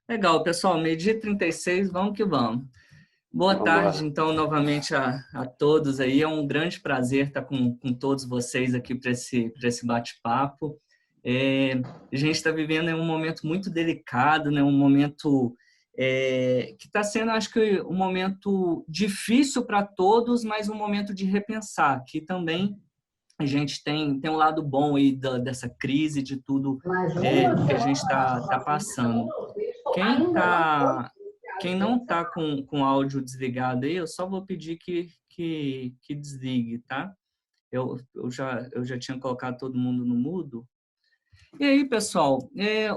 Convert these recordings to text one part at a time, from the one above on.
Legal, pessoal, meio-dia 36, vamos que vamos. Boa Vamos tarde, lá. então, novamente a todos aí. É um grande prazer estar com todos vocês aqui para esse bate-papo. A gente está vivendo em um momento muito delicado, né? Um momento que está sendo, acho que, um momento difícil para todos, mas um momento de repensar, que também a gente tem um lado bom aí dessa crise, de tudo que a gente está passando. Quem tá, quem não está com o áudio desligado aí, eu só vou pedir que desligue, tá? Eu já tinha colocado todo mundo no mudo. E aí, pessoal,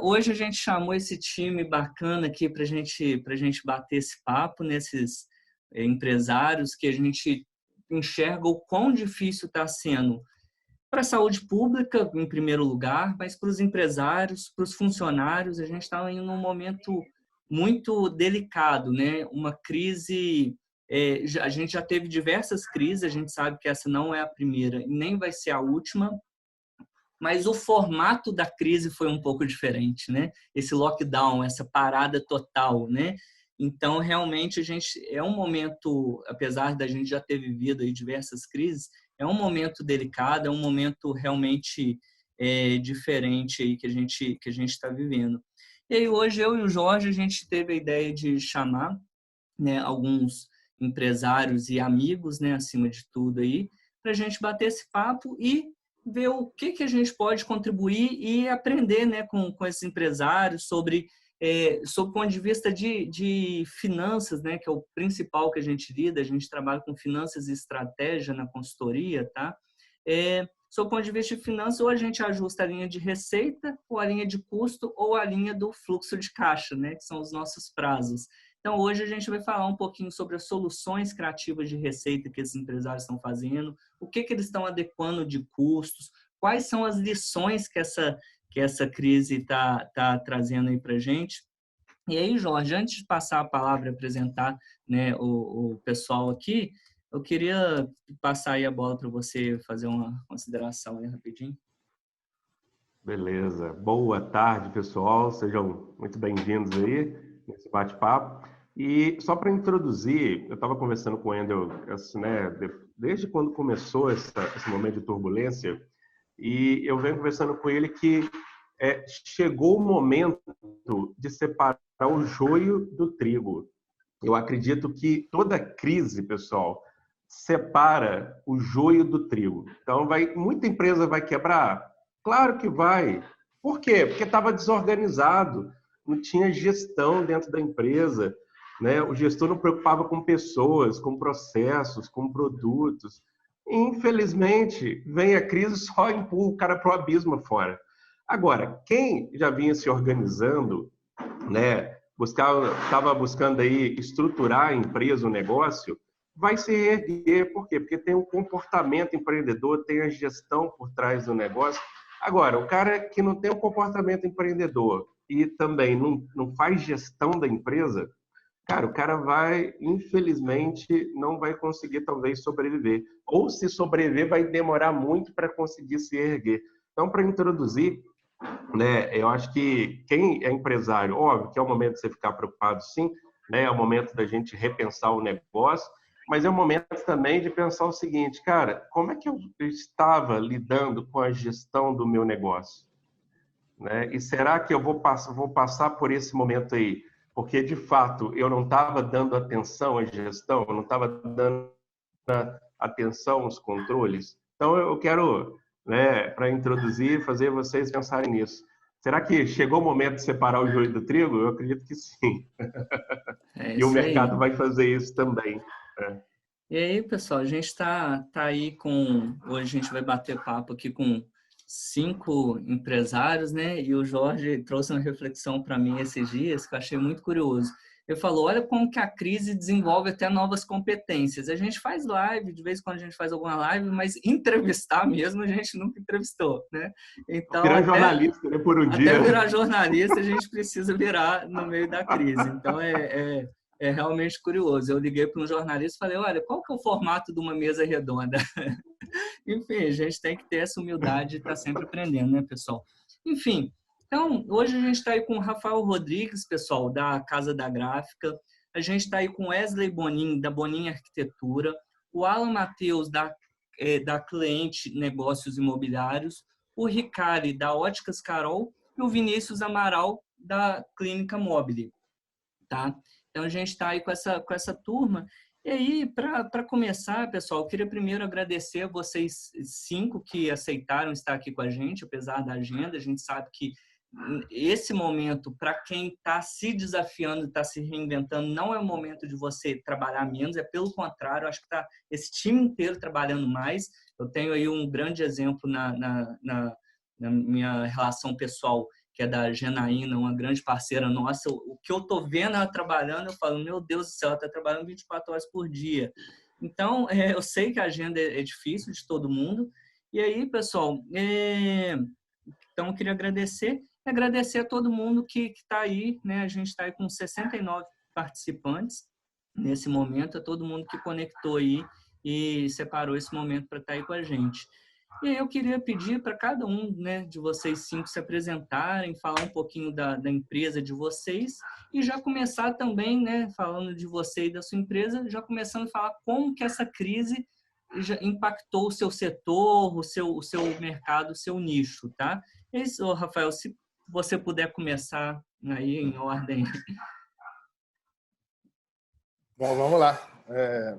hoje a gente chamou esse time bacana aqui para gente bater esse papo nesses empresários que a gente enxerga o quão difícil está sendo para a saúde pública, em primeiro lugar, mas para os empresários, para os funcionários, a gente está em um momento muito delicado, né? Uma crise, a gente já teve diversas crises, a gente sabe que essa não é a primeira e nem vai ser a última, mas o formato da crise foi um pouco diferente, né? Esse lockdown, essa parada total, né? Então, realmente, a gente é um momento, apesar da gente já ter vivido aí diversas crises, é um momento delicado, é um momento realmente diferente aí que a gente está vivendo. E aí, hoje, eu e o Jorge, a gente teve a ideia de chamar, né, alguns empresários e amigos, né, acima de tudo aí, para a gente bater esse papo e ver o que a gente pode contribuir e aprender, né, com esses empresários sobre o ponto de vista de finanças, né, que é o principal que a gente lida. A gente trabalha com finanças e estratégia na consultoria, tá? Sob o ponto de vista de finanças, ou a gente ajusta a linha de receita, ou a linha de custo, ou a linha do fluxo de caixa, né, que são os nossos prazos. Então, hoje a gente vai falar um pouquinho sobre as soluções criativas de receita que esses empresários estão fazendo, o que eles estão adequando de custos, quais são as lições que essa crise tá trazendo aí para a gente. E aí, Jorge, antes de passar a palavra e apresentar, né, o pessoal aqui, eu queria passar aí a bola para você fazer uma consideração aí rapidinho. Beleza. Boa tarde, pessoal. Sejam muito bem-vindos aí nesse bate-papo. E só para introduzir, eu estava conversando com o Wendel, assim, né, desde quando começou esse momento de turbulência, e eu venho conversando com ele que chegou o momento de separar o joio do trigo. Eu acredito que toda crise, pessoal, separa o joio do trigo. Então, muita empresa vai quebrar? Claro que vai. Por quê? Porque estava desorganizado, não tinha gestão dentro da empresa, né? O gestor não preocupava com pessoas, com processos, com produtos. Infelizmente, vem a crise só empurra o cara para o abismo fora. Agora, quem já vinha se organizando, né, estava buscando aí estruturar a empresa, o negócio, vai se reerguer. Por quê? Porque tem um comportamento empreendedor, tem a gestão por trás do negócio. Agora, o cara que não tem um comportamento empreendedor e também não faz gestão da empresa, cara, o cara vai, infelizmente, não vai conseguir talvez sobreviver. Ou se sobreviver, vai demorar muito para conseguir se erguer. Então, para introduzir, né? Eu acho que quem é empresário, óbvio que é o momento de você ficar preocupado, sim, né? É o momento da gente repensar o negócio, mas é o momento também de pensar o seguinte, cara, como é que eu estava lidando com a gestão do meu negócio, né? E será que eu vou passar por esse momento aí? Porque, de fato, eu não estava dando atenção à gestão, eu não estava dando atenção aos controles. Então, eu quero, né, para introduzir, fazer vocês pensarem nisso. Será que chegou o momento de separar o joio do trigo? Eu acredito que sim. É E o isso aí. mercado vai fazer isso também, né? E aí, pessoal, a gente tá aí com... Hoje a gente vai bater papo aqui com 5 empresários, né? E o Jorge trouxe uma reflexão para mim esses dias que eu achei muito curioso. Ele falou, olha como que a crise desenvolve até novas competências. A gente faz live, de vez em quando a gente faz alguma live, mas entrevistar mesmo a gente nunca entrevistou, né? Então, Virar jornalista, né, por um até dia. virar jornalista, a gente precisa virar no meio da crise. Então, é realmente curioso. Eu liguei para um jornalista e falei, olha, qual que é o formato de uma mesa redonda? Enfim, a gente tem que ter essa humildade de estar sempre aprendendo, né, pessoal? Enfim, Então, hoje a gente está aí com o Rafael Rodrigues, pessoal, da Casa da Gráfica. A gente está aí com Wesley Bonin, da Bonin Arquitetura. O Alan Matheus, da Cliente Negócios Imobiliários. O Ricari, da Óticas Carol. E o Vinícius Amaral, da Clínica Mobile. Tá? Então, a gente está aí com essa turma. E aí, para começar, pessoal, eu queria primeiro agradecer a vocês 5 que aceitaram estar aqui com a gente, apesar da agenda. A gente sabe que esse momento, para quem está se desafiando, está se reinventando, não é o momento de você trabalhar menos, é pelo contrário, acho que está esse time inteiro trabalhando mais. Eu tenho aí um grande exemplo na minha relação pessoal, que é da Janaína, uma grande parceira nossa. O que eu estou vendo ela trabalhando, eu falo, meu Deus do céu, ela está trabalhando 24 horas por dia. Então, eu sei que a agenda é difícil de todo mundo. E aí, pessoal, então eu queria agradecer a todo mundo que está aí, né? A gente está aí com 69 participantes nesse momento, a todo mundo que conectou aí e separou esse momento para estar aí com a gente. E aí eu queria pedir para cada um, né, de vocês 5 se apresentarem, falar um pouquinho da empresa de vocês e já começar também, né, falando de você e da sua empresa, já começando a falar como que essa crise já impactou o seu setor, o seu mercado, o seu nicho, tá? É isso, Rafael, se você puder começar aí em ordem. Bom, vamos lá.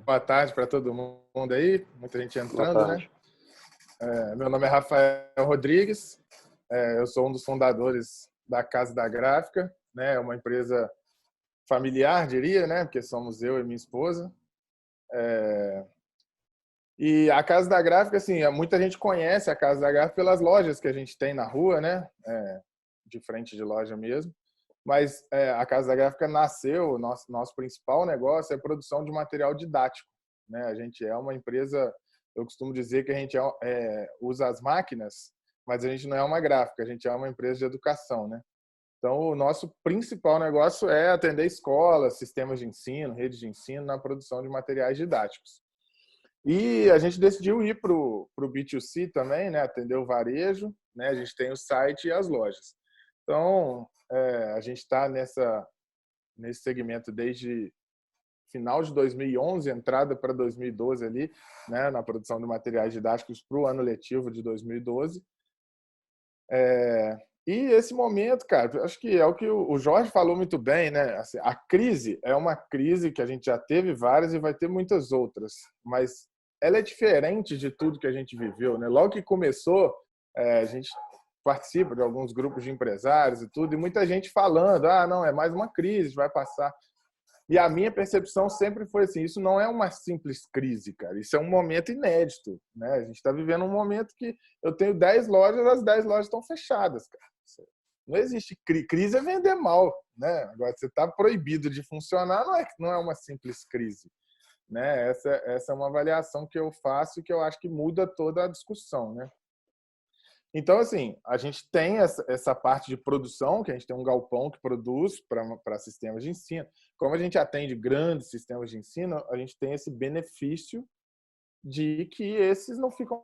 Boa tarde para todo mundo aí, muita gente entrando, né? Meu nome é Rafael Rodrigues, eu sou um dos fundadores da Casa da Gráfica, né? É uma empresa familiar, diria, né? Porque somos eu e minha esposa. E a Casa da Gráfica, assim, muita gente conhece a Casa da Gráfica pelas lojas que a gente tem na rua, né? De frente de loja mesmo. Mas a Casa da Gráfica nasceu, nosso principal negócio é a produção de material didático, né? A gente é uma empresa, eu costumo dizer que a gente usa as máquinas, mas a gente não é uma gráfica, a gente é uma empresa de educação, né? Então, o nosso principal negócio é atender escolas, sistemas de ensino, redes de ensino na produção de materiais didáticos. E a gente decidiu ir para o B2C também, né? Atender o varejo, né? A gente tem o site e as lojas. Então, a gente está nesse segmento desde final de 2011, entrada para 2012 ali, né? Na produção de materiais didáticos para o ano letivo de 2012. E esse momento, cara, acho que é o que o Jorge falou muito bem, né? Assim, a crise é uma crise que a gente já teve várias e vai ter muitas outras, mas ela é diferente de tudo que a gente viveu, né? Logo que começou, a gente participa de alguns grupos de empresários e tudo, e muita gente falando, não, é mais uma crise, vai passar. E a minha percepção sempre foi assim, isso não é uma simples crise, cara, isso é um momento inédito, né? A gente está vivendo um momento que eu tenho 10 lojas, as 10 lojas estão fechadas, cara. Não existe crise, é vender mal, né? Agora, você está proibido de funcionar, não é uma simples crise, né? Essa é uma avaliação que eu faço e que eu acho que muda toda a discussão, né? Então, assim, a gente tem essa parte de produção, que a gente tem um galpão que produz para sistemas de ensino. Como a gente atende grandes sistemas de ensino, a gente tem esse benefício de que esses não ficam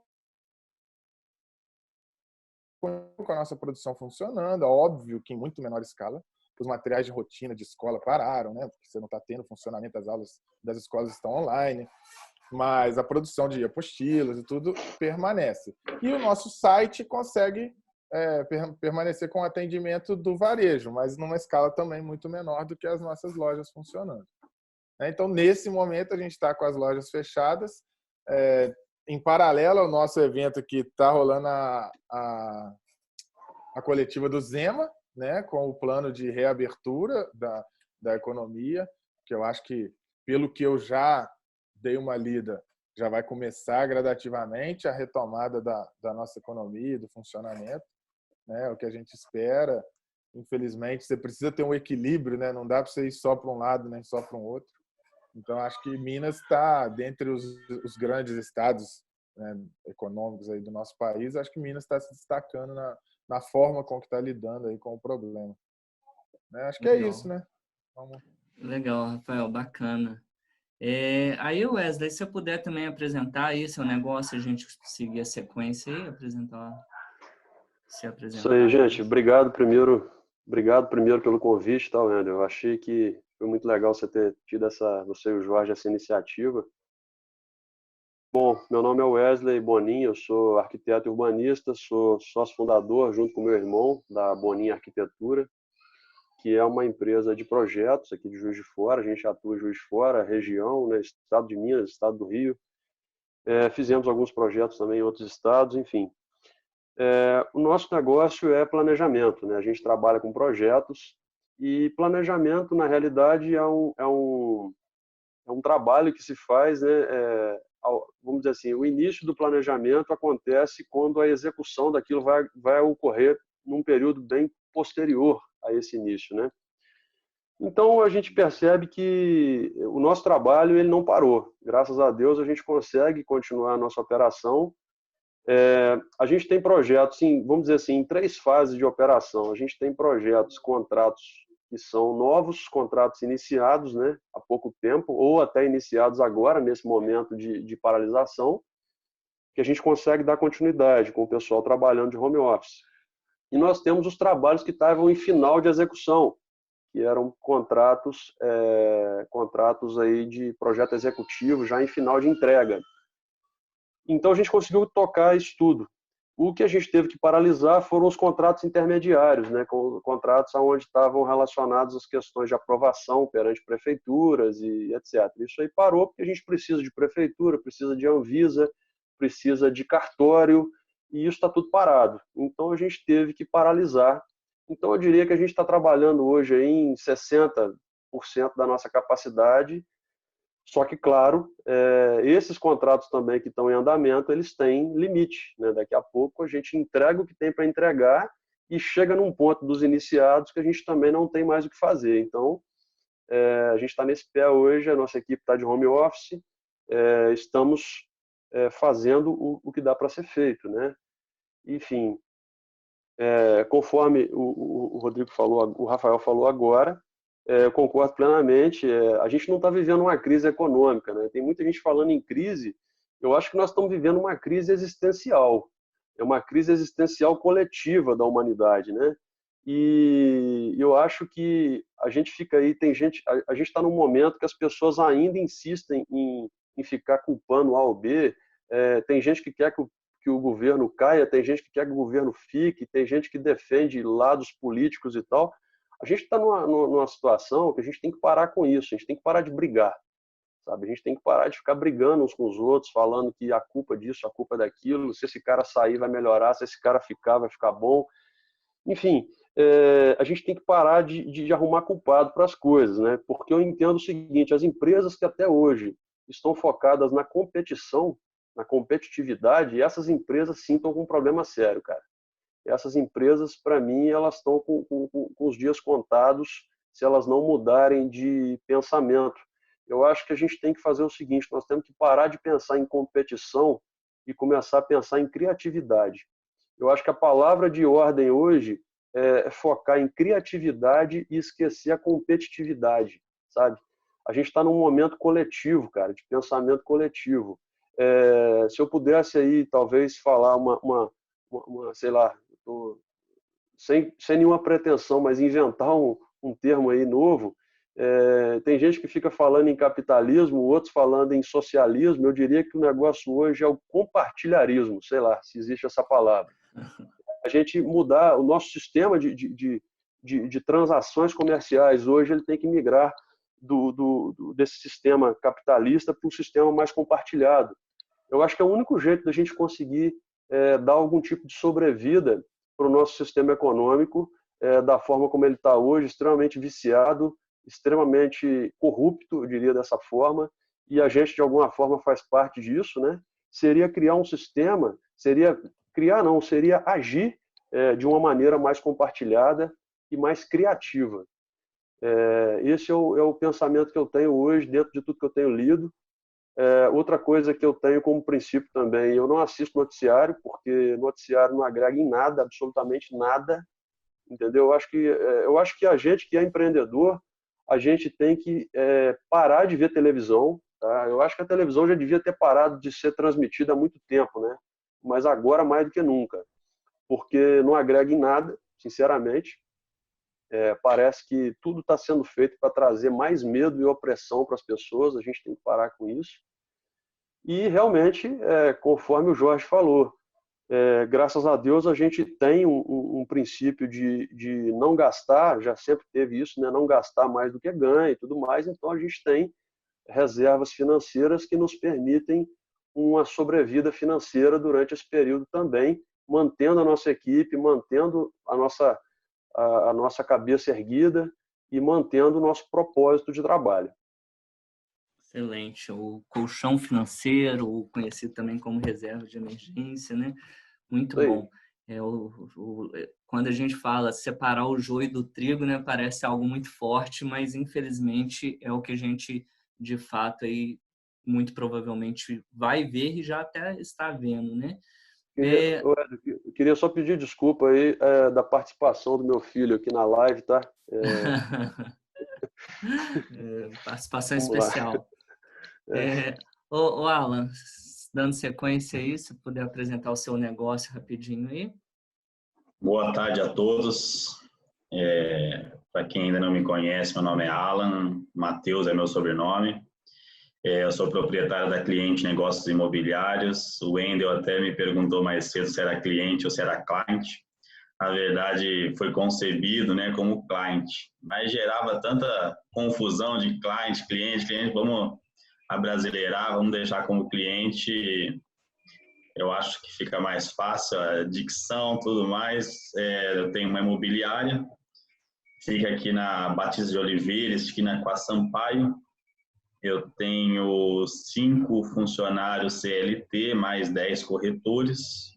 com a nossa produção funcionando. Óbvio que em muito menor escala, os materiais de rotina de escola pararam, né? Porque você não está tendo funcionamento, as aulas das escolas estão online, mas a produção de apostilas e tudo permanece. E o nosso site consegue permanecer com o atendimento do varejo, mas numa escala também muito menor do que as nossas lojas funcionando. Então, nesse momento, a gente está com as lojas fechadas. Em paralelo ao nosso evento que está rolando a coletiva do Zema, né, com o plano de reabertura da economia, que eu acho que, pelo que eu já dei uma lida, já vai começar gradativamente a retomada da nossa economia e do funcionamento, né, o que a gente espera. Infelizmente, você precisa ter um equilíbrio, né, não dá para você ir só para um lado nem só para um outro. Então, acho que Minas está, dentre os grandes estados, né, econômicos aí do nosso país, acho que Minas está se destacando na forma com que está lidando aí com o problema. Né? Acho que Legal. É isso, né? Vamos. Legal, Rafael, bacana. Aí, Wesley, se você puder também apresentar aí seu negócio, a gente seguir a sequência aí, apresentar se Isso aí, apresentar. gente. Obrigado primeiro pelo convite, tá, Wender? Eu achei que foi muito legal você ter tido você e o Jorge, essa iniciativa. Bom, meu nome é Wesley Bonin, eu sou arquiteto e urbanista, sou sócio fundador, junto com meu irmão, da Bonin Arquitetura, que é uma empresa de projetos aqui de Juiz de Fora. A gente atua em Juiz de Fora, região, né, estado de Minas, estado do Rio. Fizemos alguns projetos também em outros estados, enfim. O nosso negócio é planejamento, né? A gente trabalha com projetos e planejamento, na realidade, é um trabalho que se faz, né? Vamos dizer assim, o início do planejamento acontece quando a execução daquilo vai ocorrer num período bem posterior a esse início, né? Então a gente percebe que o nosso trabalho ele não parou. Graças a Deus a gente consegue continuar a nossa operação. A gente tem projetos, vamos dizer assim, em 3 fases de operação. A gente tem projetos, contratos que são novos, contratos iniciados, né, há pouco tempo, ou até iniciados agora, nesse momento de paralisação, que a gente consegue dar continuidade com o pessoal trabalhando de home office. E nós temos os trabalhos que estavam em final de execução, que eram contratos aí de projeto executivo já em final de entrega. Então a gente conseguiu tocar isso tudo. O que a gente teve que paralisar foram os contratos intermediários, né, com contratos onde estavam relacionados às questões de aprovação perante prefeituras e etc. Isso aí parou porque a gente precisa de prefeitura, precisa de Anvisa, precisa de cartório, e isso está tudo parado. Então a gente teve que paralisar. Então eu diria que a gente está trabalhando hoje aí em 60% da nossa capacidade. Só que, claro, esses contratos também que estão em andamento, eles têm limite, né? Daqui a pouco a gente entrega o que tem para entregar e chega num ponto dos iniciados que a gente também não tem mais o que fazer. Então, a gente está nesse pé hoje, a nossa equipe está de home office, estamos fazendo o que dá para ser feito, né? Enfim, conforme o Rodrigo falou, o Rafael falou agora, eu concordo plenamente. A gente não está vivendo uma crise econômica, né? Tem muita gente falando em crise. Eu acho que nós estamos vivendo uma crise existencial. É uma crise existencial coletiva da humanidade, né? E eu acho que a gente fica aí, a gente está num momento que as pessoas ainda insistem em ficar culpando A ou B. Tem gente que quer que o governo caia, tem gente que quer que o governo fique, tem gente que defende lados políticos e tal. A gente está numa situação que a gente tem que parar com isso, a gente tem que parar de brigar, sabe? A gente tem que parar de ficar brigando uns com os outros, falando que a culpa disso, a culpa daquilo, se esse cara sair vai melhorar, se esse cara ficar vai ficar bom. Enfim, a gente tem que parar de arrumar culpado para as coisas, né? Porque eu entendo o seguinte, as empresas que até hoje estão focadas na competição, na competitividade, essas empresas sim estão com um problema sério, cara. Essas empresas, para mim, elas estão com os dias contados se elas não mudarem de pensamento. Eu acho que a gente tem que fazer o seguinte, nós temos que parar de pensar em competição e começar a pensar em criatividade. Eu acho que a palavra de ordem hoje é focar em criatividade e esquecer a competitividade, sabe? A gente está num momento coletivo, cara, de pensamento coletivo. Se eu pudesse aí, talvez, falar sei lá, sem nenhuma pretensão, mas inventar um termo aí novo. Tem gente que fica falando em capitalismo, outros falando em socialismo. Eu diria que o negócio hoje é o compartilharismo, sei lá se existe essa palavra. A gente mudar o nosso sistema de transações comerciais hoje, ele tem que migrar desse sistema capitalista para um sistema mais compartilhado. Eu acho que é o único jeito da gente conseguir dar algum tipo de sobrevida para o nosso sistema econômico, da forma como ele está hoje, extremamente viciado, extremamente corrupto, eu diria dessa forma, e a gente, de alguma forma, faz parte disso, né? Seria criar um sistema, seria agir de uma maneira mais compartilhada e mais criativa. Esse é o pensamento que eu tenho hoje, dentro de tudo que eu tenho lido. Outra coisa que eu tenho como princípio também, eu não assisto noticiário, porque noticiário não agrega em nada, absolutamente nada, entendeu? Eu acho que a gente que é empreendedor, a gente tem que parar de ver televisão, tá? Eu acho que a televisão já devia ter parado de ser transmitida há muito tempo, né? Mas agora mais do que nunca. porque não agrega em nada, sinceramente. Parece que tudo está sendo feito para trazer mais medo e opressão para as pessoas, a gente tem que parar com isso. E realmente, conforme o Jorge falou, graças a Deus a gente tem um princípio de não gastar, já sempre teve isso, né? Não gastar mais do que ganha e tudo mais, então a gente tem reservas financeiras que nos permitem uma sobrevida financeira durante esse período também, mantendo a nossa equipe, mantendo a nossa cabeça erguida e mantendo o nosso propósito de trabalho. Excelente. O colchão financeiro, conhecido também como reserva de emergência, né? Muito bom. Quando a gente fala separar o joio do trigo, né, parece algo muito forte, mas infelizmente é o que a gente, de fato, aí, muito provavelmente vai ver e já até está vendo, né? Eu queria só pedir desculpa aí da participação do meu filho aqui na live, tá? Participação especial. Alan, dando sequência aí, se puder apresentar o seu negócio rapidinho aí. Boa tarde a todos. Para quem ainda não me conhece, meu nome é Alan, Matheus é meu sobrenome. Eu sou proprietário da Cliente Negócios Imobiliários. O Wendel até me perguntou mais cedo se era cliente ou se era client. Na verdade, foi concebido, né, como client, mas gerava tanta confusão de cliente, cliente, vamos abrasileirar, vamos deixar como cliente. Eu acho que fica mais fácil a dicção, tudo mais. Eu tenho uma imobiliária, fica aqui na Batista de Oliveira, esquina com a Sampaio. Eu tenho 5 funcionários CLT, mais 10 corretores,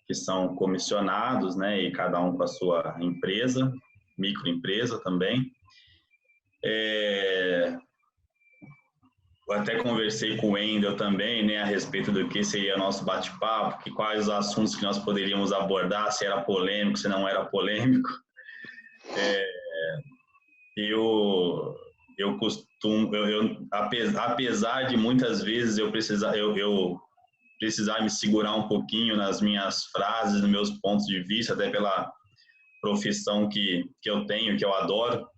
que são comissionados, né, e cada um com a sua empresa, microempresa também. Eu até conversei com o Wendel também, né, a respeito do que seria nosso bate-papo, que quais os assuntos que nós poderíamos abordar, se era polêmico, se não era polêmico. Eu costumo, apesar de muitas vezes eu precisar me segurar um pouquinho nas minhas frases, nos meus pontos de vista, até pela profissão que eu tenho, que eu adoro.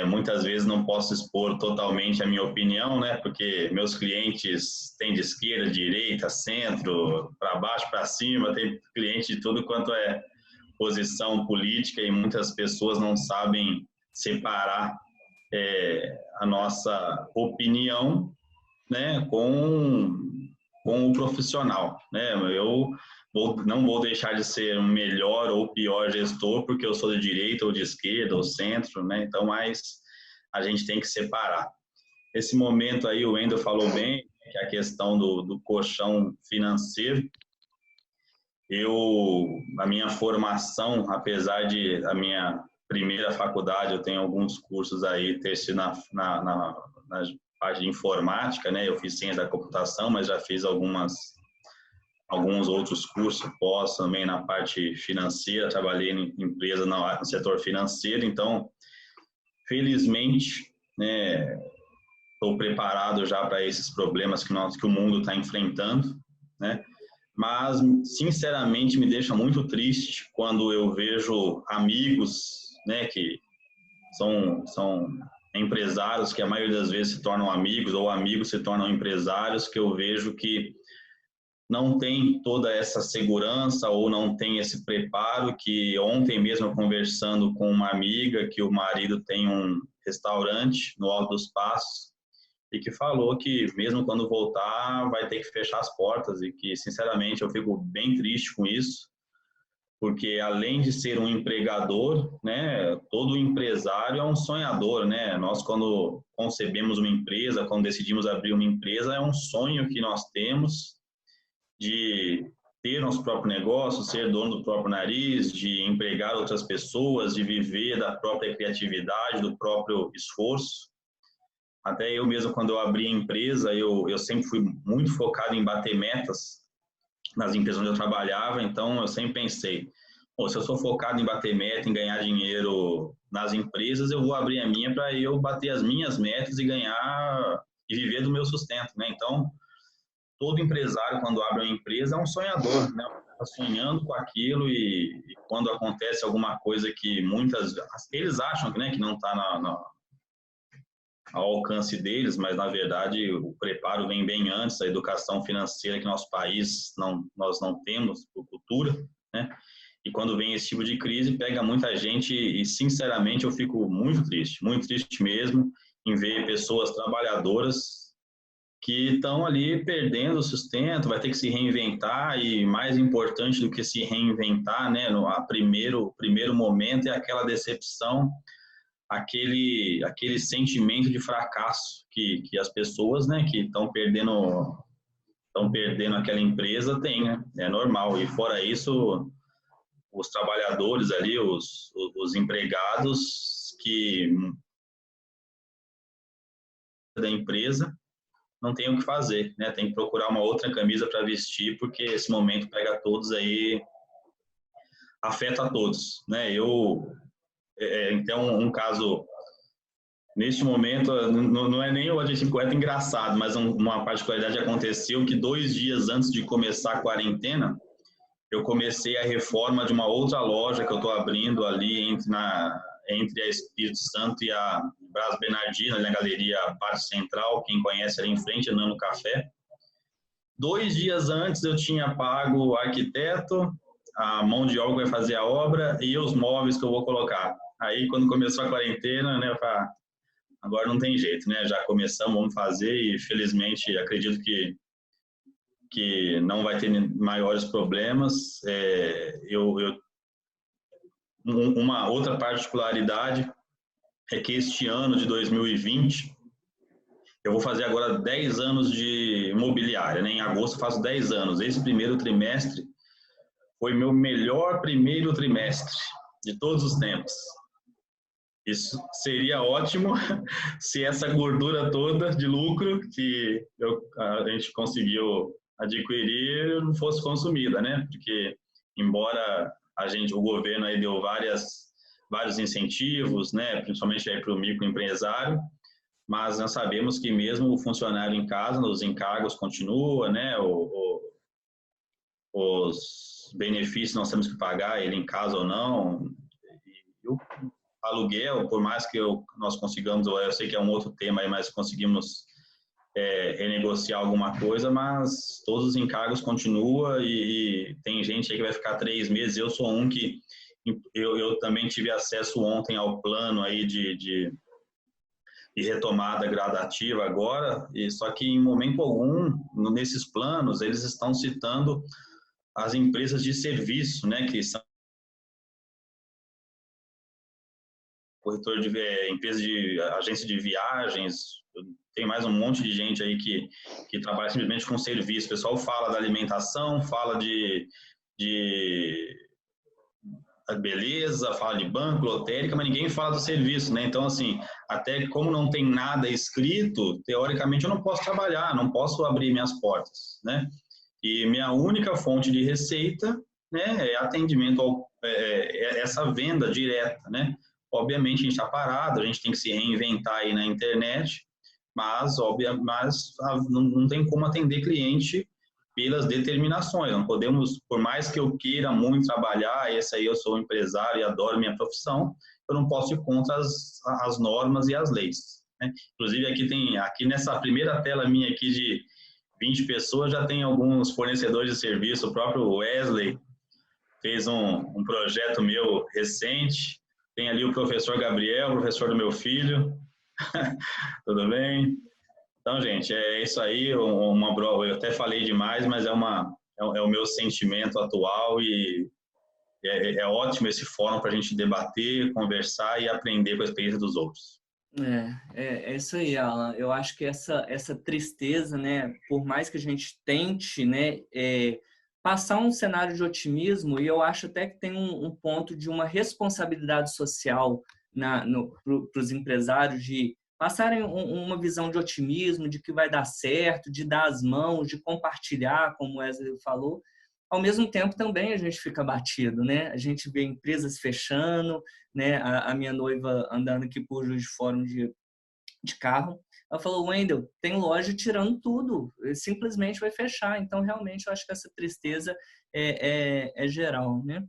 Muitas vezes não posso expor totalmente a minha opinião, né? Porque meus clientes têm de esquerda, direita, centro, para baixo, para cima, tem cliente de tudo quanto é posição política e muitas pessoas não sabem separar a nossa opinião, né, com o profissional, né? Eu não vou deixar de ser um melhor ou pior gestor porque eu sou de direita ou de esquerda ou centro, né? Então, mas a gente tem que separar. Esse momento aí, o Wendel falou bem, que é a questão do colchão financeiro. A minha formação, apesar de a minha primeira faculdade, eu tenho alguns cursos aí, ter sido na parte de informática, né? Eu fiz ciência da computação, mas já fiz alguns outros cursos pós também na parte financeira, trabalhei em empresa no setor financeiro, então, felizmente, né, estou preparado já para esses problemas que o mundo está enfrentando, né? Mas, sinceramente, me deixa muito triste quando eu vejo amigos, né, que são empresários que a maioria das vezes se tornam amigos ou amigos se tornam empresários, que eu vejo que não tem toda essa segurança ou não tem esse preparo, que ontem mesmo conversando com uma amiga que o marido tem um restaurante no Alto dos Passos e que falou que mesmo quando voltar vai ter que fechar as portas e que, sinceramente, eu fico bem triste com isso, porque além de ser um empregador, né, todo empresário é um sonhador, né? Nós, quando concebemos uma empresa, quando decidimos abrir uma empresa, é um sonho que nós temos de ter nosso próprio negócio, ser dono do próprio nariz, de empregar outras pessoas, de viver da própria criatividade, do próprio esforço. Até eu mesmo, quando eu abri a empresa, eu sempre fui muito focado em bater metas nas empresas onde eu trabalhava, então eu sempre pensei, se eu sou focado em bater meta, em ganhar dinheiro nas empresas, eu vou abrir a minha para eu bater as minhas metas e ganhar e viver do meu sustento, né? Então, todo empresário, quando abre uma empresa, é um sonhador, né? Está sonhando com aquilo e quando acontece alguma coisa que eles acham, né, que não está ao alcance deles, mas na verdade o preparo vem bem antes, a educação financeira que nosso país nós não temos por cultura, né? E quando vem esse tipo de crise, pega muita gente e, sinceramente, eu fico muito triste mesmo, em ver pessoas trabalhadoras que estão ali perdendo o sustento, vai ter que se reinventar e, mais importante do que se reinventar, né, primeiro momento é aquela decepção, aquele sentimento de fracasso que as pessoas, né, que estão perdendo aquela empresa têm, né? É normal. E fora isso, os trabalhadores ali, os empregados da empresa não tem o que fazer, né? Tem que procurar uma outra camisa para vestir, porque esse momento pega todos aí, afeta a todos, né? Então, um caso, neste momento, não é nem o adjetivo correto, engraçado, mas uma particularidade aconteceu que 2 dias antes de começar a quarentena, eu comecei a reforma de uma outra loja que eu estou abrindo ali entre a Espírito Santo e a Brás Bernardino, na Galeria Parte Central, quem conhece ali em frente, é Nano Café. 2 dias antes eu tinha pago o arquiteto, a mão de obra que vai fazer a obra e os móveis que eu vou colocar. Aí, quando começou a quarentena, né, eu falei, agora não tem jeito, né? Já começamos, vamos fazer e, felizmente, acredito que não vai ter maiores problemas. Uma outra particularidade é que este ano de 2020, eu vou fazer agora 10 anos de imobiliária, né? Em agosto eu faço 10 anos. Esse primeiro trimestre foi meu melhor primeiro trimestre de todos os tempos. Isso seria ótimo se essa gordura toda de lucro que a gente conseguiu adquirir não fosse consumida, né? Porque, embora o governo aí deu vários incentivos, né? Principalmente para o microempresário, mas nós sabemos que mesmo o funcionário em casa, os encargos continuam, né? Os benefícios nós temos que pagar, ele em casa ou não. E o aluguel, por mais que nós consigamos, eu sei que é um outro tema aí, mas conseguimos renegociar alguma coisa, mas todos os encargos continuam e tem gente aí que vai ficar 3 meses. Eu sou um que eu também tive acesso ontem ao plano aí de retomada gradativa agora, só que em momento algum, nesses planos, eles estão citando as empresas de serviço, né, que são corretor de empresa de agência de viagens, tem mais um monte de gente aí que trabalha simplesmente com serviço. O pessoal fala da alimentação, fala de beleza, fala de banco, lotérica, mas ninguém fala do serviço, né? Então, assim, até como não tem nada escrito, teoricamente eu não posso trabalhar, não posso abrir minhas portas, né? E minha única fonte de receita, né, é atendimento essa venda direta, né? Obviamente a gente está parado, a gente tem que se reinventar aí na internet, mas não tem como atender cliente pelas determinações. Não podemos, por mais que eu queira muito trabalhar, esse aí eu sou um empresário e adoro minha profissão, eu não posso ir contra as normas e as leis, né? Inclusive aqui nessa primeira tela minha aqui de 20 pessoas já tem alguns fornecedores de serviço. O próprio Wesley fez um projeto meu recente. Tem ali o professor Gabriel, professor do meu filho. Tudo bem? Então, gente, é isso aí. Eu até falei demais, mas é o meu sentimento atual e é ótimo esse fórum para a gente debater, conversar e aprender com a experiência dos outros. É isso aí, Alan. Eu acho que essa tristeza, né, por mais que a gente tente, né, passar um cenário de otimismo, e eu acho até que tem um ponto de uma responsabilidade social para os empresários de passarem uma visão de otimismo, de que vai dar certo, de dar as mãos, de compartilhar, como o Wesley falou. Ao mesmo tempo, também a gente fica abatido, né? A gente vê empresas fechando, né? A minha noiva andando aqui por Juiz de Fora um dia de carro. Ela falou, Wendel, tem loja tirando tudo, simplesmente vai fechar. Então, realmente, eu acho que essa tristeza é geral, né?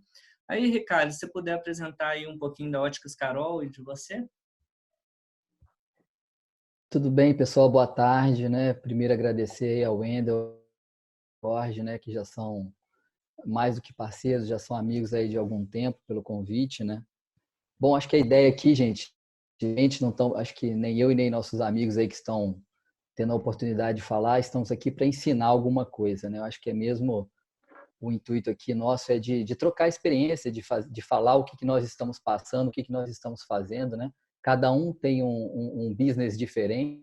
Aí, Ricardo, se você puder apresentar aí um pouquinho da Óticas Carol e de você? Tudo bem, pessoal? Boa tarde, né? Primeiro agradecer ao Wendel, Jorge, né? Que já são mais do que parceiros, já são amigos aí de algum tempo pelo convite, né? Bom, acho que a ideia aqui, gente não estão, acho que nem eu e nem nossos amigos aí que estão tendo a oportunidade de falar, estamos aqui para ensinar alguma coisa, né? Eu acho que é mesmo o intuito aqui nosso é de trocar experiência, de falar o que nós estamos passando, o que nós estamos fazendo, né? Cada um tem um business diferente.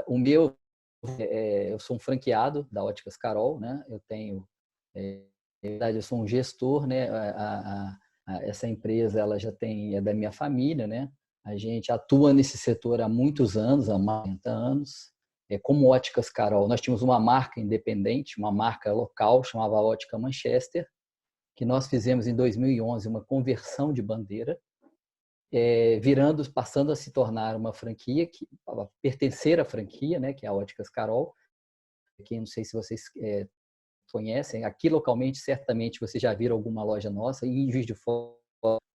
O meu, eu sou um franqueado da Óticas Carol, né? Eu tenho, na verdade, eu sou um gestor, né? Essa empresa, ela já é da minha família, né? A gente atua nesse setor há muitos anos, há mais de 40 anos. Como Óticas Carol, nós tínhamos uma marca independente, uma marca local, chamava Ótica Manchester, que nós fizemos em 2011 uma conversão de bandeira, passando a se tornar uma franquia, a pertencer à franquia, né, que é a Óticas Carol, que não sei se vocês conhecem, aqui localmente certamente vocês já viram alguma loja nossa, e em Juiz de Fora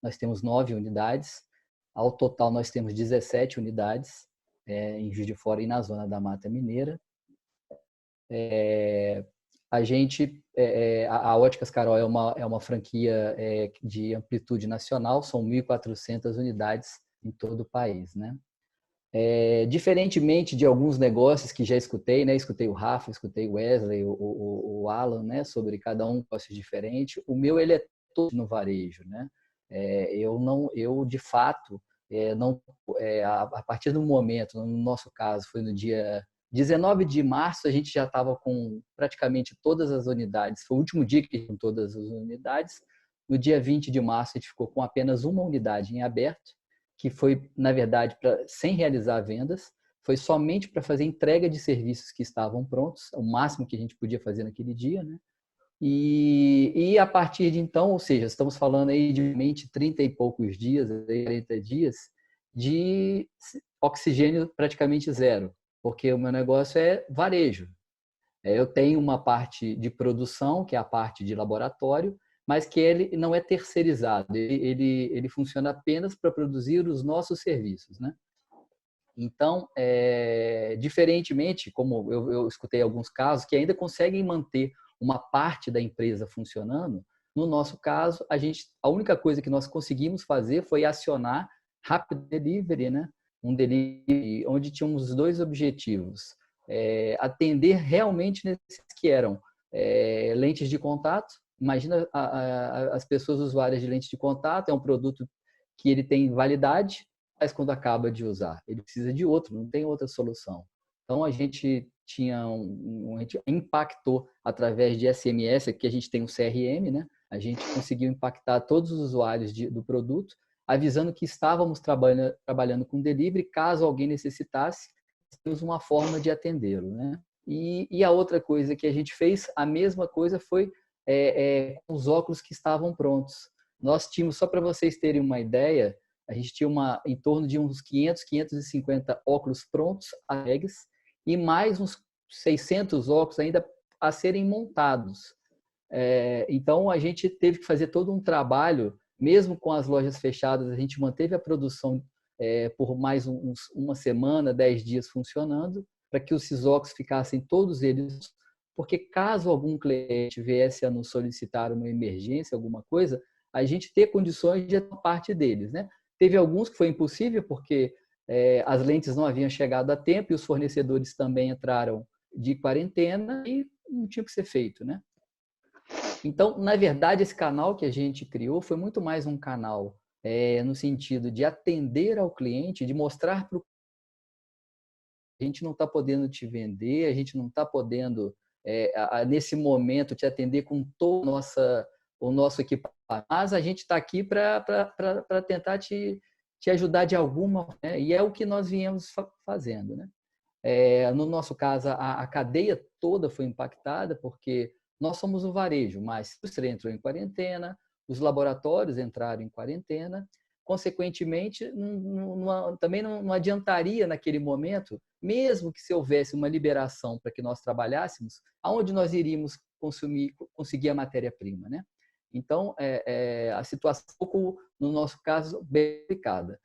nós temos 9 unidades, ao total nós temos 17 unidades, em Juiz de Fora e na zona da Mata Mineira. A Óticas Carol é uma franquia de amplitude nacional, são 1.400 unidades em todo o país, né? Diferentemente de alguns negócios que já escutei, né? Escutei o Rafa, escutei o Wesley, o Alan, né? Sobre cada um negócio diferente. O meu ele é todo no varejo, né? Eu de fato não a partir do momento, no nosso caso foi no dia 19 de março, a gente já estava com praticamente todas as unidades. Foi o último dia que tinha todas as unidades. No dia 20 de março, a gente ficou com apenas uma unidade em aberto, que foi, na verdade, sem realizar vendas. Foi somente para fazer entrega de serviços que estavam prontos, o máximo que a gente podia fazer naquele dia, né? E a partir de então, ou seja, estamos falando aí de 30 e poucos dias, 40 dias, de oxigênio praticamente zero, porque o meu negócio é varejo. Eu tenho uma parte de produção, que é a parte de laboratório, mas que ele não é terceirizado, ele funciona apenas para produzir os nossos serviços, né? Então, diferentemente, como eu escutei alguns casos que ainda conseguem manter uma parte da empresa funcionando, no nosso caso, a única coisa que nós conseguimos fazer foi acionar Rapid Delivery, né? Um delivery onde tínhamos 2 objetivos. Atender realmente nesses que eram lentes de contato. Imagina as pessoas usuárias de lentes de contato, é um produto que ele tem validade, mas quando acaba de usar, ele precisa de outro, não tem outra solução. Então a gente a gente impactou através de SMS, aqui a gente tem um CRM, né? A gente conseguiu impactar todos os usuários do produto, avisando que estávamos trabalhando com delivery, caso alguém necessitasse, temos uma forma de atendê-lo, né? E a outra coisa que a gente fez, a mesma coisa foi com os óculos que estavam prontos. Nós tínhamos, só para vocês terem uma ideia, a gente tinha em torno de uns 500, 550 óculos prontos, entregues, e mais uns 600 óculos ainda a serem montados. Então, a gente teve que fazer todo um trabalho, mesmo com as lojas fechadas, a gente manteve a produção por mais uma semana, 10 dias funcionando, para que os óculos ficassem todos eles, porque caso algum cliente viesse a nos solicitar uma emergência, alguma coisa, a gente ter condições de parte deles, né? Teve alguns que foi impossível, porque as lentes não haviam chegado a tempo e os fornecedores também entraram de quarentena e não tinha o que ser feito, né? Então, na verdade, esse canal que a gente criou foi muito mais um canal no sentido de atender ao cliente, de mostrar para o a gente não está podendo te vender, a gente não está podendo, nesse momento, te atender com todo o nosso equipamento, mas a gente está aqui para tentar te ajudar de alguma, né? E é o que nós viemos fazendo, né? No nosso caso, a cadeia toda foi impactada, porque nós somos o varejo, mas a indústria entrou em quarentena, os laboratórios entraram em quarentena, consequentemente, também não adiantaria naquele momento, mesmo que se houvesse uma liberação para que nós trabalhássemos, aonde nós iríamos conseguir a matéria-prima, né? Então, a situação, um pouco, no nosso caso, bem complicada.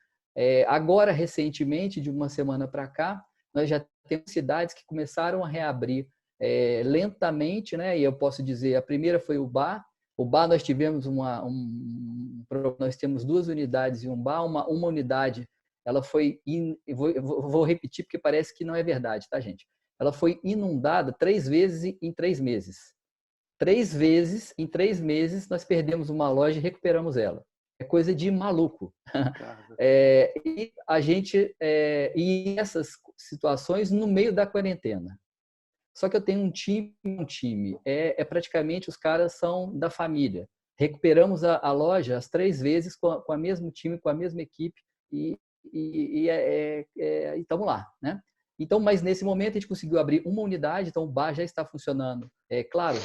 Agora, recentemente, de uma semana para cá, nós já temos cidades que começaram a reabrir lentamente, né? E eu posso dizer, a primeira foi o bar. O bar nós tivemos nós temos 2 unidades em um bar, uma unidade, ela foi, vou repetir porque parece que não é verdade, tá, gente? Ela foi inundada 3 vezes em 3 meses. 3 vezes em 3 meses nós perdemos uma loja e recuperamos ela. É coisa de maluco. E a gente, e essas situações no meio da quarentena. Só que eu tenho um time. Praticamente os caras são da família. Recuperamos a loja as 3 vezes com o mesmo time, com a mesma equipe e estamos lá, né? Então, mas nesse momento a gente conseguiu abrir uma unidade, então o bar já está funcionando. Claro,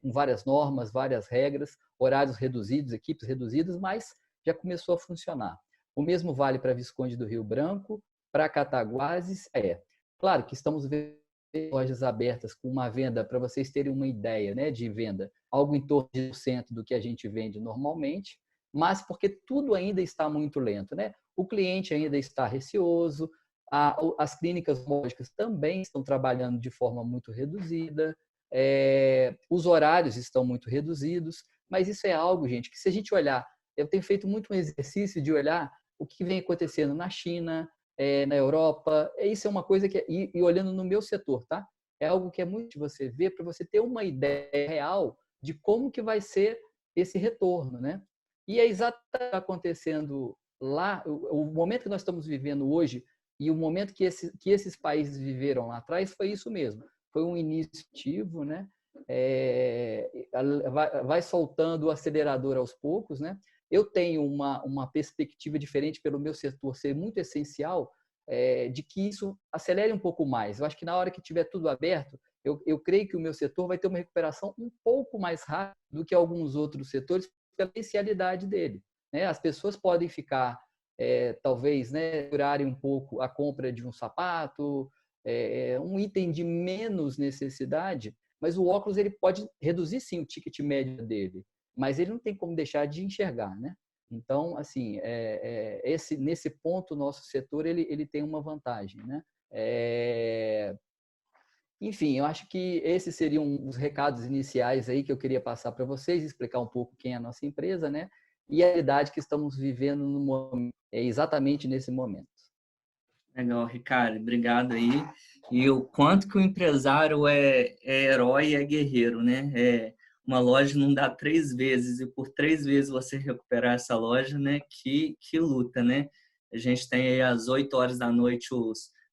com várias normas, várias regras, horários reduzidos, equipes reduzidas, mas já começou a funcionar. O mesmo vale para Visconde do Rio Branco, para Cataguases. Claro que estamos vendo lojas abertas com uma venda, para vocês terem uma ideia, né, de venda, algo em torno de 1% do que a gente vende normalmente, mas porque tudo ainda está muito lento, né? O cliente ainda está receoso, as clínicas oncológicas também estão trabalhando de forma muito reduzida, os horários estão muito reduzidos, mas isso é algo, gente, que se a gente olhar, eu tenho feito muito um exercício de olhar o que vem acontecendo na China, na Europa, isso é uma coisa que, e olhando no meu setor, tá? É algo que é muito de você ver, para você ter uma ideia real de como que vai ser esse retorno, né? E é exatamente o que está acontecendo lá, o momento que nós estamos vivendo hoje e o momento que esses países viveram lá atrás foi isso mesmo, foi um início ativo, né? Vai soltando o acelerador aos poucos, né? Eu tenho uma perspectiva diferente pelo meu setor ser muito essencial, de que isso acelere um pouco mais. Eu acho que na hora que tiver tudo aberto, eu creio que o meu setor vai ter uma recuperação um pouco mais rápida do que alguns outros setores pela essencialidade dele, né? As pessoas podem ficar, talvez, né, durarem um pouco a compra de um sapato, um item de menos necessidade, mas o óculos ele pode reduzir sim o ticket médio dele, mas ele não tem como deixar de enxergar, né? Então, assim, nesse ponto, o nosso setor ele tem uma vantagem, né? Enfim, eu acho que esses seriam os recados iniciais aí que eu queria passar para vocês, explicar um pouco quem é a nossa empresa, né? E a realidade que estamos vivendo no momento, exatamente nesse momento. Legal, Ricardo, obrigado aí. E o quanto que o empresário é herói e é guerreiro, né? Uma loja não dá 3 vezes e por 3 vezes você recuperar essa loja, né? Que luta, né? A gente tem aí às 8 horas da noite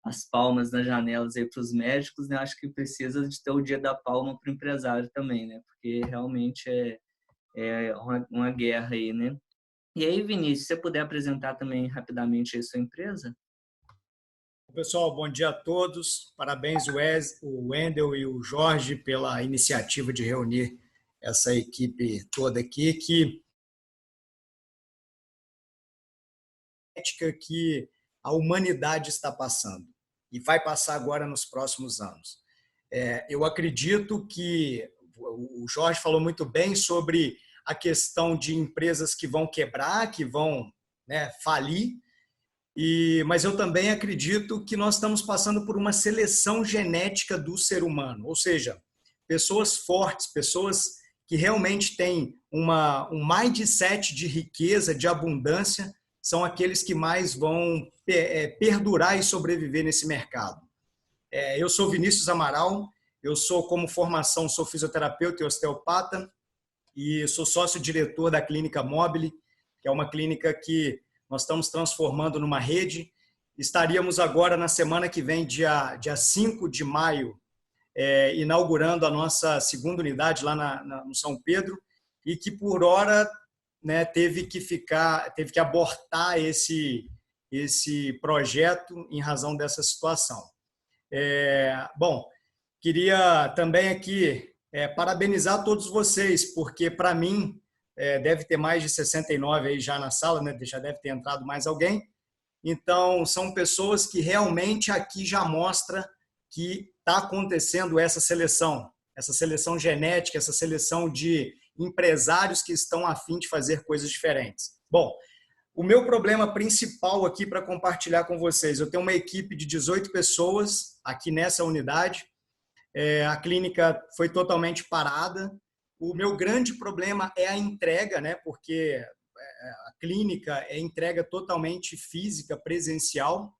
as palmas nas janelas aí para os médicos, né? Acho que precisa de ter o dia da palma para o empresário também, né? Porque realmente é uma guerra aí, né? E aí, Vinícius, se você puder apresentar também rapidamente a sua empresa? Pessoal, bom dia a todos. Parabéns, o Wendel e o Jorge, pela iniciativa de reunir essa equipe toda aqui, que a humanidade está passando e vai passar agora nos próximos anos. Eu acredito que o Jorge falou muito bem sobre a questão de empresas que vão quebrar, que vão, né, falir, mas eu também acredito que nós estamos passando por uma seleção genética do ser humano, ou seja, pessoas fortes, pessoas que realmente têm um mindset de riqueza, de abundância, são aqueles que mais vão perdurar e sobreviver nesse mercado. Eu sou Vinícius Amaral, eu sou, como formação, sou fisioterapeuta e osteopata e sou sócio-diretor da Clínica Mobile, que é uma clínica que nós estamos transformando numa rede. Estaríamos agora, na semana que vem, dia 5 de maio, inaugurando a nossa segunda unidade lá no São Pedro, e que, por hora, né, teve que abortar esse projeto em razão dessa situação. Bom, queria também aqui parabenizar todos vocês, porque, para mim, deve ter mais de 69 aí já na sala, né? Já deve ter entrado mais alguém. Então, são pessoas que realmente aqui já mostra que está acontecendo essa seleção genética, essa seleção de empresários que estão a fim de fazer coisas diferentes. Bom, o meu problema principal aqui para compartilhar com vocês, eu tenho uma equipe de 18 pessoas aqui nessa unidade, a clínica foi totalmente parada. O meu grande problema é a entrega, né? Porque a clínica é entrega totalmente física, presencial.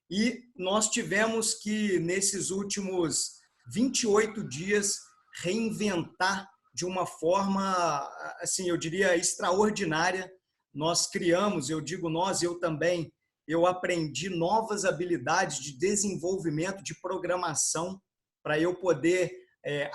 E nós tivemos que, nesses últimos 28 dias, reinventar de uma forma, assim, eu diria, extraordinária. Nós criamos, eu digo nós, eu também, eu aprendi novas habilidades de desenvolvimento, de programação, para eu poder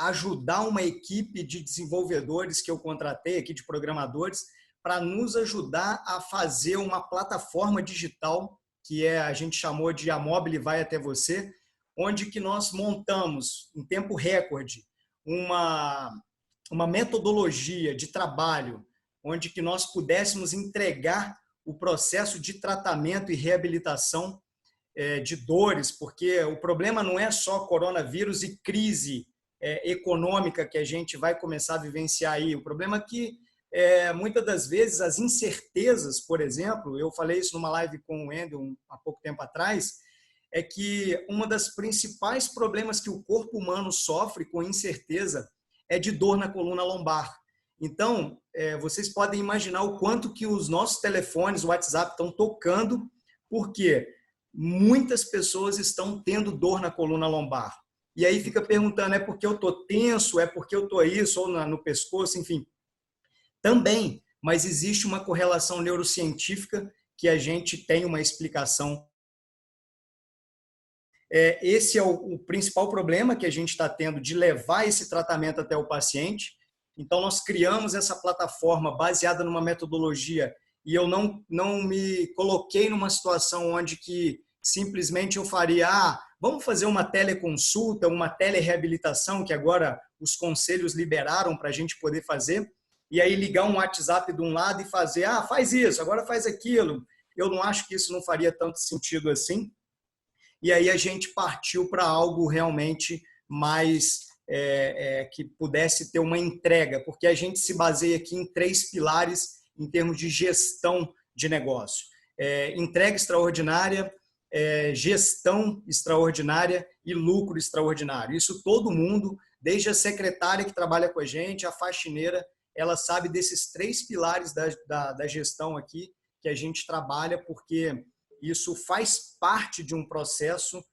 ajudar uma equipe de desenvolvedores que eu contratei aqui, de programadores, para nos ajudar a fazer uma plataforma digital, que a gente chamou de A Mobile Vai Até Você, onde que nós montamos, em tempo recorde, uma metodologia de trabalho, onde que nós pudéssemos entregar o processo de tratamento e reabilitação de dores, porque o problema não é só coronavírus e crise econômica que a gente vai começar a vivenciar aí. O problema é que, muitas das vezes, as incertezas, por exemplo, eu falei isso numa live com o Wendel há pouco tempo atrás, é que uma das principais problemas que o corpo humano sofre com incerteza é de dor na coluna lombar. Então, vocês podem imaginar o quanto que os nossos telefones, o WhatsApp, estão tocando, porque muitas pessoas estão tendo dor na coluna lombar. E aí fica perguntando, é porque eu estou tenso, é porque eu estou isso, ou no pescoço, enfim. Também, mas existe uma correlação neurocientífica que a gente tem uma explicação. Esse é o principal problema que a gente está tendo de levar esse tratamento até o paciente. Então, nós criamos essa plataforma baseada numa metodologia e eu não me coloquei numa situação onde que simplesmente eu faria, vamos fazer uma teleconsulta, uma telereabilitação, que agora os conselhos liberaram para a gente poder fazer, e aí ligar um WhatsApp de um lado e fazer, faz isso, agora faz aquilo. Eu não acho que isso não faria tanto sentido assim. E aí a gente partiu para algo realmente mais que pudesse ter uma entrega, porque a gente se baseia aqui em 3 pilares em termos de gestão de negócio. Entrega extraordinária, gestão extraordinária e lucro extraordinário. Isso todo mundo, desde a secretária que trabalha com a gente, a faxineira, ela sabe desses 3 pilares da gestão aqui que a gente trabalha, porque isso faz parte de um processo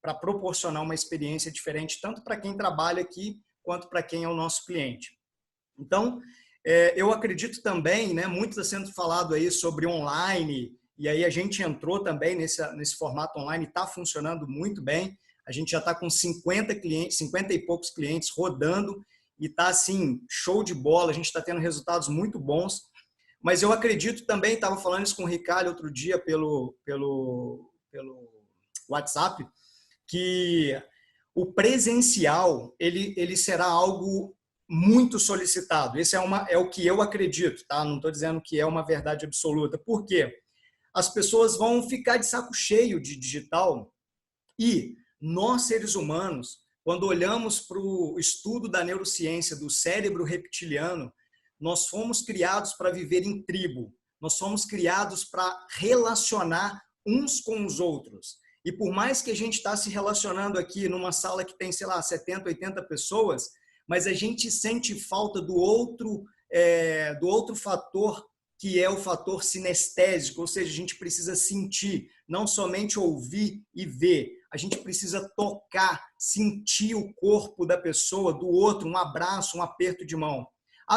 para proporcionar uma experiência diferente, tanto para quem trabalha aqui, quanto para quem é o nosso cliente. Então, eu acredito também, né, muito está sendo falado aí sobre online, e aí a gente entrou também nesse formato online, está funcionando muito bem. A gente já está com 50 e poucos clientes rodando, e está assim, show de bola, a gente está tendo resultados muito bons. Mas eu acredito também, estava falando isso com o Ricardo outro dia pelo WhatsApp, que o presencial ele será algo muito solicitado. Esse é o que eu acredito, tá? Não estou dizendo que é uma verdade absoluta. Por quê? As pessoas vão ficar de saco cheio de digital e nós, seres humanos, quando olhamos para o estudo da neurociência do cérebro reptiliano, nós fomos criados para viver em tribo. Nós fomos criados para relacionar uns com os outros. E por mais que a gente está se relacionando aqui numa sala que tem, sei lá, 70, 80 pessoas, mas a gente sente falta do outro fator, que é o fator sinestésico, ou seja, a gente precisa sentir, não somente ouvir e ver. A gente precisa tocar, sentir o corpo da pessoa, do outro, um abraço, um aperto de mão.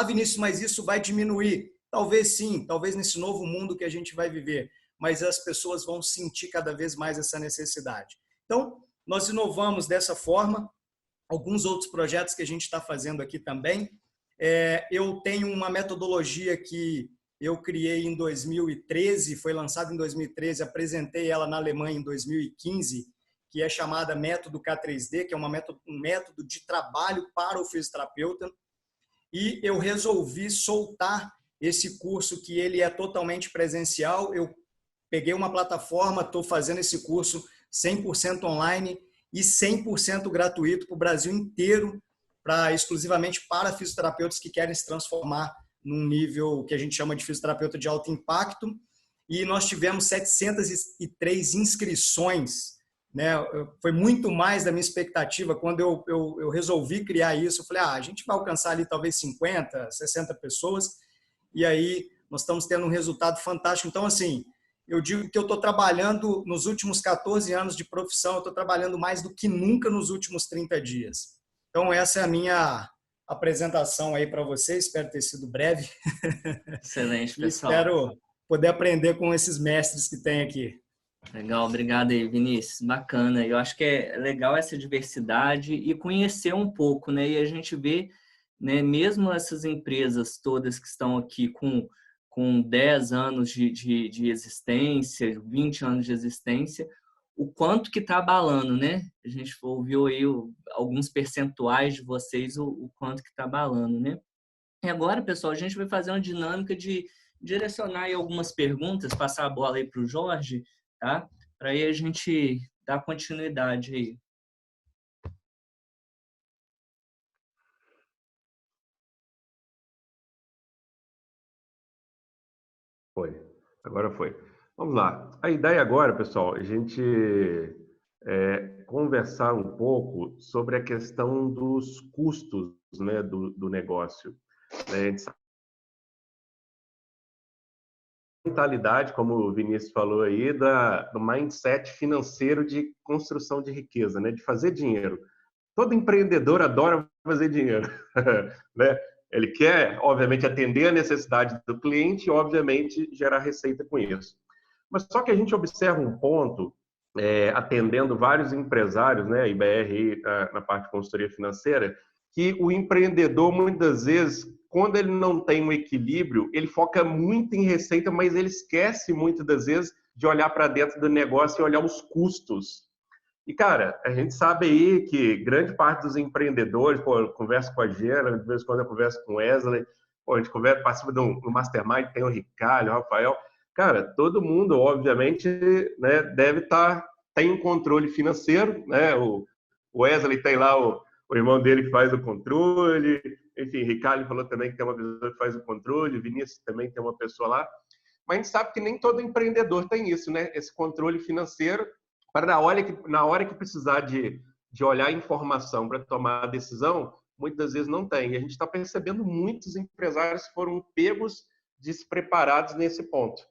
Vinícius, mas isso vai diminuir? Talvez sim, talvez nesse novo mundo que a gente vai viver, mas as pessoas vão sentir cada vez mais essa necessidade. Então, nós inovamos dessa forma, alguns outros projetos que a gente está fazendo aqui também. Eu tenho uma metodologia que eu criei em 2013, foi lançada em 2013, apresentei ela na Alemanha em 2015, que é chamada Método K3D, que é um método de trabalho para o fisioterapeuta. e eu resolvi soltar esse curso que ele é totalmente presencial. Eu peguei uma plataforma, estou fazendo esse curso 100% online e 100% gratuito para o Brasil inteiro, exclusivamente para fisioterapeutas que querem se transformar num nível que a gente chama de fisioterapeuta de alto impacto. E nós tivemos 703 inscrições, né? Foi muito mais da minha expectativa. Quando eu resolvi criar isso, eu falei, a gente vai alcançar ali talvez 50, 60 pessoas, e aí nós estamos tendo um resultado fantástico. Então, assim, eu digo que eu estou trabalhando nos últimos 14 anos de profissão, eu estou trabalhando mais do que nunca nos últimos 30 dias. Então, essa é a minha apresentação aí para vocês. Espero ter sido breve. Excelente, pessoal. E espero poder aprender com esses mestres que tem aqui. Legal, obrigado aí, Vinícius. Bacana. Eu acho que é legal essa diversidade e conhecer um pouco, né? E a gente vê, né, mesmo essas empresas todas que estão aqui com 10 anos de existência, 20 anos de existência, o quanto que está abalando, né? A gente ouviu aí alguns percentuais de vocês, o quanto que está abalando, né? E agora, pessoal, a gente vai fazer uma dinâmica de direcionar aí algumas perguntas, passar a bola aí para o Jorge, tá? Para aí a gente dar continuidade aí. Foi. Agora foi. Vamos lá. A ideia agora, pessoal, a gente conversar um pouco sobre a questão dos custos, né, do negócio. A gente sabe a mentalidade, como o Vinícius falou aí, do mindset financeiro de construção de riqueza, né, de fazer dinheiro. Todo empreendedor adora fazer dinheiro, né? Ele quer, obviamente, atender a necessidade do cliente e, obviamente, gerar receita com isso. Mas só que a gente observa um ponto, atendendo vários empresários, né, IBR na parte de consultoria financeira, que o empreendedor, muitas vezes, quando ele não tem um equilíbrio, ele foca muito em receita, mas ele esquece, muitas das vezes, de olhar para dentro do negócio e olhar os custos. E, cara, a gente sabe aí que grande parte dos empreendedores, pô, eu converso com a Gena, de vez em quando eu converso com o Wesley, pô, a gente participa do Mastermind, tem o Ricardo, o Rafael. Cara, todo mundo, obviamente, né, tem um controle financeiro, né? O Wesley tem lá o irmão dele que faz o controle, enfim, Ricardo falou também que tem uma pessoa que faz o controle, Vinícius também tem uma pessoa lá. Mas a gente sabe que nem todo empreendedor tem isso, né? Esse controle financeiro, para na hora que precisar de olhar informação para tomar a decisão, muitas vezes não tem. E a gente está percebendo muitos empresários que foram pegos despreparados nesse ponto.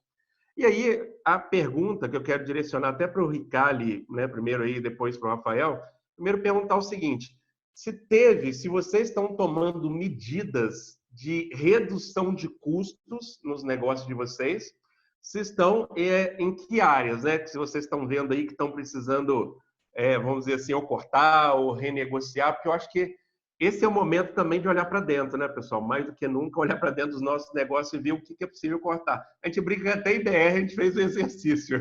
E aí, a pergunta que eu quero direcionar até para o Ricardo, né, primeiro aí, depois para o Rafael, primeiro perguntar o seguinte: se vocês estão tomando medidas de redução de custos nos negócios de vocês, se estão em que áreas, né? Se vocês estão vendo aí que estão precisando, vamos dizer assim, ou cortar ou renegociar, porque eu acho que esse é o momento também de olhar para dentro, né, pessoal? Mais do que nunca, olhar para dentro dos nossos negócios e ver o que é possível cortar. A gente brinca até em BR, a gente fez o exercício.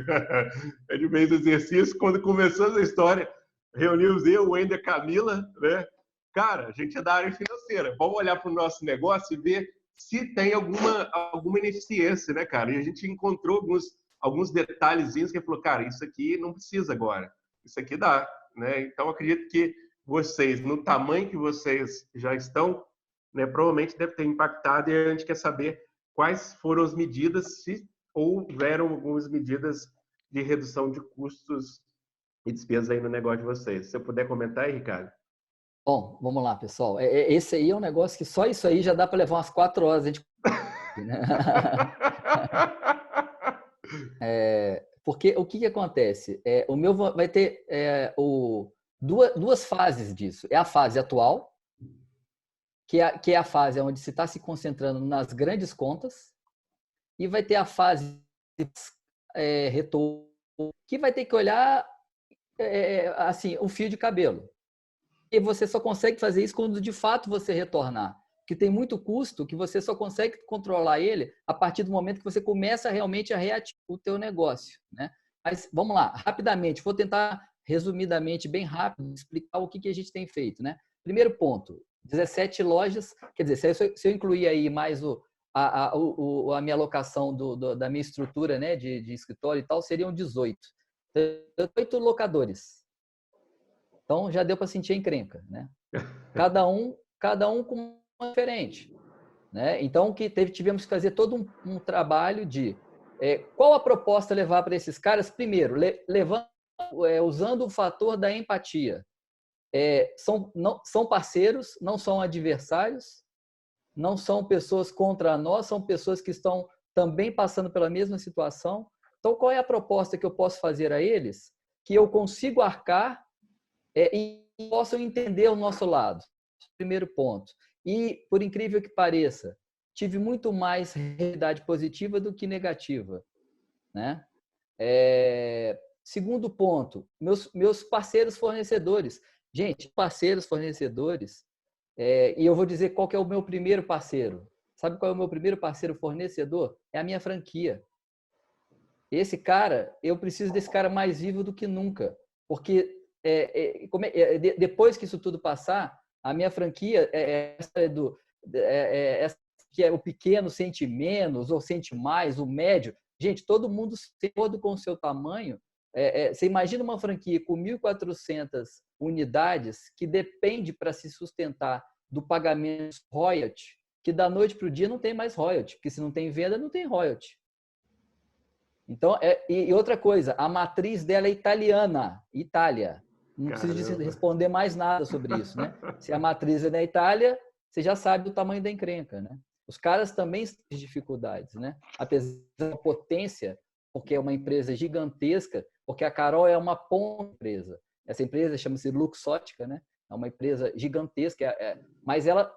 A gente fez o exercício, quando começou essa história, reunimos eu, o Wender, a Camila, né? Cara, a gente é da área financeira. Vamos olhar para o nosso negócio e ver se tem alguma ineficiência, né, cara? E a gente encontrou alguns detalhezinhos que falou, cara, isso aqui não precisa agora. Isso aqui dá, né? Então, acredito que vocês, no tamanho que vocês já estão, né, provavelmente deve ter impactado, e a gente quer saber quais foram as medidas, se houveram algumas medidas de redução de custos e despesas aí no negócio de vocês. Se eu puder comentar aí, Ricardo. Bom, vamos lá, pessoal. Esse aí é um negócio que só isso aí já dá para levar umas 4 horas. Porque o que acontece? O meu vai ter duas fases disso. É a fase atual, que é a fase onde se está se concentrando nas grandes contas, e vai ter a fase retorno, que vai ter que olhar assim, o fio de cabelo. E você só consegue fazer isso quando de fato você retornar. Porque tem muito custo que você só consegue controlar ele a partir do momento que você começa realmente a reativar o teu negócio, né? Mas vamos lá, rapidamente, vou tentar resumidamente, bem rápido, explicar o que a gente tem feito, né? Primeiro ponto, 17 lojas, quer dizer, se eu incluir aí mais a minha alocação da minha estrutura, né, de escritório e tal, seriam 18. 18 locadores. Então, já deu para sentir a encrenca, né? Cada um com uma diferente, né? Então, tivemos que fazer todo um trabalho de qual a proposta levar para esses caras? Primeiro, usando o fator da empatia. São parceiros, não são adversários, não são pessoas contra nós, são pessoas que estão também passando pela mesma situação. Então, qual é a proposta que eu posso fazer a eles que eu consigo arcar e possam entender o nosso lado? Primeiro ponto. E, por incrível que pareça, tive muito mais realidade positiva do que negativa, né? Segundo ponto, meus parceiros fornecedores. Gente, parceiros fornecedores, e eu vou dizer qual que é o meu primeiro parceiro. Sabe qual é o meu primeiro parceiro fornecedor? É a minha franquia. Esse cara, eu preciso desse cara mais vivo do que nunca, porque depois que isso tudo passar, a minha franquia que é o pequeno sente menos ou sente mais, o médio. Gente, todo mundo, de acordo com o seu tamanho, você imagina uma franquia com 1.400 unidades que depende para se sustentar do pagamento royalty, que da noite para o dia não tem mais royalty, porque se não tem venda, não tem royalty. Então, e outra coisa, a matriz dela é italiana, Itália. Não preciso responder mais nada sobre isso, né? Se a matriz é da Itália, você já sabe do tamanho da encrenca, né? Os caras também têm dificuldades, né? Apesar da potência, porque é uma empresa gigantesca, porque a Carol é uma ponta empresa. Essa empresa chama-se Luxótica, né? É uma empresa gigantesca, mas ela,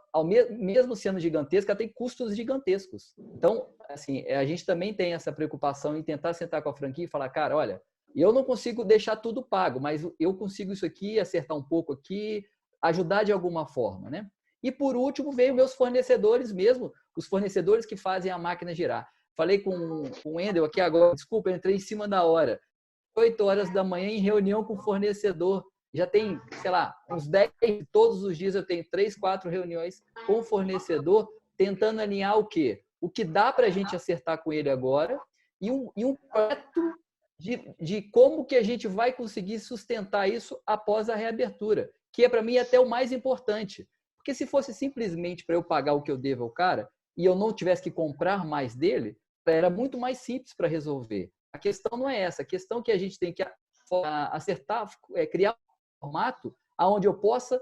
mesmo sendo gigantesca, ela tem custos gigantescos. Então, assim, a gente também tem essa preocupação em tentar sentar com a franquia e falar, cara, olha, eu não consigo deixar tudo pago, mas eu consigo isso aqui, acertar um pouco aqui, ajudar de alguma forma, né? E por último, veio meus fornecedores mesmo, os fornecedores que fazem a máquina girar. Falei com o Wendel aqui agora, desculpa, eu entrei em cima da hora. 8 horas da manhã em reunião com o fornecedor. Já tem, sei lá, uns 10, todos os dias eu tenho 3, 4 reuniões com o fornecedor, tentando alinhar o quê? O que dá para a gente acertar com ele agora e um projeto de como que a gente vai conseguir sustentar isso após a reabertura, que é para mim até o mais importante. Porque se fosse simplesmente para eu pagar o que eu devo ao cara e eu não tivesse que comprar mais dele, era muito mais simples para resolver. A questão não é essa. A questão que a gente tem que acertar, criar um formato onde eu possa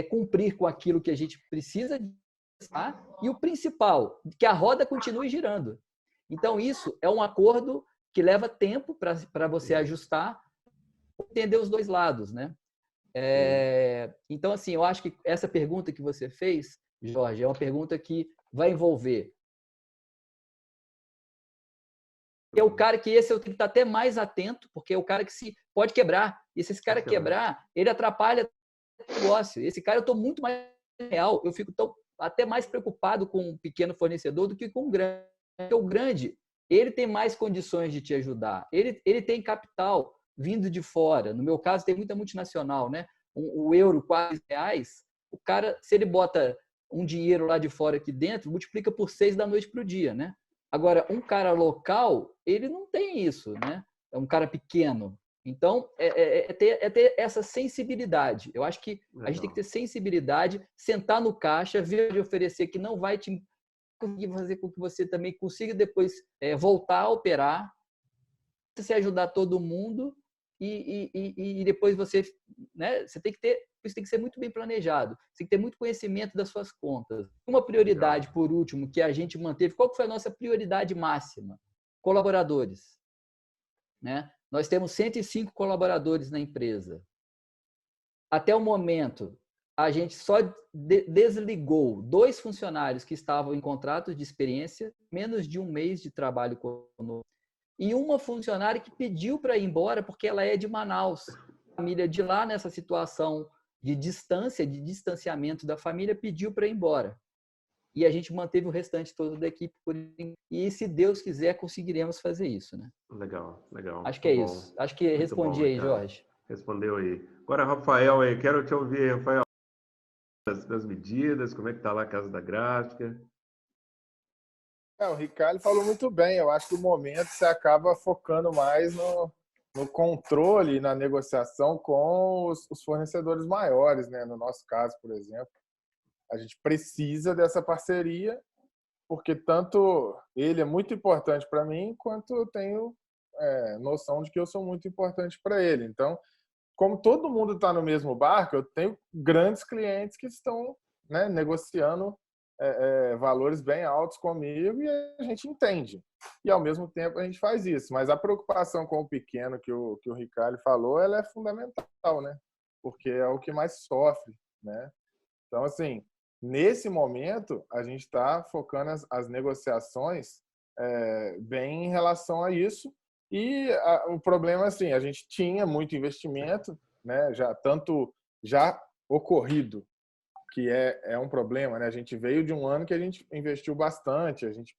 cumprir com aquilo que a gente precisa e o principal, que a roda continue girando. Então, isso é um acordo que leva tempo para você ajustar, entender os dois lados, né? Então, assim, eu acho que essa pergunta que você fez, Jorge, é uma pergunta que vai envolver. É o cara que esse eu tenho que estar até mais atento, porque é o cara que pode quebrar. E se esse cara quebrar, ele atrapalha o negócio. Esse cara eu estou muito mais real, eu fico até mais preocupado com um pequeno fornecedor do que com o grande. Porque o grande, ele tem mais condições de te ajudar. Ele tem capital vindo de fora. No meu caso, tem muita multinacional, né? O euro, R$4, o cara, se ele bota um dinheiro lá de fora aqui dentro, multiplica por 6 da noite para o dia, né? Agora, um cara local, ele não tem isso, né? É um cara pequeno. Então, ter essa sensibilidade. Eu acho que a gente tem que ter sensibilidade, sentar no caixa, ver de oferecer que não vai te conseguir fazer com que você também consiga depois voltar a operar, se ajudar todo mundo e depois você, né? Você tem que ter, isso tem que ser muito bem planejado. Você tem que ter muito conhecimento das suas contas. Uma prioridade, por último, que a gente manteve, qual que foi a nossa prioridade máxima? Colaboradores, né? Nós temos 105 colaboradores na empresa. Até o momento, a gente só desligou 2 funcionários que estavam em contratos de experiência, menos de 1 mês de trabalho conosco, e uma funcionária que pediu para ir embora porque ela é de Manaus. A família de lá, nessa situação de distância, de distanciamento da família, pediu para ir embora. E a gente manteve o restante todo da equipe. E se Deus quiser, conseguiremos fazer isso, né? Legal, legal. Acho que é isso. Acho que respondi aí, Jorge. Respondeu aí. Agora, Rafael, quero te ouvir, Rafael. das medidas, como é que está lá a Casa da Gráfica? O Ricardo falou muito bem. Eu acho que no momento você acaba focando mais no controle, na negociação com os fornecedores maiores, né? No nosso caso, por exemplo, a gente precisa dessa parceria, porque tanto ele é muito importante para mim, quanto eu tenho noção de que eu sou muito importante para ele. Então, como todo mundo está no mesmo barco, eu tenho grandes clientes que estão, né, negociando valores bem altos comigo e a gente entende. E, ao mesmo tempo, a gente faz isso. Mas a preocupação com o pequeno que o Ricardo falou, ela é fundamental, né? Porque é o que mais sofre, né? Então, assim, nesse momento, a gente está focando as negociações bem em relação a isso. E o problema, assim, a gente tinha muito investimento, né? Já ocorrido, que é um problema, né? A gente veio de um ano que a gente investiu bastante, a gente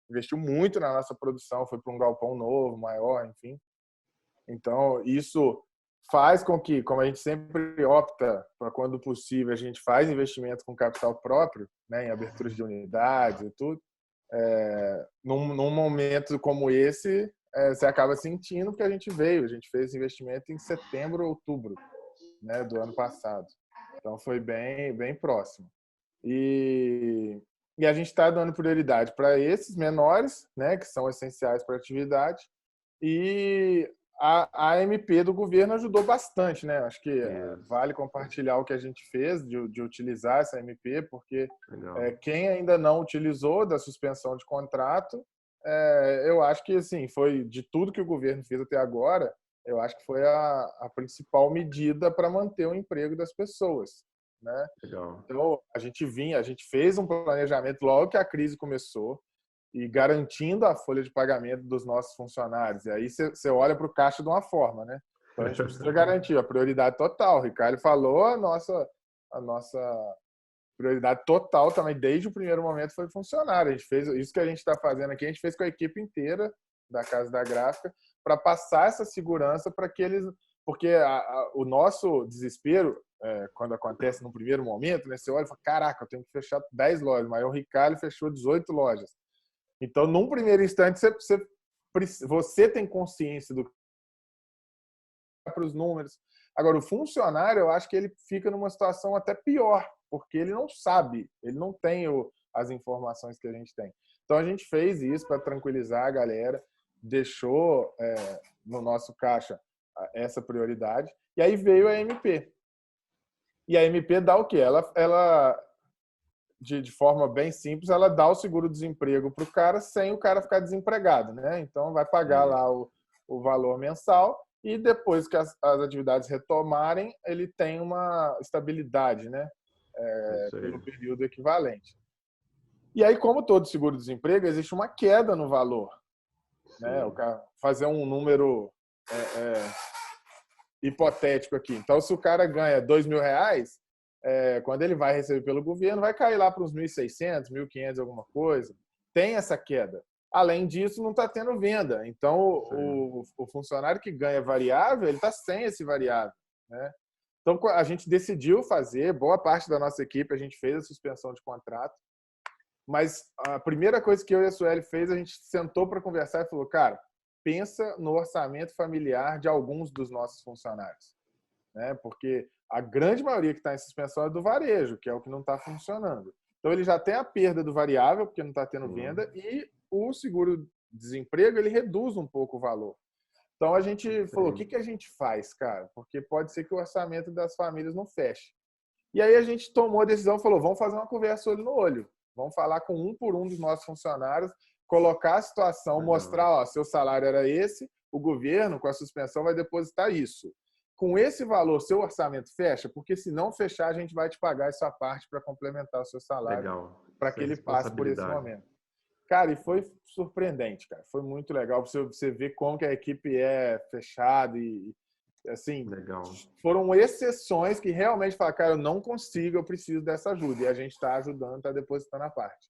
investiu muito na nossa produção, foi para um galpão novo, maior, enfim. Então, isso faz com que, como a gente sempre opta para, quando possível, a gente faz investimento com capital próprio, né, em aberturas de unidades e tudo, num momento como esse, você acaba sentindo que a gente fez investimento em setembro, outubro, né, do ano passado. Então, foi bem, bem próximo. E a gente está dando prioridade para esses menores, né, que são essenciais para a atividade, e a MP do governo ajudou bastante, né? Acho que vale compartilhar o que a gente fez de utilizar essa MP, porque quem ainda não utilizou da suspensão de contrato, eu acho que, assim, foi de tudo que o governo fez até agora, eu acho que foi a principal medida para manter o emprego das pessoas, né? Legal. Então, a gente fez um planejamento logo que a crise começou, e garantindo a folha de pagamento dos nossos funcionários. E aí você olha para o caixa de uma forma, né? Então, a gente precisa garantir a prioridade total. O Ricardo falou, a nossa prioridade total também, desde o primeiro momento, foi funcionário. A gente fez isso que a gente está fazendo aqui, a gente fez com a equipe inteira da Casa da Gráfica, para passar essa segurança para que eles... Porque o nosso desespero, quando acontece no primeiro momento, né, você olha e fala, caraca, eu tenho que fechar 10 lojas, mas o Ricardo fechou 18 lojas. Então, num primeiro instante, você tem consciência para os números. Agora, o funcionário, eu acho que ele fica numa situação até pior, porque ele não sabe, ele não tem as informações que a gente tem. Então, a gente fez isso para tranquilizar a galera, deixou no nosso caixa essa prioridade, e aí veio a MP. E a MP dá o quê? Ela de forma bem simples, ela dá o seguro-desemprego para o cara sem o cara ficar desempregado, né? Então, vai pagar lá o valor mensal e depois que as atividades retomarem, ele tem uma estabilidade, né? Pelo período equivalente. E aí, como todo seguro-desemprego, existe uma queda no valor, né? O cara fazer um número hipotético aqui. Então, se o cara ganha R$2.000, quando ele vai receber pelo governo, vai cair lá para uns 1.600, 1.500, alguma coisa. Tem essa queda. Além disso, não está tendo venda. Então, o funcionário que ganha variável, ele está sem esse variável, né? Então, a gente decidiu fazer, boa parte da nossa equipe, a gente fez a suspensão de contrato. Mas a primeira coisa que eu e a Sueli fez, a gente sentou para conversar e falou, cara, pensa no orçamento familiar de alguns dos nossos funcionários, né? Porque a grande maioria que está em suspensão é do varejo, que é o que não está funcionando. Então, ele já tem a perda do variável, porque não está tendo venda, e o seguro-desemprego, ele reduz um pouco o valor. Então, a gente falou, o que a gente faz, cara? Porque pode ser que o orçamento das famílias não feche. E aí a gente tomou a decisão, falou, vamos fazer uma conversa olho no olho. Vamos falar com um por um dos nossos funcionários, colocar a situação, mostrar, ó, seu salário era esse, o governo, com a suspensão, vai depositar isso. Com esse valor, seu orçamento fecha? Porque se não fechar, a gente vai te pagar essa parte para complementar o seu salário, para que ele passe por esse momento. Cara, e foi surpreendente, cara. Foi muito legal você ver como que a equipe é fechada e assim, foram exceções que realmente falaram, cara, eu não consigo, eu preciso dessa ajuda. E a gente está ajudando, está depositando a parte.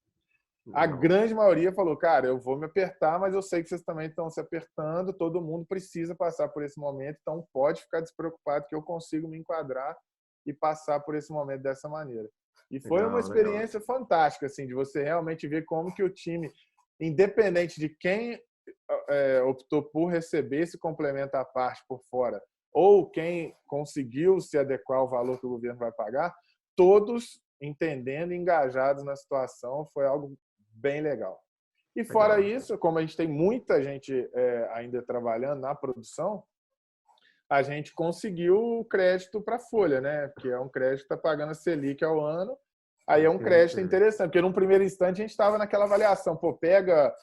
A grande maioria falou, cara, eu vou me apertar, mas eu sei que vocês também estão se apertando, todo mundo precisa passar por esse momento, então pode ficar despreocupado que eu consigo me enquadrar e passar por esse momento dessa maneira. E foi Legal, uma experiência fantástica, assim, de você realmente ver como que o time, independente de quem optou por receber esse complemento à parte por fora, ou quem conseguiu se adequar ao valor que o governo vai pagar, todos entendendo e engajados na situação, foi algo bem legal. E fora isso, como a gente tem muita gente ainda trabalhando na produção, a gente conseguiu o crédito para a folha, né? Que é um crédito que está pagando a Selic ao ano. Aí é um crédito interessante, porque num primeiro instante a gente estava naquela avaliação, pô, pega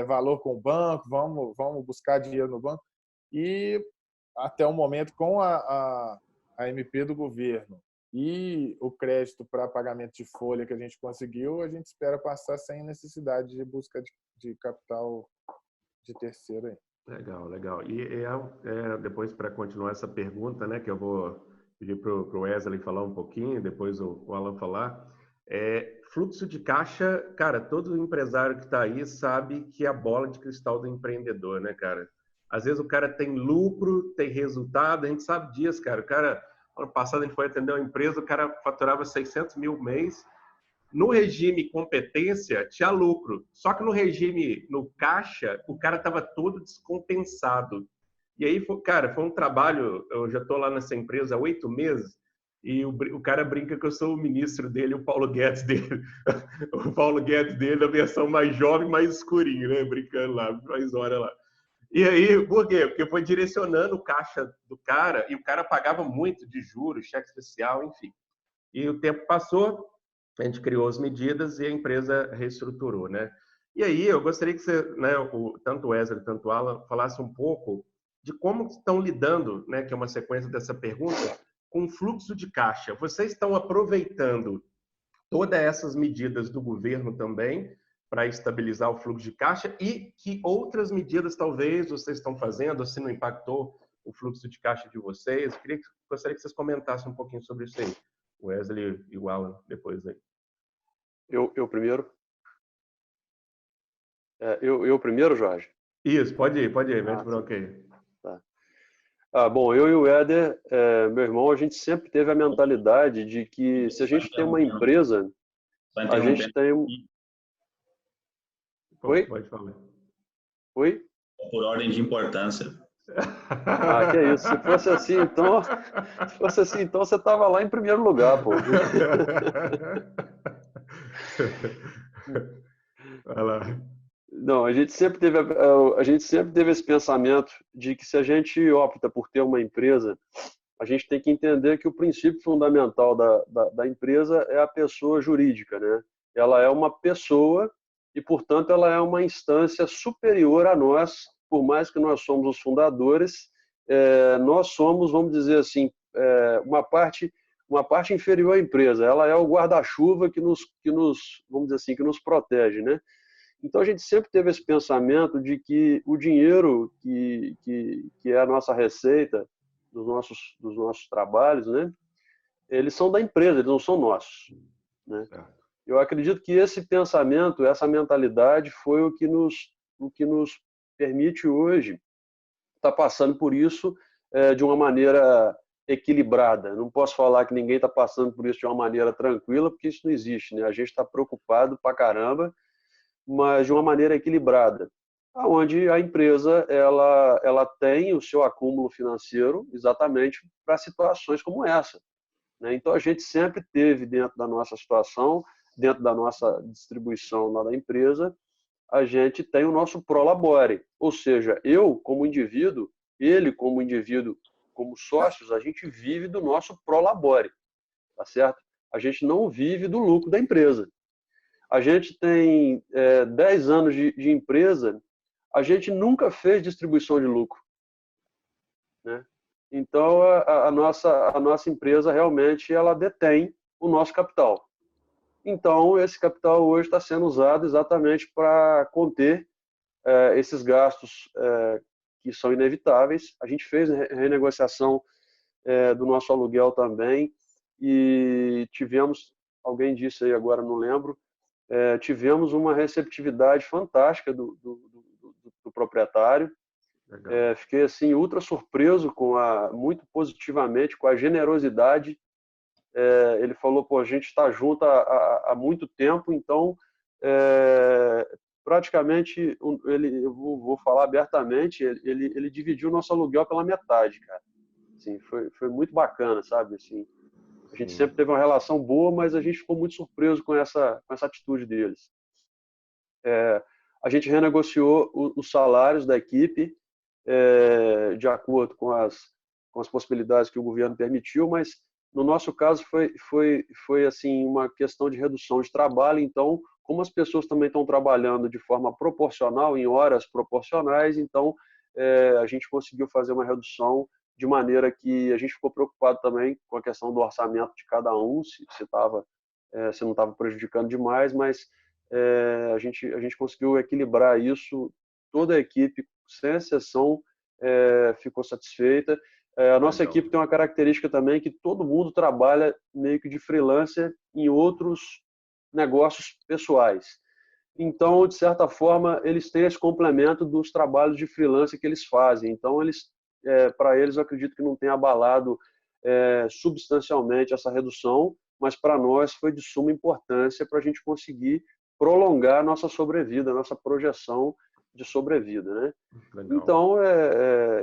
valor com o banco, vamos buscar dinheiro no banco. E até o momento, com a MP do governo e o crédito para pagamento de folha que a gente conseguiu, a gente espera passar sem necessidade de busca de capital de terceiro aí. Legal, legal. E depois, para continuar essa pergunta, né, que eu vou pedir para o Wesley falar um pouquinho, depois o Alan falar, fluxo de caixa, cara, todo empresário que está aí sabe que é a bola de cristal do empreendedor, né, cara? Às vezes o cara tem lucro, tem resultado, a gente sabe disso, cara. O cara, ano passado a gente foi atender uma empresa, o cara faturava 600 mil mês. No regime competência, tinha lucro. Só que no regime, no caixa, o cara estava todo descompensado. E aí, cara, foi um trabalho, eu já estou lá nessa empresa há 8 meses, e o cara brinca que eu sou o ministro dele, o Paulo Guedes dele. O Paulo Guedes dele, a versão mais jovem, mais escurinho, né? Brincando lá, mais hora lá. E aí, por quê? Porque foi direcionando o caixa do cara, e o cara pagava muito de juros, cheque especial, enfim. E o tempo passou, a gente criou as medidas e a empresa reestruturou, né? E aí, eu gostaria que você, né, tanto o Wesley, tanto o Alan, falasse um pouco de como estão lidando, né, que é uma sequência dessa pergunta, com o fluxo de caixa. Vocês estão aproveitando todas essas medidas do governo também para estabilizar o fluxo de caixa e que outras medidas talvez vocês estão fazendo, se não impactou o fluxo de caixa de vocês? Gostaria que vocês comentassem um pouquinho sobre isso aí. O Wesley e o Alan depois aí. Eu primeiro? Eu primeiro, Jorge? Isso, pode ir, mete bronca aí. Tá. Bom, eu e o Éder, meu irmão, a gente sempre teve a mentalidade de que se a gente tem uma empresa, a gente tem um... Oi? Pode falar. Oi? Por ordem de importância. Que é isso. Se fosse assim, então você estava lá em primeiro lugar, pô. Vai lá. Não, a gente sempre teve esse pensamento de que se a gente opta por ter uma empresa, a gente tem que entender que o princípio fundamental da empresa é a pessoa jurídica, né? Ela é uma pessoa e, portanto, ela é uma instância superior a nós, por mais que nós somos os fundadores, nós somos, vamos dizer assim, uma parte inferior à empresa. Ela é o guarda-chuva que nos, vamos dizer assim, que nos protege, né? Então a gente sempre teve esse pensamento de que o dinheiro que é a nossa receita dos nossos trabalhos, né? Eles são da empresa, eles não são nossos, né? Eu acredito que esse pensamento, essa mentalidade foi o que nos permite hoje estar passando por isso de uma maneira equilibrada. Não posso falar que ninguém está passando por isso de uma maneira tranquila, porque isso não existe, né? A gente está preocupado pra caramba, mas de uma maneira equilibrada, onde a empresa ela tem o seu acúmulo financeiro exatamente para situações como essa, né? Então a gente sempre teve dentro da nossa situação, dentro da nossa distribuição lá da empresa, a gente tem o nosso prolabore, ou seja, eu como indivíduo, ele como indivíduo, como sócios, a gente vive do nosso prolabore, tá certo? A gente não vive do lucro da empresa. A gente tem 10 anos de empresa, a gente nunca fez distribuição de lucro, né? Então, a nossa empresa realmente ela detém o nosso capital. Então, esse capital hoje está sendo usado exatamente para conter esses gastos que são inevitáveis. A gente fez renegociação do nosso aluguel também e tivemos, alguém disse aí agora, não lembro, tivemos uma receptividade fantástica do proprietário. Fiquei assim ultra surpreso muito positivamente com a generosidade Ele falou, pô, a gente está junto há muito tempo, então praticamente, eu vou falar abertamente, ele dividiu o nosso aluguel pela metade, cara. Assim, foi muito bacana, sabe? Assim, a gente sempre teve uma relação boa, mas a gente ficou muito surpreso com essa atitude deles. A gente renegociou os salários da equipe de acordo com as possibilidades que o governo permitiu, mas no nosso caso foi assim uma questão de redução de trabalho. Então, como as pessoas também estão trabalhando de forma proporcional, em horas proporcionais, então a gente conseguiu fazer uma redução de maneira que a gente ficou preocupado também com a questão do orçamento de cada um, se não estava prejudicando demais, mas a gente conseguiu equilibrar isso. Toda a equipe, sem exceção, ficou satisfeita. A nossa equipe tem uma característica também que todo mundo trabalha meio que de freelancer em outros negócios pessoais. Então, de certa forma, eles têm esse complemento dos trabalhos de freelancer que eles fazem. Então, para eles, eu acredito que não tem abalado substancialmente essa redução, mas para nós foi de suma importância para a gente conseguir prolongar a nossa sobrevida, a nossa projeção de sobrevida, né? Legal. Então,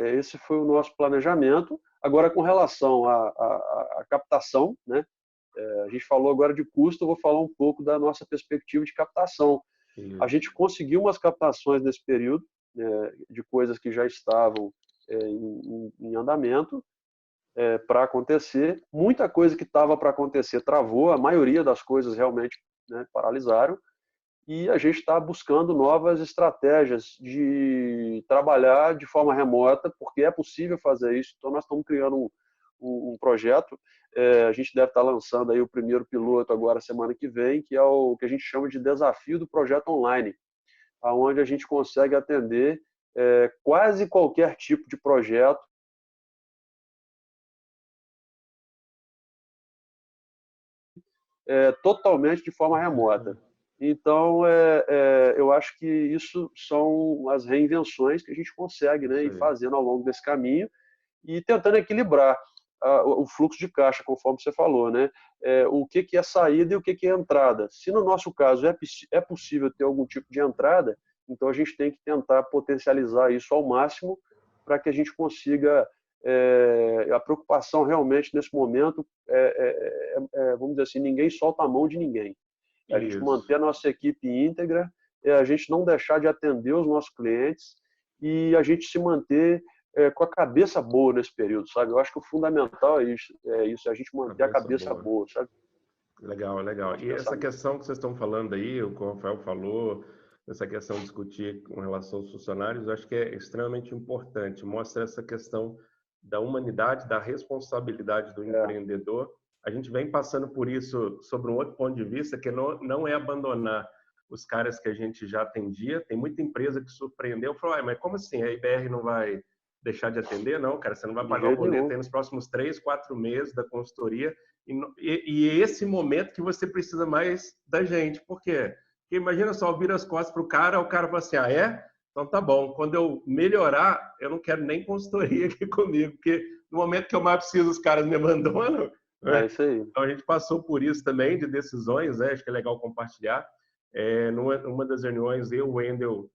esse foi o nosso planejamento. Agora, com relação à captação, né? A gente falou agora de custo, eu vou falar um pouco da nossa perspectiva de captação. A gente conseguiu umas captações nesse período, de coisas que já estavam em andamento para acontecer. Muita coisa que estava para acontecer travou, a maioria das coisas realmente, né, paralisaram. E a gente está buscando novas estratégias de trabalhar de forma remota, porque é possível fazer isso. Então, nós estamos criando um projeto. A gente deve estar lançando aí o primeiro piloto agora, semana que vem, que é o que a gente chama de desafio do projeto online, onde a gente consegue atender quase qualquer tipo de projeto totalmente de forma remota. Então, eu acho que isso são as reinvenções que a gente consegue, né, ir fazendo ao longo desse caminho e tentando equilibrar o fluxo de caixa, conforme você falou, né? O que é saída e o que é entrada. Se no nosso caso é possível ter algum tipo de entrada, então a gente tem que tentar potencializar isso ao máximo para que a gente consiga. A preocupação realmente nesse momento vamos dizer assim, ninguém solta a mão de ninguém. A gente manter a nossa equipe íntegra, a gente não deixar de atender os nossos clientes e a gente se manter com a cabeça boa nesse período, sabe? Eu acho que o fundamental é isso, a gente manter a cabeça boa, sabe? Legal, legal. E essa questão que vocês estão falando aí, o que o Rafael falou, essa questão de discutir com relação aos funcionários, eu acho que é extremamente importante. Mostra essa questão da humanidade, da responsabilidade do empreendedor. A gente vem passando por isso sobre um outro ponto de vista, que não é abandonar os caras que a gente já atendia. Tem muita empresa que surpreendeu, falou, mas como assim? A IBR não vai deixar de atender? Não, cara, você não vai pagar o boleto nos próximos 3, 4 meses da consultoria. E esse momento que você precisa mais da gente. Por quê? Porque imagina só, vira as costas para o cara fala assim, então tá bom, quando eu melhorar, eu não quero nem consultoria aqui comigo, porque no momento que eu mais preciso, os caras me abandonam. É isso aí. Então a gente passou por isso também, de decisões, né? Acho que é legal compartilhar. Numa das reuniões, eu, o Wendel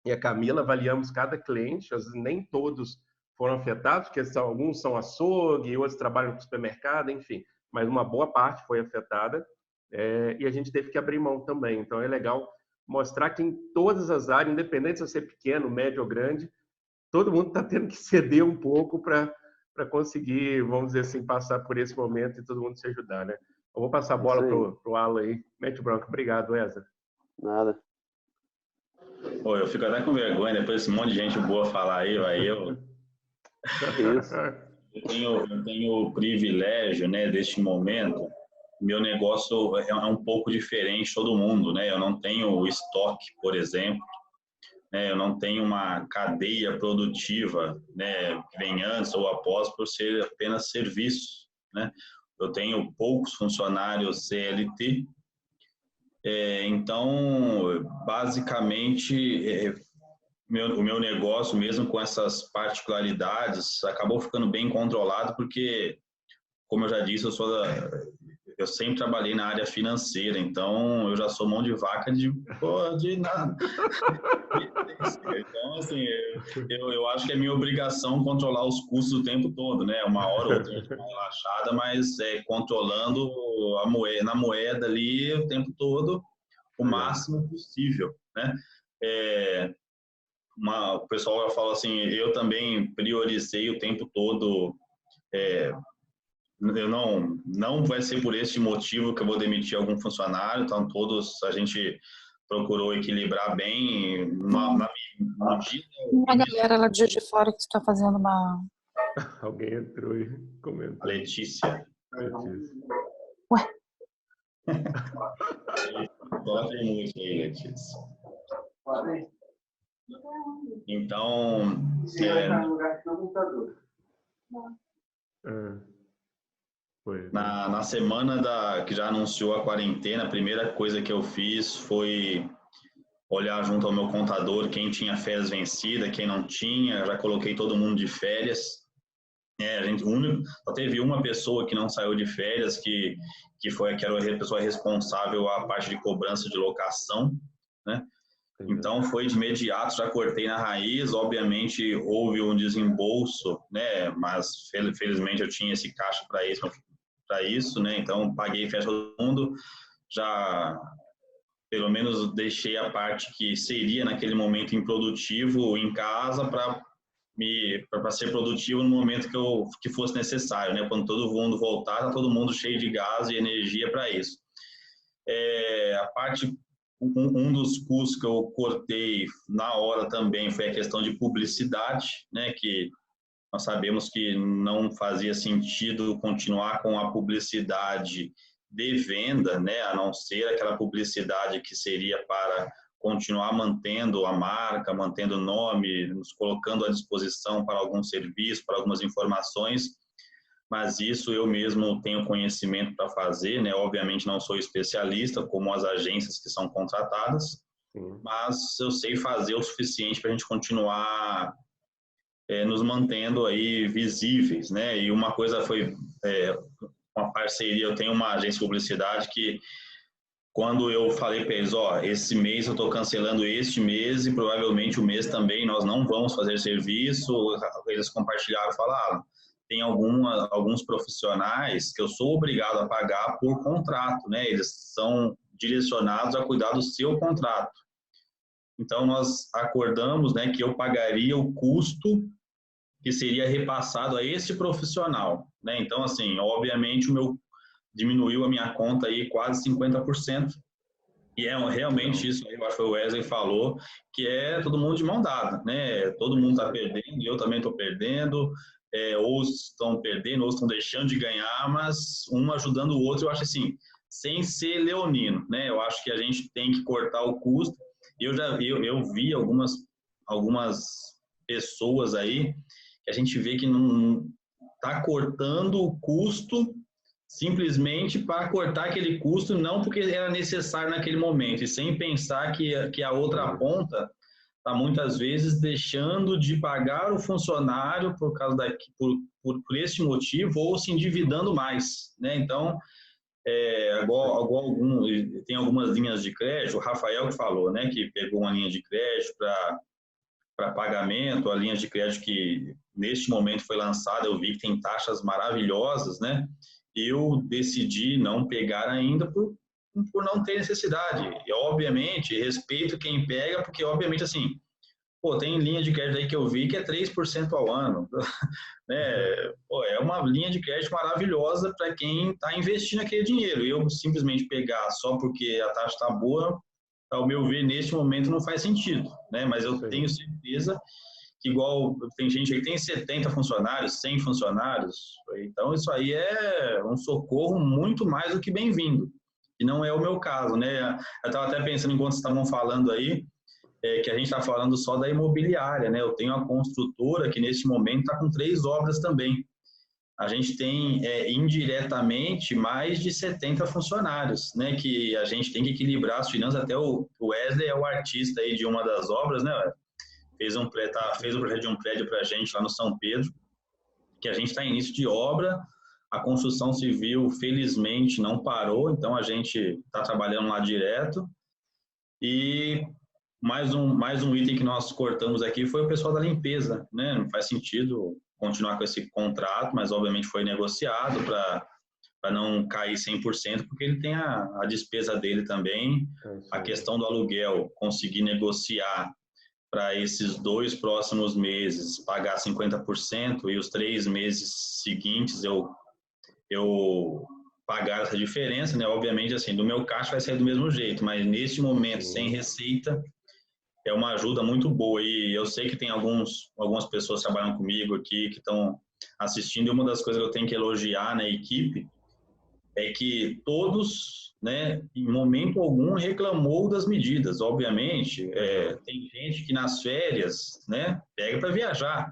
e a Camila avaliamos cada cliente, nem todos foram afetados, porque alguns são açougue, outros trabalham com supermercado, enfim, mas uma boa parte foi afetada e a gente teve que abrir mão também. Então é legal mostrar que em todas as áreas, independente se você é pequeno, médio ou grande, todo mundo está tendo que ceder um pouco para conseguir, vamos dizer assim, passar por esse momento e todo mundo se ajudar, né? Eu vou passar a bola pro Alan aí. Mete bronca. Obrigado, Wesley. Nada. Pô, eu fico até com vergonha depois desse monte de gente boa falar aí, vai eu. Eu tenho o privilégio, né, deste momento. Meu negócio é um pouco diferente de todo mundo, né? Eu não tenho estoque, por exemplo. Eu não tenho uma cadeia produtiva, né, que vem antes ou após, por ser apenas serviço, né? Eu tenho poucos funcionários CLT, então, basicamente, o meu negócio, mesmo com essas particularidades, acabou ficando bem controlado, porque como eu já disse, eu sempre trabalhei na área financeira, então eu já sou mão de vaca de nada. Então, assim, eu acho que é minha obrigação controlar os custos o tempo todo, né? Uma hora ou outra a gente tá relaxada, mas controlando na moeda ali o tempo todo, o máximo possível, né? O pessoal fala assim, eu também priorizei o tempo todo. Eu não vai ser por esse motivo que eu vou demitir algum funcionário, então a gente procurou equilibrar bem na dia. Uma galera lá de Juiz de Fora que está fazendo uma... Alguém entrou e comentou. Letícia. Ué? Bota muito aí, Letícia. Então, na semana que já anunciou a quarentena, a primeira coisa que eu fiz foi olhar junto ao meu contador quem tinha férias vencidas, quem não tinha, já coloquei todo mundo de férias. Só teve uma pessoa que não saiu de férias, que era a pessoa responsável a parte de cobrança de locação, né? Então, foi de imediato, já cortei na raiz. Obviamente, houve um desembolso, né? Mas, felizmente, eu tinha esse caixa para isso, né? Então, paguei festa todo mundo. Já, pelo menos, deixei a parte que seria, naquele momento, improdutivo em casa para ser produtivo no momento que fosse necessário, né? Quando todo mundo voltar, tá todo mundo cheio de gás e energia para isso. A parte... Um dos custos que eu cortei na hora também foi a questão de publicidade, né, que nós sabemos que não fazia sentido continuar com a publicidade de venda, né, a não ser aquela publicidade que seria para continuar mantendo a marca, mantendo o nome, nos colocando à disposição para algum serviço, para algumas informações. Mas isso eu mesmo tenho conhecimento para fazer, né? Obviamente não sou especialista, como as agências que são contratadas, mas eu sei fazer o suficiente para a gente continuar nos mantendo aí visíveis, né? E uma coisa foi uma parceria, eu tenho uma agência de publicidade que, quando eu falei para eles, esse mês eu estou cancelando este mês e provavelmente o mês também nós não vamos fazer serviço, eles compartilharam e falaram, tem alguns profissionais que eu sou obrigado a pagar por contrato, né? Eles são direcionados a cuidar do seu contrato. Então, nós acordamos, né, que eu pagaria o custo que seria repassado a esse profissional, né? Então, assim, obviamente, diminuiu a minha conta aí quase 50%. E realmente isso aí, eu acho que o Wesley falou, que é todo mundo de mão dada, né? Todo mundo está perdendo, eu também estou perdendo. Ou estão perdendo, ou estão deixando de ganhar, mas um ajudando o outro, eu acho assim, sem ser leonino, né? Eu acho que a gente tem que cortar o custo. Eu vi algumas pessoas aí que a gente vê que não está cortando o custo simplesmente para cortar aquele custo, não porque era necessário naquele momento, e sem pensar que a outra ponta está muitas vezes deixando de pagar o funcionário por esse motivo, ou se endividando mais, né? Então, tem algumas linhas de crédito, o Rafael que falou, né, que pegou uma linha de crédito para pagamento, a linha de crédito que neste momento foi lançada, eu vi que tem taxas maravilhosas, né? Eu decidi não pegar ainda por não ter necessidade. E, obviamente, respeito quem pega, porque, obviamente, assim, tem linha de crédito aí que eu vi que é 3% ao ano. Né? É uma linha de crédito maravilhosa para quem está investindo aquele dinheiro. E eu simplesmente pegar só porque a taxa está boa, ao meu ver, neste momento não faz sentido. Né? Mas eu tenho certeza que, igual tem gente aí que tem 70 funcionários, 100 funcionários, então isso aí é um socorro muito mais do que bem-vindo. E não é o meu caso, né? Eu estava até pensando, enquanto vocês estavam falando aí, que a gente está falando só da imobiliária, né? Eu tenho uma construtora que, neste momento, está com 3 obras também. A gente tem, indiretamente, mais de 70 funcionários, né? Que a gente tem que equilibrar as finanças. Até o Wesley é o artista aí de uma das obras, né? Fez o projeto de um prédio para a gente lá no São Pedro, que a gente está em início de obra, A construção civil, felizmente, não parou, então a gente está trabalhando lá direto. E mais um item que nós cortamos aqui foi o pessoal da limpeza, né? Não faz sentido continuar com esse contrato, mas obviamente foi negociado para não cair 100%, porque ele tem a despesa dele também. A questão do aluguel, conseguir negociar para esses 2 próximos meses, pagar 50%, e os 3 meses seguintes eu pagar essa diferença, né? Obviamente, assim, do meu caixa vai sair do mesmo jeito, mas neste momento, sem receita, é uma ajuda muito boa. E eu sei que tem algumas pessoas que trabalham comigo aqui, que estão assistindo, e uma das coisas que eu tenho que elogiar na equipe é que todos, né, em momento algum, reclamou das medidas. Obviamente, tem gente que nas férias, né, pega para viajar.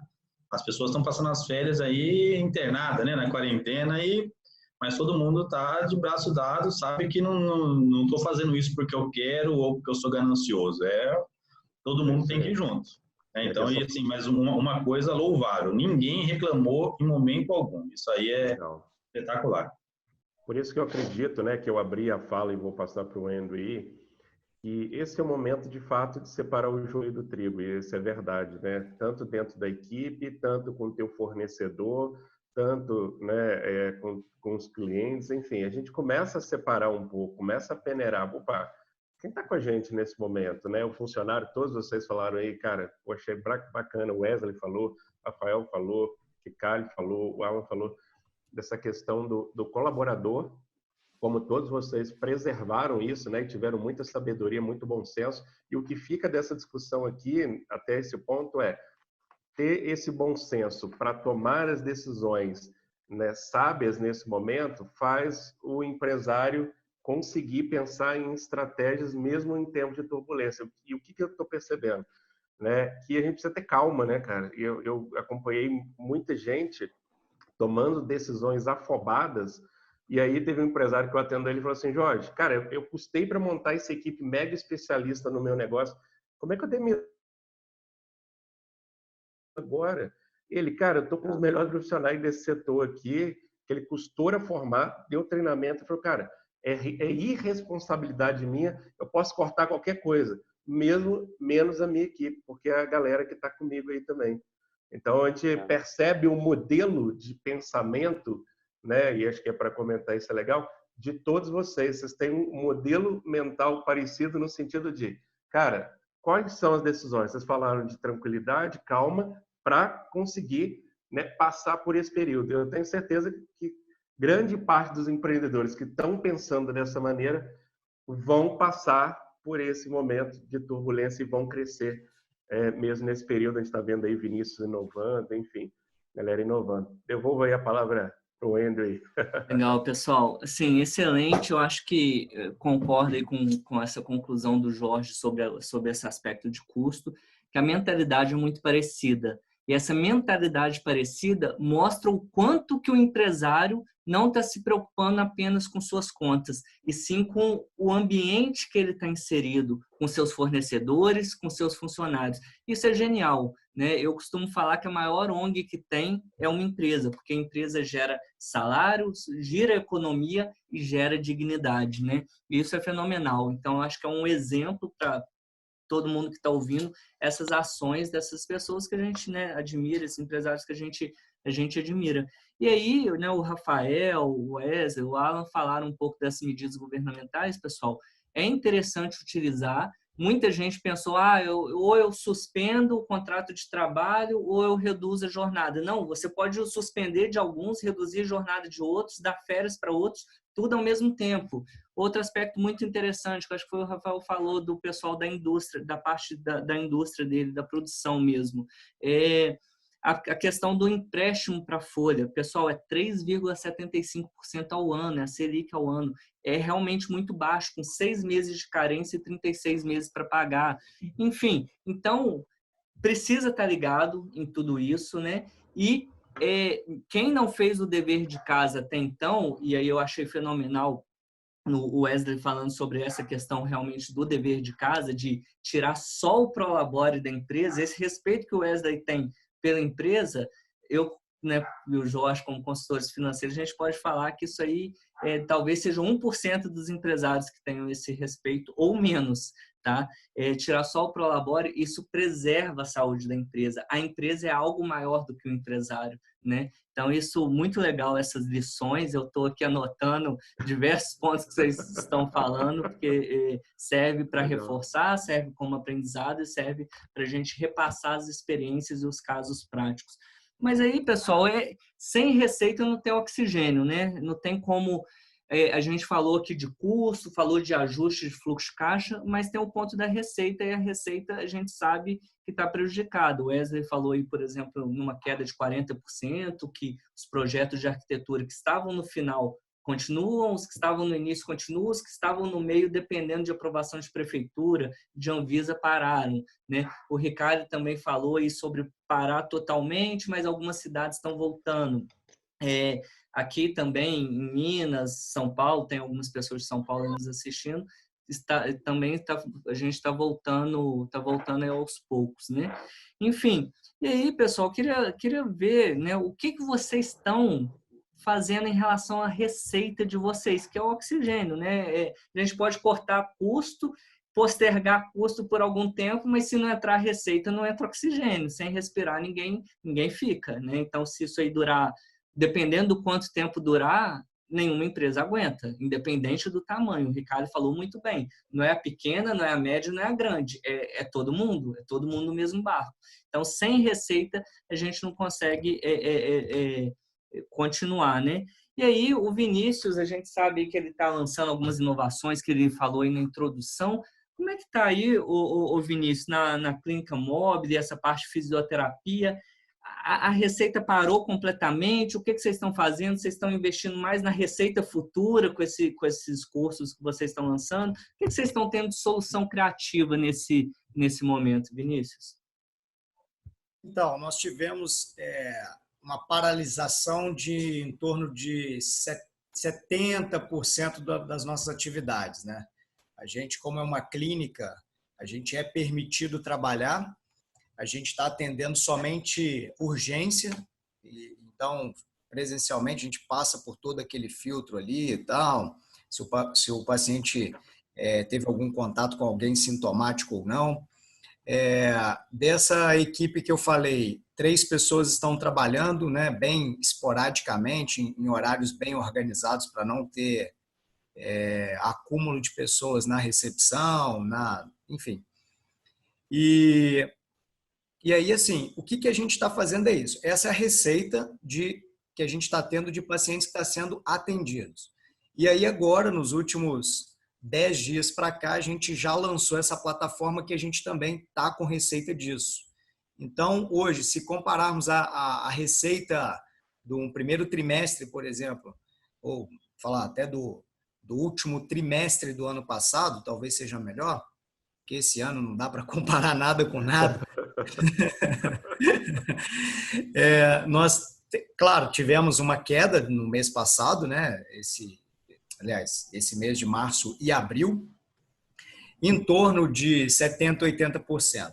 As pessoas estão passando as férias aí internada, né, na quarentena, mas todo mundo está de braço dado, sabe que não estou fazendo isso porque eu quero ou porque eu sou ganancioso. Todo mundo tem que ir junto. Então, e assim, mas uma coisa louvável, ninguém reclamou em momento algum. Isso aí é espetacular. Por isso que eu acredito, né, que eu abri a fala e vou passar para o Endo aí, que esse é o momento, de fato, de separar o joio do trigo, e isso é verdade, né? Tanto dentro da equipe, tanto com o teu fornecedor, tanto, né, com os clientes, enfim, a gente começa a separar um pouco, começa a peneirar. Opa, quem está com a gente nesse momento, né? O funcionário, todos vocês falaram aí, cara, eu achei bacana, o Wesley falou, o Rafael falou, o Ricardo falou, o Alan falou, dessa questão do colaborador, como todos vocês preservaram isso, né, e tiveram muita sabedoria, muito bom senso, e o que fica dessa discussão aqui, até esse ponto, é ter esse bom senso para tomar as decisões, né, sábias nesse momento, faz o empresário conseguir pensar em estratégias mesmo em tempos de turbulência. E o que eu estou percebendo? Né, que a gente precisa ter calma, né, cara? Eu acompanhei muita gente tomando decisões afobadas, e aí teve um empresário que eu atendo ele e falou assim, Jorge, cara, eu custei para montar essa equipe mega especialista no meu negócio, como é que eu demito agora? Ele, cara, eu tô com os melhores profissionais desse setor aqui, que ele custou a formar, deu treinamento, e falou, cara, é irresponsabilidade minha, eu posso cortar qualquer coisa, mesmo menos a minha equipe, porque é a galera que está comigo aí também. Então, a gente percebe um modelo de pensamento, né? E acho que é para comentar isso é legal, de todos vocês. Vocês têm um modelo mental parecido no sentido de, cara, quais são as decisões? Vocês falaram de tranquilidade, calma, para conseguir, né, passar por esse período. Eu tenho certeza que grande parte dos empreendedores que estão pensando dessa maneira vão passar por esse momento de turbulência e vão crescer. Mesmo nesse período, a gente está vendo aí Vinícius inovando, enfim, galera inovando. Devolvo aí a palavra para o Andrew aí. Legal, pessoal. Assim, excelente. Eu acho que concordo aí com essa conclusão do Jorge sobre esse aspecto de custo, que a mentalidade é muito parecida. E essa mentalidade parecida mostra o quanto que o empresário não está se preocupando apenas com suas contas, e sim com o ambiente que ele está inserido, com seus fornecedores, com seus funcionários. Isso é genial, né? Eu costumo falar que a maior ONG que tem é uma empresa, porque a empresa gera salários, gira economia e gera dignidade, né? E isso é fenomenal. Então, acho que é um exemplo para todo mundo que está ouvindo essas ações dessas pessoas que a gente, né, admira, esses empresários que a gente admira. E aí, né, o Rafael, o Wesley, o Alan falaram um pouco dessas medidas governamentais, pessoal. É interessante utilizar. Muita gente pensou, ou eu suspendo o contrato de trabalho ou eu reduzo a jornada. Não, você pode suspender de alguns, reduzir a jornada de outros, dar férias para outros, tudo ao mesmo tempo. Outro aspecto muito interessante, que acho que foi o Rafael falou do pessoal da indústria, da parte da indústria dele, da produção mesmo. A questão do empréstimo para a folha, pessoal, é 3,75% ao ano, é a Selic ao ano. É realmente muito baixo, com 6 meses de carência e 36 meses para pagar. Enfim, então, precisa estar ligado em tudo isso, né? E quem não fez o dever de casa até então, e aí eu achei fenomenal o Wesley falando sobre essa questão realmente do dever de casa, de tirar só o prolabore da empresa, esse respeito que o Wesley tem pela empresa, eu né, e o Jorge como consultores financeiros, a gente pode falar que isso aí talvez seja 1% dos empresários que tenham esse respeito ou menos, tá? Tirar só o Prolabore, isso preserva a saúde da empresa. A empresa é algo maior do que o empresário, né? Então, isso muito legal, essas lições. Eu estou aqui anotando diversos pontos que vocês estão falando, porque serve para reforçar, serve como aprendizado e serve para a gente repassar as experiências e os casos práticos. Mas aí, pessoal, sem receita não tem oxigênio, né? Não tem como... a gente falou aqui de custo, falou de ajuste de fluxo de caixa, mas tem o ponto da receita, e a receita a gente sabe que está prejudicada. O Wesley falou aí, por exemplo, numa queda de 40%, que os projetos de arquitetura que estavam no final continuam, os que estavam no início continuam, os que estavam no meio, dependendo de aprovação de prefeitura, de Anvisa, pararam, né? O Ricardo também falou aí sobre parar totalmente, mas algumas cidades estão voltando. Aqui também, em Minas, São Paulo, tem algumas pessoas de São Paulo nos assistindo, a gente está voltando aos poucos, né? Enfim, e aí, pessoal, queria ver, né, o que vocês estão fazendo em relação à receita de vocês, que é o oxigênio, né? A gente pode cortar custo, postergar custo por algum tempo, mas se não entrar receita, não entra oxigênio. Sem respirar, ninguém fica, né? Então, se isso aí durar, dependendo do quanto tempo durar, nenhuma empresa aguenta, independente do tamanho. O Ricardo falou muito bem. Não é a pequena, não é a média, não é a grande. É todo mundo no mesmo barco. Então, sem receita, a gente não consegue continuar, né? E aí, o Vinícius, a gente sabe que ele está lançando algumas inovações que ele falou aí na introdução. Como é que está aí, o Vinícius, na clínica móvel, essa parte de fisioterapia? A receita parou completamente? O que vocês estão fazendo? Vocês estão investindo mais na receita futura com esses cursos que vocês estão lançando? O que vocês estão tendo de solução criativa nesse momento, Vinícius? Então, nós tivemos uma paralisação de em torno de 70% das nossas atividades, né? A gente, como é uma clínica, a gente é permitido trabalhar. A gente está atendendo somente urgência, então, presencialmente, a gente passa por todo aquele filtro ali e tal, se o paciente teve algum contato com alguém sintomático ou não. Dessa equipe que eu falei, 3 pessoas estão trabalhando, né, bem esporadicamente, em horários bem organizados, para não ter acúmulo de pessoas na recepção, enfim. E aí, assim, o que a gente está fazendo é isso. Essa é a receita que a gente está tendo de pacientes que estão sendo atendidos. E aí, agora, nos últimos 10 dias para cá, a gente já lançou essa plataforma que a gente também está com receita disso. Então, hoje, se compararmos a receita do primeiro trimestre, por exemplo, ou falar até do último trimestre do ano passado, talvez seja melhor, porque esse ano não dá para comparar nada com nada. Nós, claro, tivemos uma queda no mês passado, né? Esse mês de março e abril, em torno de 70%, 80%.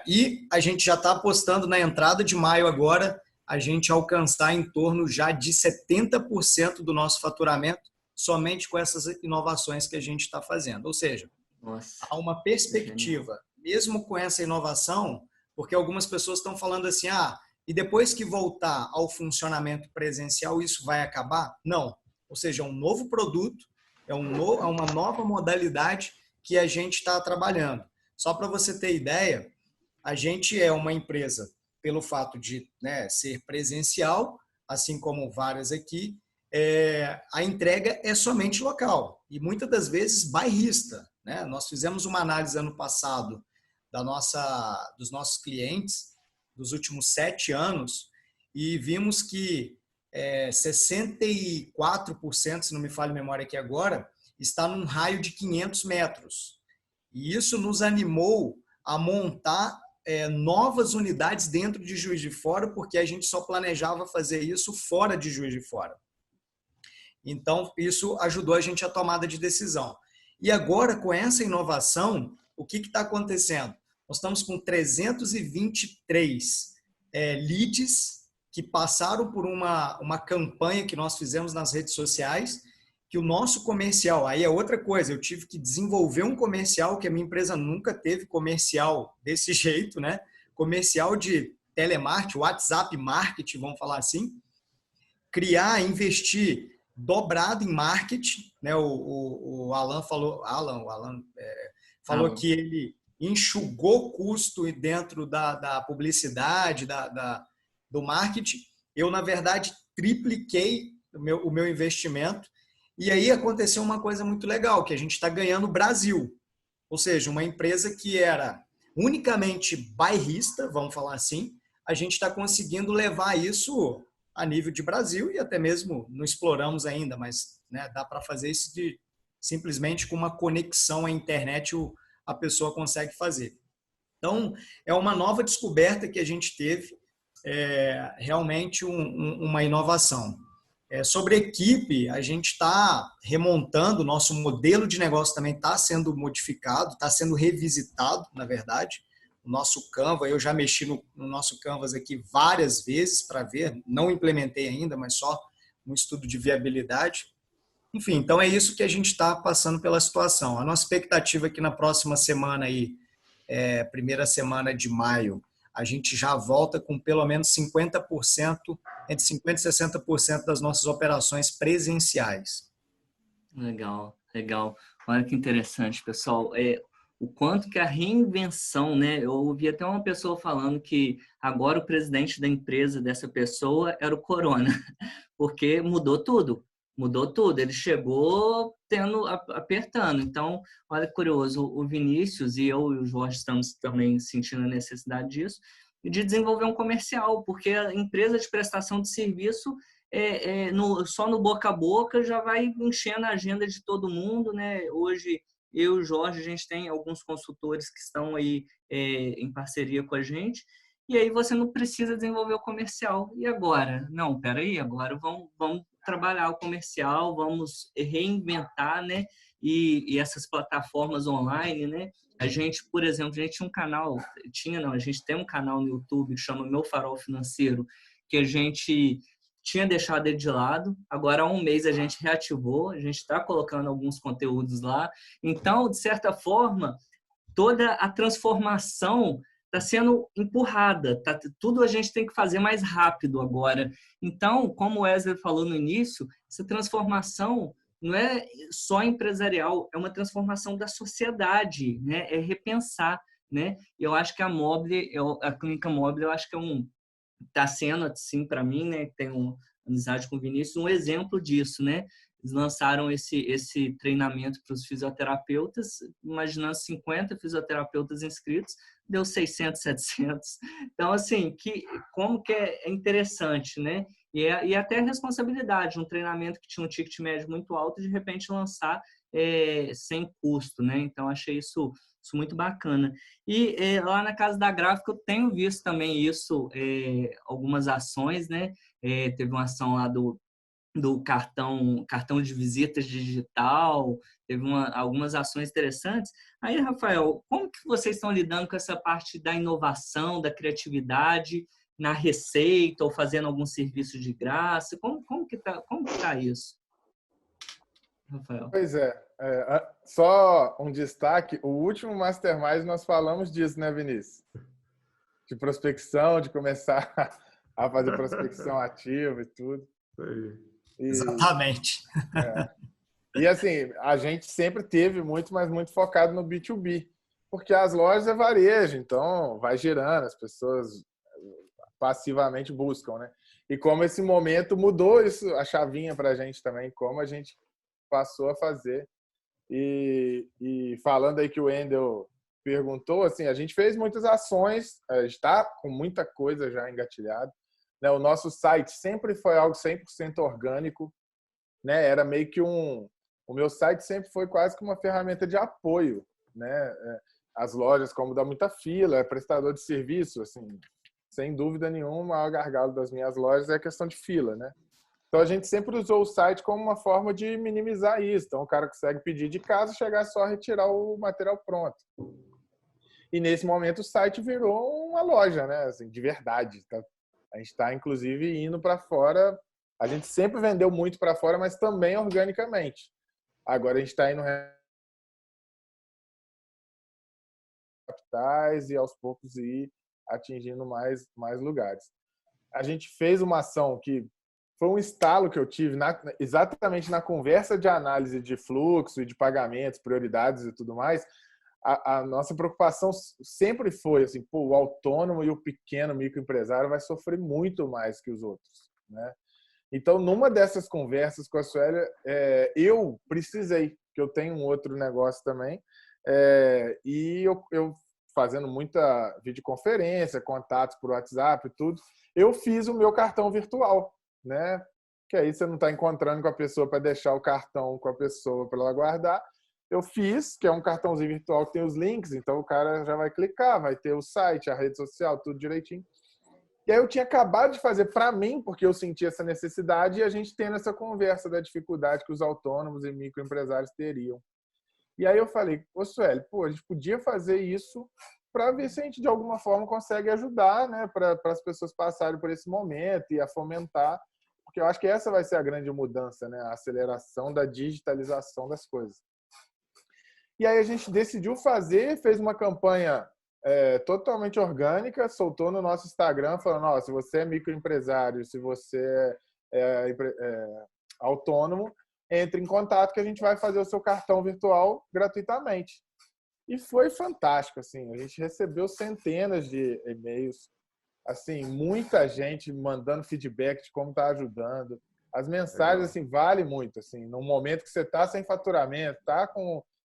E a gente já está apostando na entrada de maio agora, a gente alcançar em torno já de 70% do nosso faturamento, somente com essas inovações que a gente está fazendo. Ou seja, há uma perspectiva, mesmo com essa inovação, porque algumas pessoas estão falando assim, e depois que voltar ao funcionamento presencial, isso vai acabar? Não. Ou seja, é um novo produto, é uma nova modalidade que a gente está trabalhando. Só para você ter ideia, a gente é uma empresa, pelo fato de, né, ser presencial, assim como várias aqui, a entrega é somente local e muitas das vezes bairrista, né? Nós fizemos uma análise ano passado dos nossos clientes dos últimos 7 anos e vimos que 64%, se não me falha a memória aqui agora, está num raio de 500 metros. E isso nos animou a montar novas unidades dentro de Juiz de Fora, porque a gente só planejava fazer isso fora de Juiz de Fora. Então, isso ajudou a gente a tomada de decisão. E agora, com essa inovação, o que está acontecendo? Nós estamos com 323 leads que passaram por uma campanha que nós fizemos nas redes sociais, que o nosso comercial, aí é outra coisa, eu tive que desenvolver um comercial que a minha empresa nunca teve comercial desse jeito, né? Comercial de telemarketing, WhatsApp marketing, vamos falar assim, criar, investir dobrado em marketing, né? O Alan falou, falou que ele enxugou custo dentro da publicidade, do marketing. Eu, na verdade, tripliquei o meu investimento. E aí aconteceu uma coisa muito legal, que a gente está ganhando Brasil. Ou seja, uma empresa que era unicamente bairrista, vamos falar assim, a gente está conseguindo levar isso a nível de Brasil e até mesmo não exploramos ainda, mas né, dá para fazer isso simplesmente com uma conexão à internet a pessoa consegue fazer. Então, é uma nova descoberta que a gente teve, realmente uma inovação. Sobre equipe, a gente está remontando, o nosso modelo de negócio também está sendo modificado, está sendo revisitado, na verdade. O nosso Canva, eu já mexi no nosso Canvas aqui várias vezes para ver, não implementei ainda, mas só um estudo de viabilidade. Enfim, então é isso que a gente está passando pela situação. A nossa expectativa é que na próxima semana, primeira semana de maio, a gente já volta com pelo menos 50%, entre 50% e 60% das nossas operações presenciais. Legal, legal. Olha que interessante, pessoal. O quanto que a reinvenção, né? Eu ouvi até uma pessoa falando que agora o presidente da empresa dessa pessoa era o Corona, porque mudou tudo. Mudou tudo. Ele chegou apertando. Então, olha que curioso, o Vinícius e eu e o Jorge estamos também sentindo a necessidade disso, de desenvolver um comercial, porque a empresa de prestação de serviço só no boca a boca já vai enchendo a agenda de todo mundo, né? Hoje, eu e o Jorge, a gente tem alguns consultores que estão aí em parceria com a gente, e aí você não precisa desenvolver o comercial. E agora? Não, peraí, agora vamos trabalhar o comercial, vamos reinventar, né? E essas plataformas online, né? A gente, por exemplo, a gente tinha a gente tem um canal no YouTube que chama Meu Farol Financeiro, que a gente tinha deixado ele de lado, agora há um mês a gente reativou, a gente está colocando alguns conteúdos lá. Então, de certa forma, toda a transformação está sendo empurrada, tudo a gente tem que fazer mais rápido agora. Então, como o Wesley falou no início, essa transformação não é só empresarial, é uma transformação da sociedade, né? É repensar, né? Eu acho que a Clínica Mobile, eu acho que está sendo, assim, para mim, né? Tenho amizade com o Vinícius, um exemplo disso, né? Eles lançaram esse treinamento para os fisioterapeutas, imaginando 50 fisioterapeutas inscritos, deu 600, 700. Então, assim, como que é interessante, né? E até a responsabilidade, um treinamento que tinha um ticket médio muito alto, de repente lançar sem custo, né? Então, achei isso muito bacana. E lá na Casa da Gráfica eu tenho visto também isso, algumas ações, né? Teve uma ação lá do cartão de visitas digital, teve algumas ações interessantes. Aí, Rafael, como que vocês estão lidando com essa parte da inovação, da criatividade na receita ou fazendo algum serviço de graça? Como que tá isso, Rafael? Pois só um destaque, o último Mastermind nós falamos disso, né, Vinícius? De prospecção, de começar a fazer prospecção ativa e tudo. Exatamente. E assim, a gente sempre teve mas muito focado no B2B, porque as lojas é varejo, então vai girando, as pessoas passivamente buscam, né? E como esse momento mudou isso, a chavinha para a gente também, como a gente passou a fazer. E falando aí que o Wendel perguntou, assim, a gente fez muitas ações, a gente está com muita coisa já engatilhada. O nosso site sempre foi algo 100% orgânico, né? Era meio que o meu site sempre foi quase que uma ferramenta de apoio, né? As lojas, como dá muita fila, é prestador de serviço, assim, sem dúvida nenhuma, o maior gargalo das minhas lojas é a questão de fila, né? Então a gente sempre usou o site como uma forma de minimizar isso. Então o cara consegue pedir de casa, chegar só a retirar o material pronto. E nesse momento o site virou uma loja, né? Assim, de verdade, tá? A gente está, inclusive, indo para fora. A gente sempre vendeu muito para fora, mas também organicamente. Agora a gente está indo capitais e aos poucos ir atingindo mais lugares. A gente fez uma ação que foi um estalo que eu tive exatamente na conversa de análise de fluxo e de pagamentos, prioridades e tudo mais. A nossa preocupação sempre foi assim, pô, o autônomo e o pequeno microempresário vai sofrer muito mais que os outros, né? Então, numa dessas conversas com a Suélia, eu precisei, que eu tenho um outro negócio também, e eu fazendo muita videoconferência, contatos por WhatsApp e tudo, eu fiz o meu cartão virtual, né? Que aí você não está encontrando com a pessoa para deixar o cartão com a pessoa para ela guardar. Eu fiz, que é um cartãozinho virtual que tem os links, então o cara já vai clicar, vai ter o site, a rede social, tudo direitinho. E aí eu tinha acabado de fazer para mim, porque eu senti essa necessidade, e a gente tendo essa conversa da dificuldade que os autônomos e microempresários teriam. E aí eu falei, ô Sueli, pô, a gente podia fazer isso para ver se a gente de alguma forma consegue ajudar, né, para as pessoas passarem por esse momento e a fomentar, porque eu acho que essa vai ser a grande mudança, né, a aceleração da digitalização das coisas. E aí a gente decidiu fazer, fez uma campanha totalmente orgânica, soltou no nosso Instagram, falando, ó, se você é microempresário, se você é autônomo, entre em contato que a gente vai fazer o seu cartão virtual gratuitamente. E foi fantástico, assim, a gente recebeu centenas de e-mails, assim, muita gente mandando feedback de como está ajudando. As mensagens, assim, valem muito, assim, no momento que você está sem faturamento, está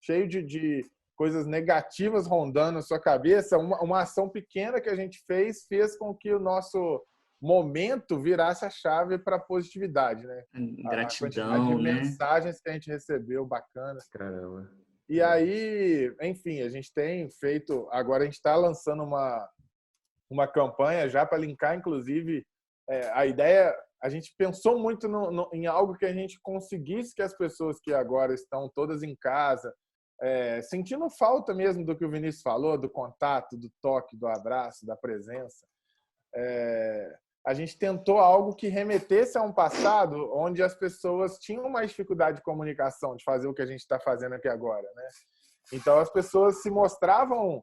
cheio de coisas negativas rondando na sua cabeça, uma ação pequena que a gente fez com que o nosso momento virasse a chave para a positividade, né? Gratidão, a quantidade de né? mensagens que a gente recebeu, bacanas. Caramba. E aí, enfim, a gente tem feito... Agora a gente está lançando uma campanha já para linkar, inclusive, a ideia... A gente pensou muito em algo que a gente conseguisse que as pessoas que agora estão todas em casa, sentindo falta mesmo do que o Vinícius falou, do contato, do toque, do abraço, da presença. A gente tentou algo que remetesse a um passado onde as pessoas tinham mais dificuldade de comunicação, de fazer o que a gente está fazendo aqui agora, né? Então, as pessoas se mostravam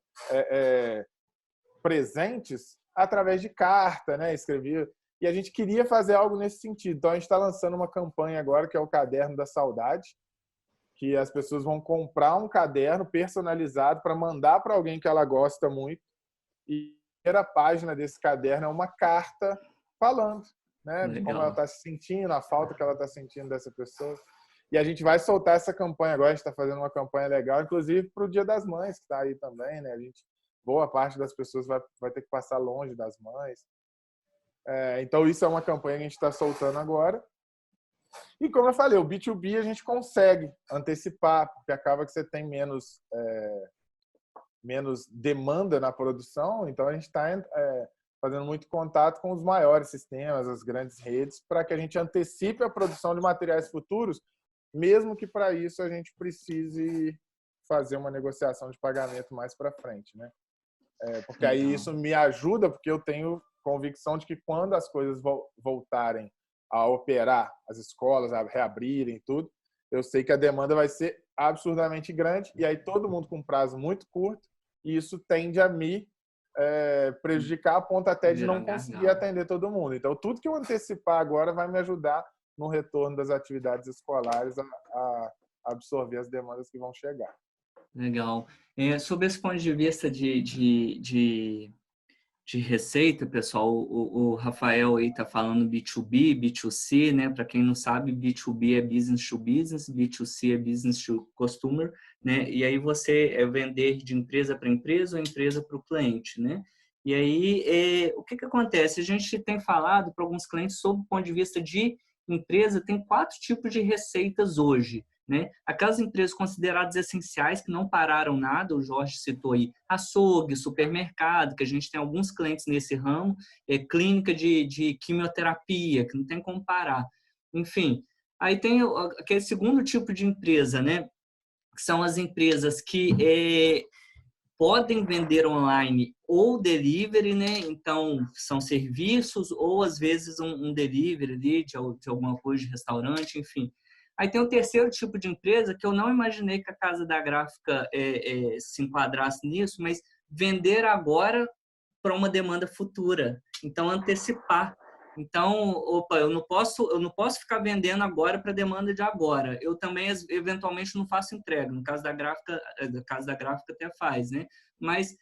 presentes através de carta, né? Escrevia. E a gente queria fazer algo nesse sentido. Então, a gente está lançando uma campanha agora, que é o Caderno da Saudade, que as pessoas vão comprar um caderno personalizado para mandar para alguém que ela gosta muito. E a primeira página desse caderno é uma carta falando, né, de como ela está se sentindo, a falta que ela está sentindo dessa pessoa. E a gente vai soltar essa campanha agora, a gente está fazendo uma campanha legal, inclusive para o Dia das Mães, que está aí também, né? Boa parte das pessoas vai ter que passar longe das mães. Então, isso é uma campanha que a gente está soltando agora. E, como eu falei, o B2B a gente consegue antecipar, porque acaba que você tem menos demanda na produção, então a gente está fazendo muito contato com os maiores sistemas, as grandes redes, para que a gente antecipe a produção de materiais futuros, mesmo que para isso a gente precise fazer uma negociação de pagamento mais para frente, né? Porque aí isso me ajuda, porque eu tenho convicção de que quando as coisas voltarem a operar, as escolas a reabrirem tudo, eu sei que a demanda vai ser absurdamente grande, e aí todo mundo com prazo muito curto, e isso tende a me prejudicar a ponto até de não conseguir atender todo mundo. Então, tudo que eu antecipar agora vai me ajudar no retorno das atividades escolares a absorver as demandas que vão chegar. Legal. Sobre esse ponto de vista de receita, pessoal, o Rafael aí está falando B2B, B2C, né? Para quem não sabe, B2B é business to business, B2C é business to customer, né? E aí você vender de empresa para empresa ou empresa para o cliente, né? E aí, o que acontece? A gente tem falado para alguns clientes sobre o ponto de vista de empresa, tem 4 tipos de receitas hoje, né? Aquelas empresas consideradas essenciais que não pararam nada, o Jorge citou aí, açougue, supermercado, que a gente tem alguns clientes nesse ramo, clínica de quimioterapia, que não tem como parar. Enfim, aí tem aquele segundo tipo de empresa, né? Que são as empresas que podem vender online ou delivery, né? Então, são serviços ou, às vezes, um delivery ali de alguma coisa de restaurante, enfim. Aí tem o terceiro tipo de empresa que eu não imaginei que a Casa da Gráfica se enquadrasse nisso, mas vender agora para uma demanda futura. Então, antecipar. Então, opa, eu não posso ficar vendendo agora para demanda de agora. Eu também, eventualmente, não faço entrega. No caso da Gráfica até faz, né? Mas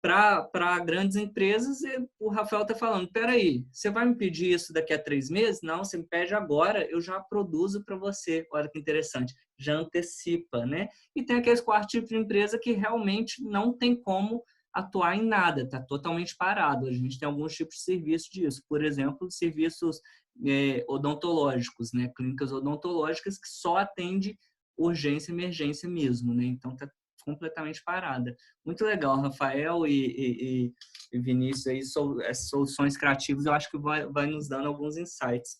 para grandes empresas, o Rafael está falando, peraí, você vai me pedir isso daqui a 3 meses? Não, você me pede agora, eu já produzo para você. Olha que interessante, já antecipa, né? E tem aqueles quarto tipo de empresa que realmente não tem como atuar em nada, está totalmente parado. A gente tem alguns tipos de serviço disso, por exemplo, serviços odontológicos, né? Clínicas odontológicas que só atende urgência e emergência mesmo, né? Então, está completamente parada. Muito legal, Rafael e Vinícius, aí, essas soluções criativas, eu acho que vai nos dando alguns insights.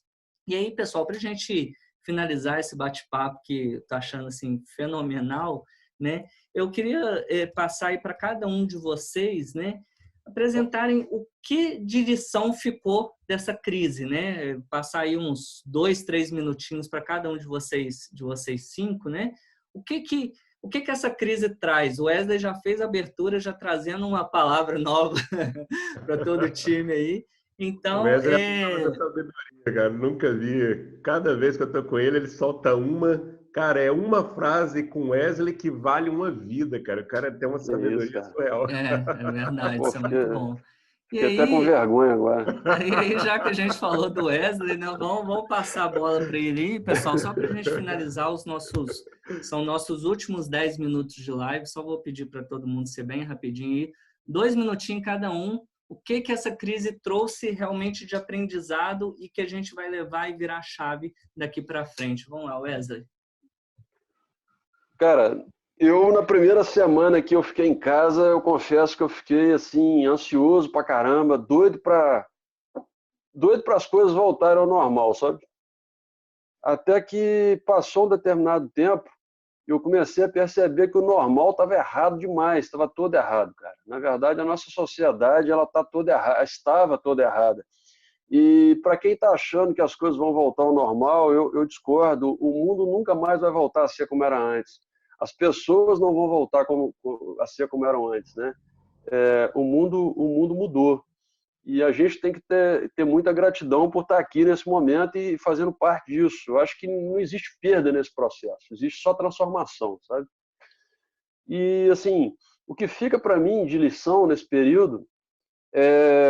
E aí, pessoal, para a gente finalizar esse bate-papo que eu tô achando assim, fenomenal, né? Eu queria passar aí para cada um de vocês, né? Apresentarem o que de lição ficou dessa crise, né? Passar aí uns 2, 3 minutinhos para cada um de vocês 5, né? O que essa crise traz? O Wesley já fez a abertura, já trazendo uma palavra nova para todo o time aí. Então, o Wesley é a sabedoria, cara. Nunca vi. Cada vez que eu tô com ele solta uma. Cara, é uma frase com Wesley que vale uma vida, cara. O cara tem uma sabedoria surreal. É verdade, isso é muito bom. Fiquei até com vergonha agora. Aí, já que a gente falou do Wesley, né, vamos passar a bola para ele aí, pessoal, só para a gente finalizar são nossos últimos 10 minutos de live, só vou pedir para todo mundo ser bem rapidinho aí, 2 minutinhos cada um, o que essa crise trouxe realmente de aprendizado e que a gente vai levar e virar chave daqui para frente. Vamos lá, Wesley. Cara, eu na primeira semana que eu fiquei em casa, eu confesso que eu fiquei assim ansioso pra caramba, doido para as coisas voltarem ao normal, sabe? Até que passou um determinado tempo, eu comecei a perceber que o normal estava errado demais, estava todo errado, cara. Na verdade, a nossa sociedade ela estava toda errada. E para quem está achando que as coisas vão voltar ao normal, eu discordo. O mundo nunca mais vai voltar a ser como era antes. As pessoas não vão voltar a ser como eram antes, né? O mundo mudou. E a gente tem que ter muita gratidão por estar aqui nesse momento e fazendo parte disso. Eu acho que não existe perda nesse processo, existe só transformação, sabe? E, assim, o que fica para mim de lição nesse período,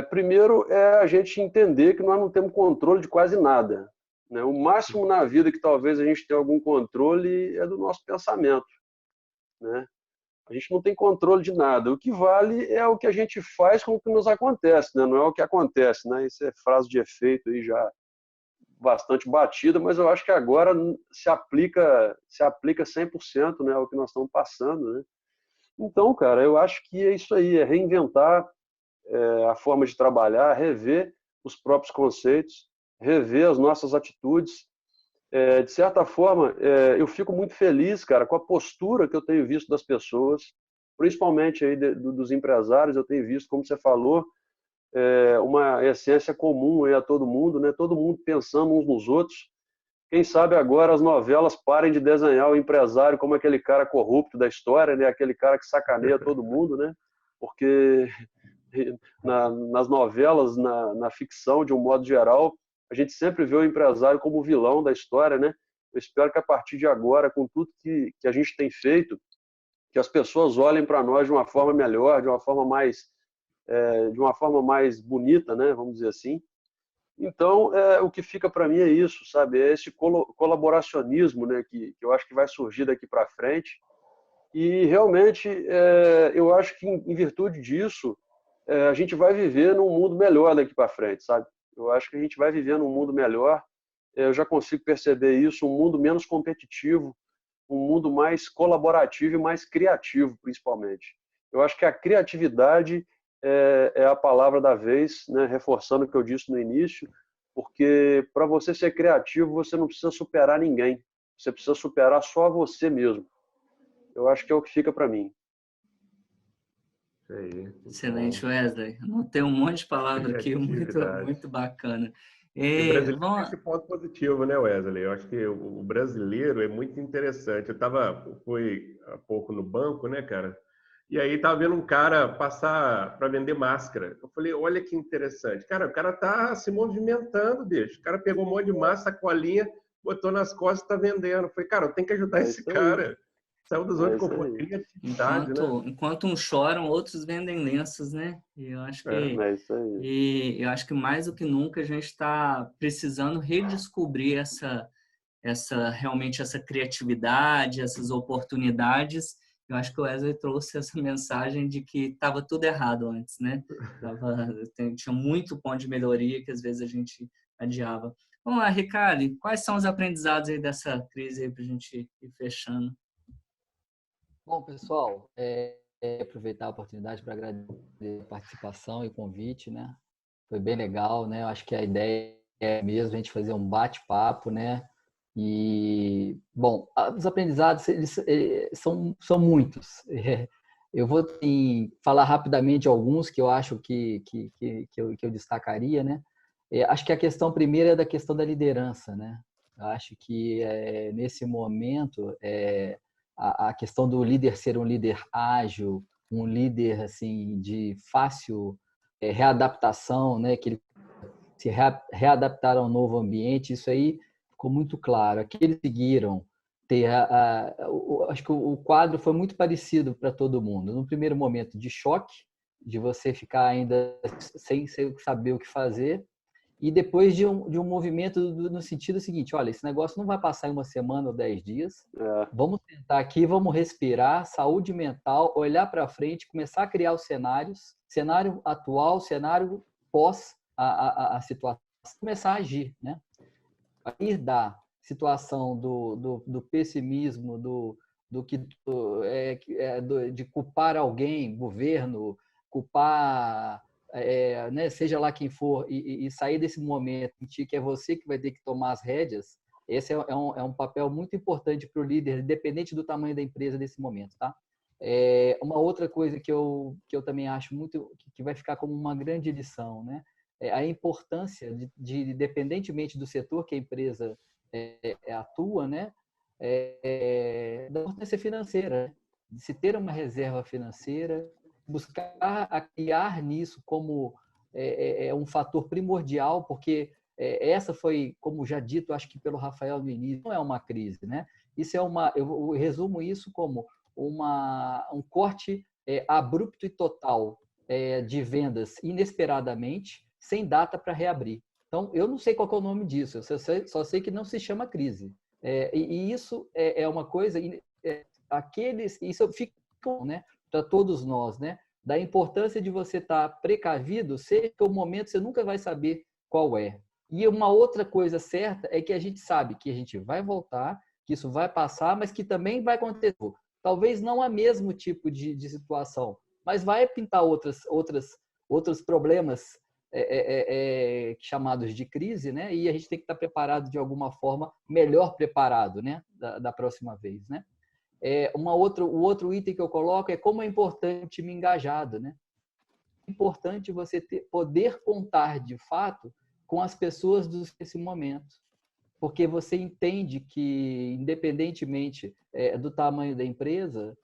primeiro, é a gente entender que nós não temos controle de quase nada, né? O máximo na vida que talvez a gente tenha algum controle é do nosso pensamento, né? A gente não tem controle de nada. O que vale é o que a gente faz com o que nos acontece, né? Não é o que acontece, né? Isso é frase de efeito aí já bastante batida, mas eu acho que agora se aplica 100%, né, ao que nós estamos passando, né? Então, cara, eu acho que é isso aí, é reinventar a forma de trabalhar, rever os próprios conceitos, rever as nossas atitudes. De certa forma, eu fico muito feliz, cara, com a postura que eu tenho visto das pessoas, principalmente aí dos empresários. Eu tenho visto, como você falou, uma essência comum aí a todo mundo, né? Todo mundo pensando uns nos outros. Quem sabe agora as novelas parem de desenhar o empresário como aquele cara corrupto da história, né? Aquele cara que sacaneia todo mundo, né? Porque nas novelas, na ficção, de um modo geral, a gente sempre vê o empresário como o vilão da história, né? Eu espero que a partir de agora, com tudo que a gente tem feito, que as pessoas olhem para nós de uma forma melhor, de uma forma mais bonita, né? Vamos dizer assim. Então, o que fica para mim é isso, sabe? É esse colaboracionismo, né? Que eu acho que vai surgir daqui para frente. E realmente, eu acho que em virtude disso, a gente vai viver num mundo melhor daqui para frente, sabe? Eu acho que a gente vai viver num mundo melhor. Eu já consigo perceber isso, um mundo menos competitivo, um mundo mais colaborativo e mais criativo, principalmente. Eu acho que a criatividade é a palavra da vez, né? Reforçando o que eu disse no início, porque para você ser criativo, você não precisa superar ninguém. Você precisa superar só você mesmo. Eu acho que é o que fica para mim. Isso aí. Muito Excelente, bom. Wesley. Anotei um monte de palavras aqui, muito, Criatividade. muito bacana. E o brasileiro tem Vamos, esse ponto positivo, né, Wesley? Eu acho que o brasileiro é muito interessante. Fui há pouco no banco, né, cara? E aí tava vendo um cara passar para vender máscara. Eu falei, olha que interessante. Cara, o cara tá se movimentando, bicho. O cara pegou um monte de massa, sacolinha, botou nas costas e tá vendendo. Eu falei, cara, eu tenho que ajudar É esse isso aí. cara. Saiu da zona É de isso conforto. aí. Criatividade, né? enquanto uns choram, outros vendem lenços, né? É. É isso aí. E eu acho que mais do que nunca a gente está precisando redescobrir realmente essa criatividade, essas oportunidades. Eu acho que o Wesley trouxe essa mensagem de que estava tudo errado antes, né? Tinha muito ponto de melhoria que às vezes a gente adiava. Vamos lá, Ricardo, quais são os aprendizados aí dessa crise aí para a gente ir fechando? Bom, pessoal, aproveitar a oportunidade para agradecer a participação e o convite, né? Foi bem legal, né? Eu acho que a ideia é mesmo a gente fazer um bate-papo, né? E, bom, os aprendizados eles são muitos. Eu vou falar rapidamente alguns que eu acho que eu destacaria, né? Acho que a questão primeira é da questão da liderança, né? Eu acho que nesse momento a questão do líder ser um líder ágil, um líder assim de fácil readaptação, né? Que ele se readaptar ao novo ambiente, isso aí ficou muito claro. Aqueles seguiram acho que o quadro foi muito parecido para todo mundo. No primeiro momento de choque, de você ficar ainda sem saber o que fazer, e depois de um movimento no sentido seguinte, olha, esse negócio não vai passar em uma semana ou 10 dias, vamos sentar aqui, vamos respirar, saúde mental, olhar para frente, começar a criar os cenários, cenário atual, cenário pós a situação, começar a agir, né? Aí da situação do pessimismo, de culpar alguém, governo, culpar, né, seja lá quem for, e sair desse momento em que é você que vai ter que tomar as rédeas, esse é um papel muito importante para o líder, independente do tamanho da empresa nesse momento, tá? Uma outra coisa que eu também acho muito, que vai ficar como uma grande lição, né? A importância independentemente do setor que a empresa atua, né? Da importância financeira, né? De se ter uma reserva financeira, buscar criar nisso como um fator primordial, porque essa foi, como já dito, acho que pelo Rafael no início, não é uma crise, né? Isso eu resumo isso como um corte abrupto e total de vendas inesperadamente, sem data para reabrir. Então, eu não sei qual é o nome disso, eu só sei que não se chama crise. E isso é uma coisa, isso fica, né, para todos nós, né, da importância de você estar precavido, seja o momento, você nunca vai saber qual é. E uma outra coisa certa é que a gente sabe que a gente vai voltar, que isso vai passar, mas que também vai acontecer. Talvez não a mesmo tipo de situação, mas vai pintar outros problemas chamados de crise, né? E a gente tem que estar preparado de alguma forma, melhor preparado, né? Da próxima vez, né? O outro item que eu coloco é como é importante o time engajado, né? É importante você poder contar de fato com as pessoas desse momento, porque você entende que, independentemente do tamanho da empresa,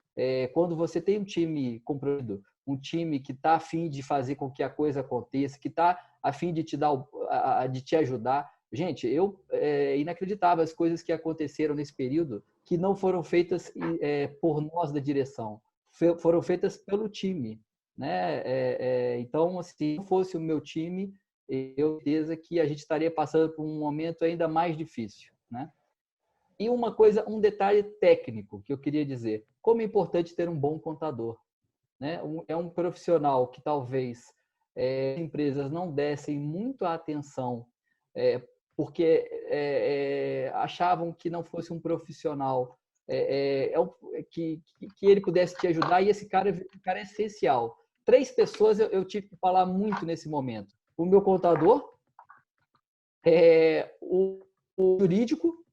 quando você tem um time comprometido, um time que está a fim de fazer com que a coisa aconteça, que está a fim de de te ajudar. Gente, é inacreditável as coisas que aconteceram nesse período que não foram feitas por nós da direção, foram feitas pelo time, né? Então, assim, se não fosse o meu time, eu tenho certeza que a gente estaria passando por um momento ainda mais difícil, né? E um detalhe técnico que eu queria dizer: como é importante ter um bom contador, né? É um profissional que talvez empresas não dessem muito atenção porque achavam que não fosse um profissional que ele pudesse te ajudar, e esse cara é essencial. 3 pessoas eu tive que falar muito nesse momento: o meu contador, o jurídico,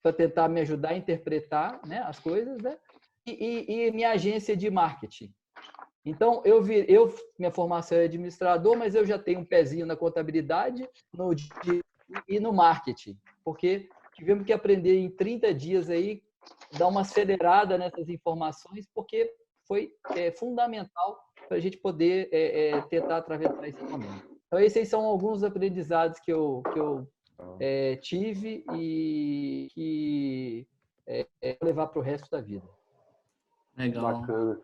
para tentar me ajudar a interpretar, né, as coisas, né? E minha agência de marketing. Então, minha formação é administrador, mas eu já tenho um pezinho na contabilidade e no marketing, porque tivemos que aprender em 30 dias aí, dar uma acelerada nessas informações, porque foi fundamental para a gente poder tentar atravessar esse momento. Então, esses são alguns aprendizados que eu tive e que vou levar para o resto da vida. Legal. Bacana.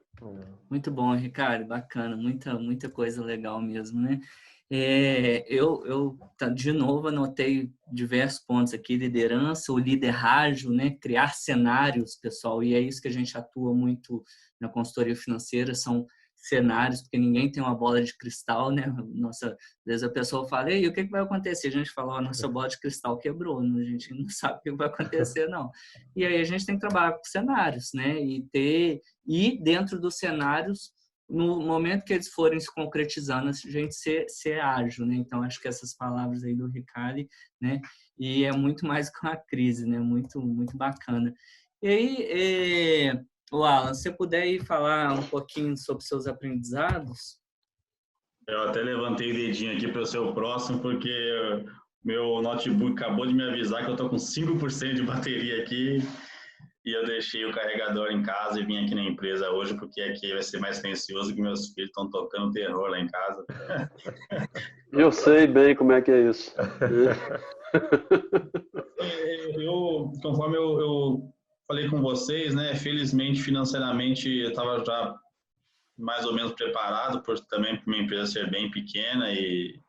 Muito bom, Ricardo. Bacana. Muita coisa legal mesmo, né? Eu de novo, anotei diversos pontos aqui. Liderança, o líder ágil, né? Criar cenários, pessoal. E é isso que a gente atua muito na consultoria financeira, são cenários, porque ninguém tem uma bola de cristal, né? Às vezes a pessoa fala, e o que vai acontecer? A gente fala, nossa bola de cristal quebrou, a gente não sabe o que vai acontecer, não. E aí a gente tem que trabalhar com cenários, né? E dentro dos cenários, no momento que eles forem se concretizando, a gente ser ágil, né? Então, acho que essas palavras aí do Ricardo, né? E é muito mais que uma crise, né? Muito bacana. E aí, Alan, se você puder ir falar um pouquinho sobre seus aprendizados? Eu até levantei o dedinho aqui para o seu próximo, porque meu notebook acabou de me avisar que eu estou com 5% de bateria aqui e eu deixei o carregador em casa e vim aqui na empresa hoje, porque aqui vai ser mais silencioso, que meus filhos estão tocando terror lá em casa. Eu sei bem como é que é isso. Conforme eu falei com vocês, né? Felizmente, financeiramente, eu estava já mais ou menos preparado, também por minha empresa ser bem pequena e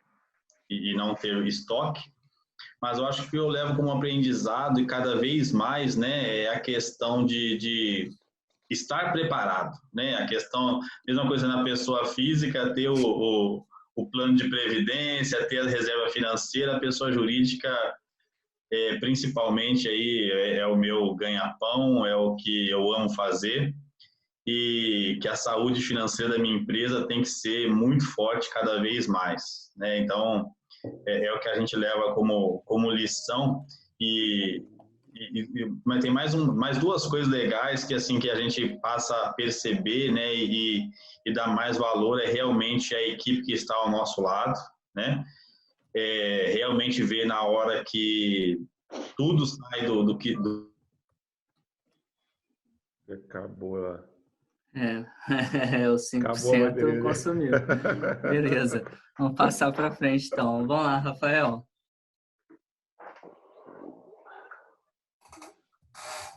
não ter estoque. Mas eu acho que eu levo como aprendizado e cada vez mais, né, é a questão de estar preparado, né? A questão, mesma coisa na pessoa física, ter o plano de previdência, ter a reserva financeira, a pessoa jurídica, principalmente aí é o meu ganha-pão, é o que eu amo fazer, e que a saúde financeira da minha empresa tem que ser muito forte cada vez mais, né? Então, é o que a gente leva como lição, mas tem mais duas coisas legais que assim que a gente passa a perceber, né, e dar mais valor, é realmente a equipe que está ao nosso lado, né? Realmente ver na hora que tudo sai do que... Acabou lá. Os 5% consumiu. Beleza, vamos passar para frente então. Vamos lá, Rafael.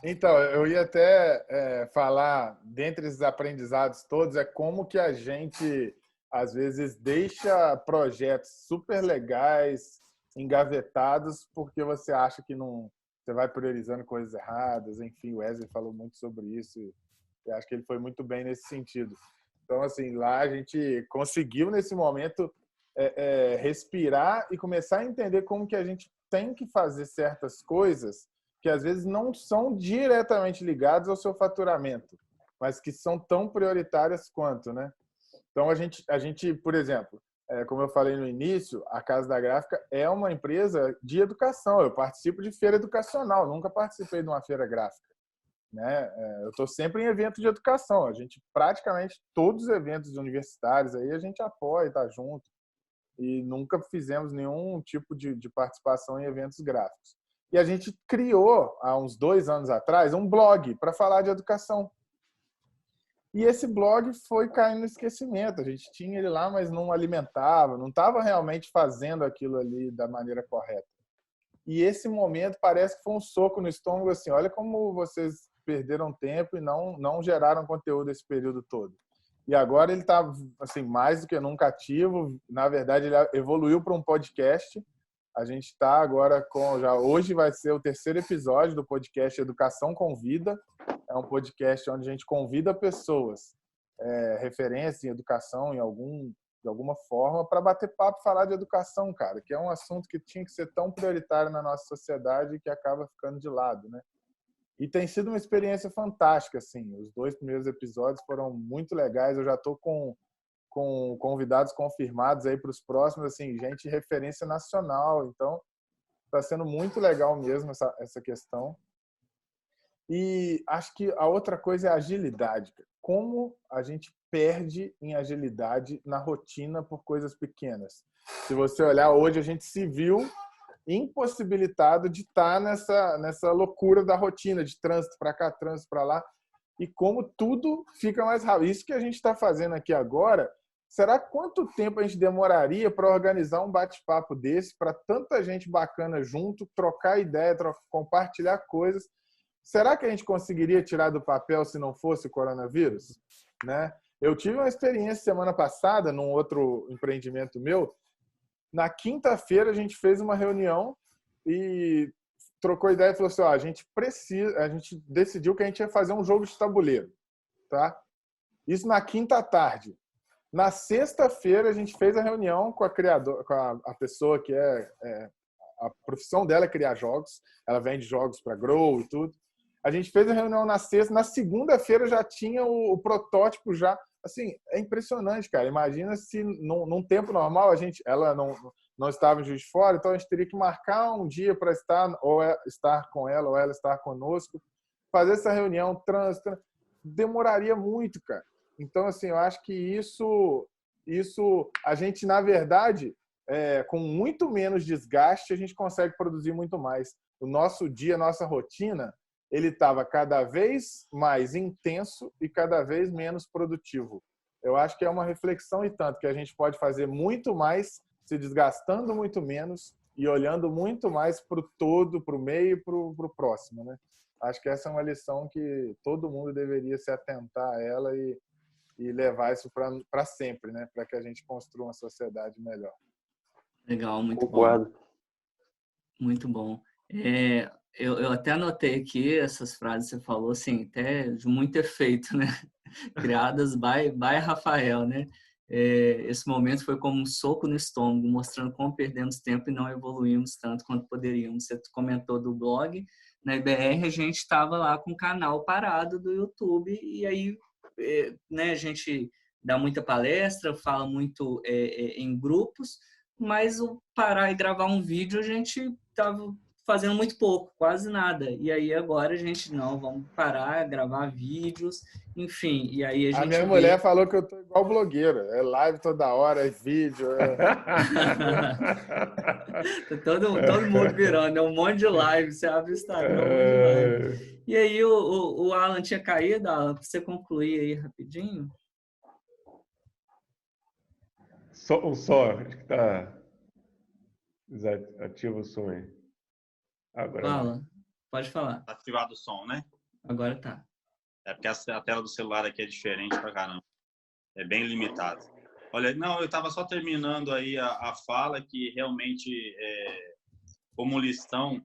Então, eu ia até falar, dentre esses aprendizados todos, como que a gente, às vezes, deixa projetos super legais, engavetados, porque você acha que não, você vai priorizando coisas erradas. Enfim, o Wesley falou muito sobre isso e acho que ele foi muito bem nesse sentido. Então, assim, lá a gente conseguiu, nesse momento, respirar e começar a entender como que a gente tem que fazer certas coisas que às vezes não são diretamente ligados ao seu faturamento, mas que são tão prioritárias quanto, né? Então, a gente, por exemplo, como eu falei no início, a Casa da Gráfica é uma empresa de educação. Eu participo de feira educacional, nunca participei de uma feira gráfica, né? Eu estou sempre em evento de educação. A gente, praticamente, todos os eventos universitários aí, a gente apoia, está junto. E nunca fizemos nenhum tipo de participação em eventos gráficos. E a gente criou, há uns 2 anos atrás, um blog para falar de educação. E esse blog foi caindo no esquecimento. A gente tinha ele lá, mas não alimentava, não estava realmente fazendo aquilo ali da maneira correta. E esse momento parece que foi um soco no estômago, assim, olha como vocês perderam tempo e não geraram conteúdo esse período todo. E agora ele está assim, mais do que nunca ativo. Na verdade, ele evoluiu para um podcast. A gente está agora hoje vai ser o 3º episódio do podcast Educação Convida. É um podcast onde a gente convida pessoas, referência em educação de alguma forma, para bater papo e falar de educação, cara, que é um assunto que tinha que ser tão prioritário na nossa sociedade que acaba ficando de lado, né? E tem sido uma experiência fantástica, assim. Os 2 primeiros episódios foram muito legais. Eu já estou com convidados confirmados aí para os próximos, assim, gente de referência nacional. Então, está sendo muito legal mesmo essa questão. E acho que a outra coisa é a agilidade. Como a gente perde em agilidade na rotina por coisas pequenas. Se você olhar hoje, a gente se viu impossibilitado de estar nessa loucura da rotina, de trânsito para cá, trânsito para lá, e como tudo fica mais rápido. Isso que a gente está fazendo aqui agora, será quanto tempo a gente demoraria para organizar um bate-papo desse, para tanta gente bacana junto, trocar ideia, compartilhar coisas? Será que a gente conseguiria tirar do papel se não fosse o coronavírus? Né? Eu tive uma experiência semana passada, num outro empreendimento meu. Na quinta-feira, a gente fez uma reunião e trocou ideia e falou assim, ó, a gente decidiu que a gente ia fazer um jogo de tabuleiro. Tá? Isso na quinta à tarde. Na sexta-feira, a gente fez a reunião com a pessoa que a profissão dela é criar jogos. Ela vende jogos para Grow e tudo. A gente fez a reunião na sexta. Na segunda-feira já tinha o protótipo já. Assim, é impressionante, cara. Imagina se num tempo normal ela não estava em Juiz de Fora, então a gente teria que marcar um dia para estar, ou estar com ela, ou ela estar conosco, fazer essa reunião, trânsito. Demoraria muito, cara. Então, assim, eu acho que isso a gente, na verdade, com muito menos desgaste, a gente consegue produzir muito mais. O nosso dia, a nossa rotina, ele estava cada vez mais intenso e cada vez menos produtivo. Eu acho que é uma reflexão e tanto, que a gente pode fazer muito mais, se desgastando muito menos e olhando muito mais para o todo, para o meio e para o próximo, né? Acho que essa é uma lição que todo mundo deveria se atentar a ela e levar isso para sempre, né? Para que a gente construa uma sociedade melhor. Legal, muito Concordo. bom. Muito bom. Eu até anotei aqui essas frases que você falou, assim, até de muito efeito, né? Criadas by Rafael, né? Esse momento foi como um soco no estômago, mostrando como perdemos tempo e não evoluímos tanto quanto poderíamos. Você comentou do blog, na IBR a gente estava lá com o canal parado do YouTube e aí, né, a gente dá muita palestra, fala muito em grupos, mas o parar e gravar um vídeo a gente estava fazendo muito pouco, quase nada. E aí agora a gente, não, vamos parar, gravar vídeos, enfim. E aí a gente minha mulher falou que eu tô igual blogueiro. É live toda hora, é vídeo. todo mundo virando, é um monte de live. Você abre o Instagram, um monte de live. E aí o Alan tinha caído, Alan, para você concluir aí rapidinho. O som, acho que tá desativo o som aí. Agora Fala, pode falar. Tá ativado o som, né? Agora tá. É porque a tela do celular aqui é diferente pra caramba. É bem limitado. Olha, não, eu estava só terminando aí a fala que realmente, como lição,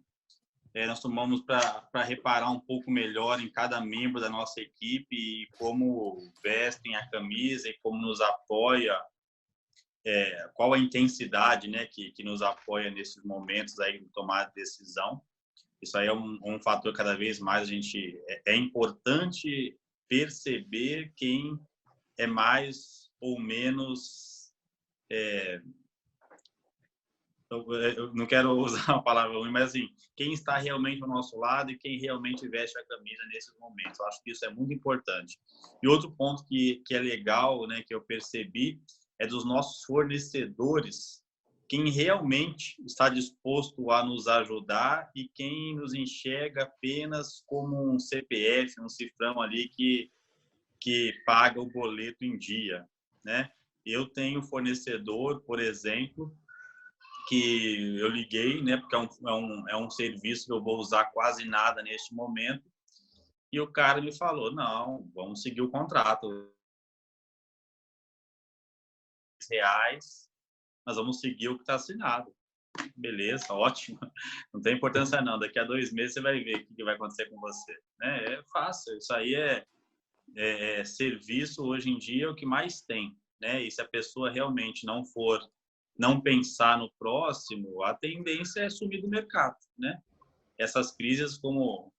nós tomamos para reparar um pouco melhor em cada membro da nossa equipe e como vestem a camisa e como nos apoia, qual a intensidade, né, que nos apoia nesses momentos aí de tomar decisão. Isso aí é um fator cada vez mais a gente é importante perceber quem é mais ou menos eu não quero usar uma palavra ruim, mas assim, quem está realmente ao nosso lado e quem realmente veste a camisa nesses momentos. Eu acho que isso é muito importante. E outro ponto que é legal, né, que eu percebi, é dos nossos fornecedores, quem realmente está disposto a nos ajudar e quem nos enxerga apenas como um CPF, um cifrão ali que paga o boleto em dia, né? Eu tenho fornecedor, por exemplo, que eu liguei, né? Porque é um serviço que eu vou usar quase nada neste momento. E o cara me falou, não, vamos seguir o contrato. R$100, nós vamos seguir o que está assinado. Beleza, ótimo. Não tem importância não. Daqui a 2 meses você vai ver o que vai acontecer com você. Né? É fácil. Isso aí serviço hoje em dia é o que mais tem. Né? E se a pessoa realmente não pensar no próximo, a tendência é sumir do mercado. Né? Essas crises, como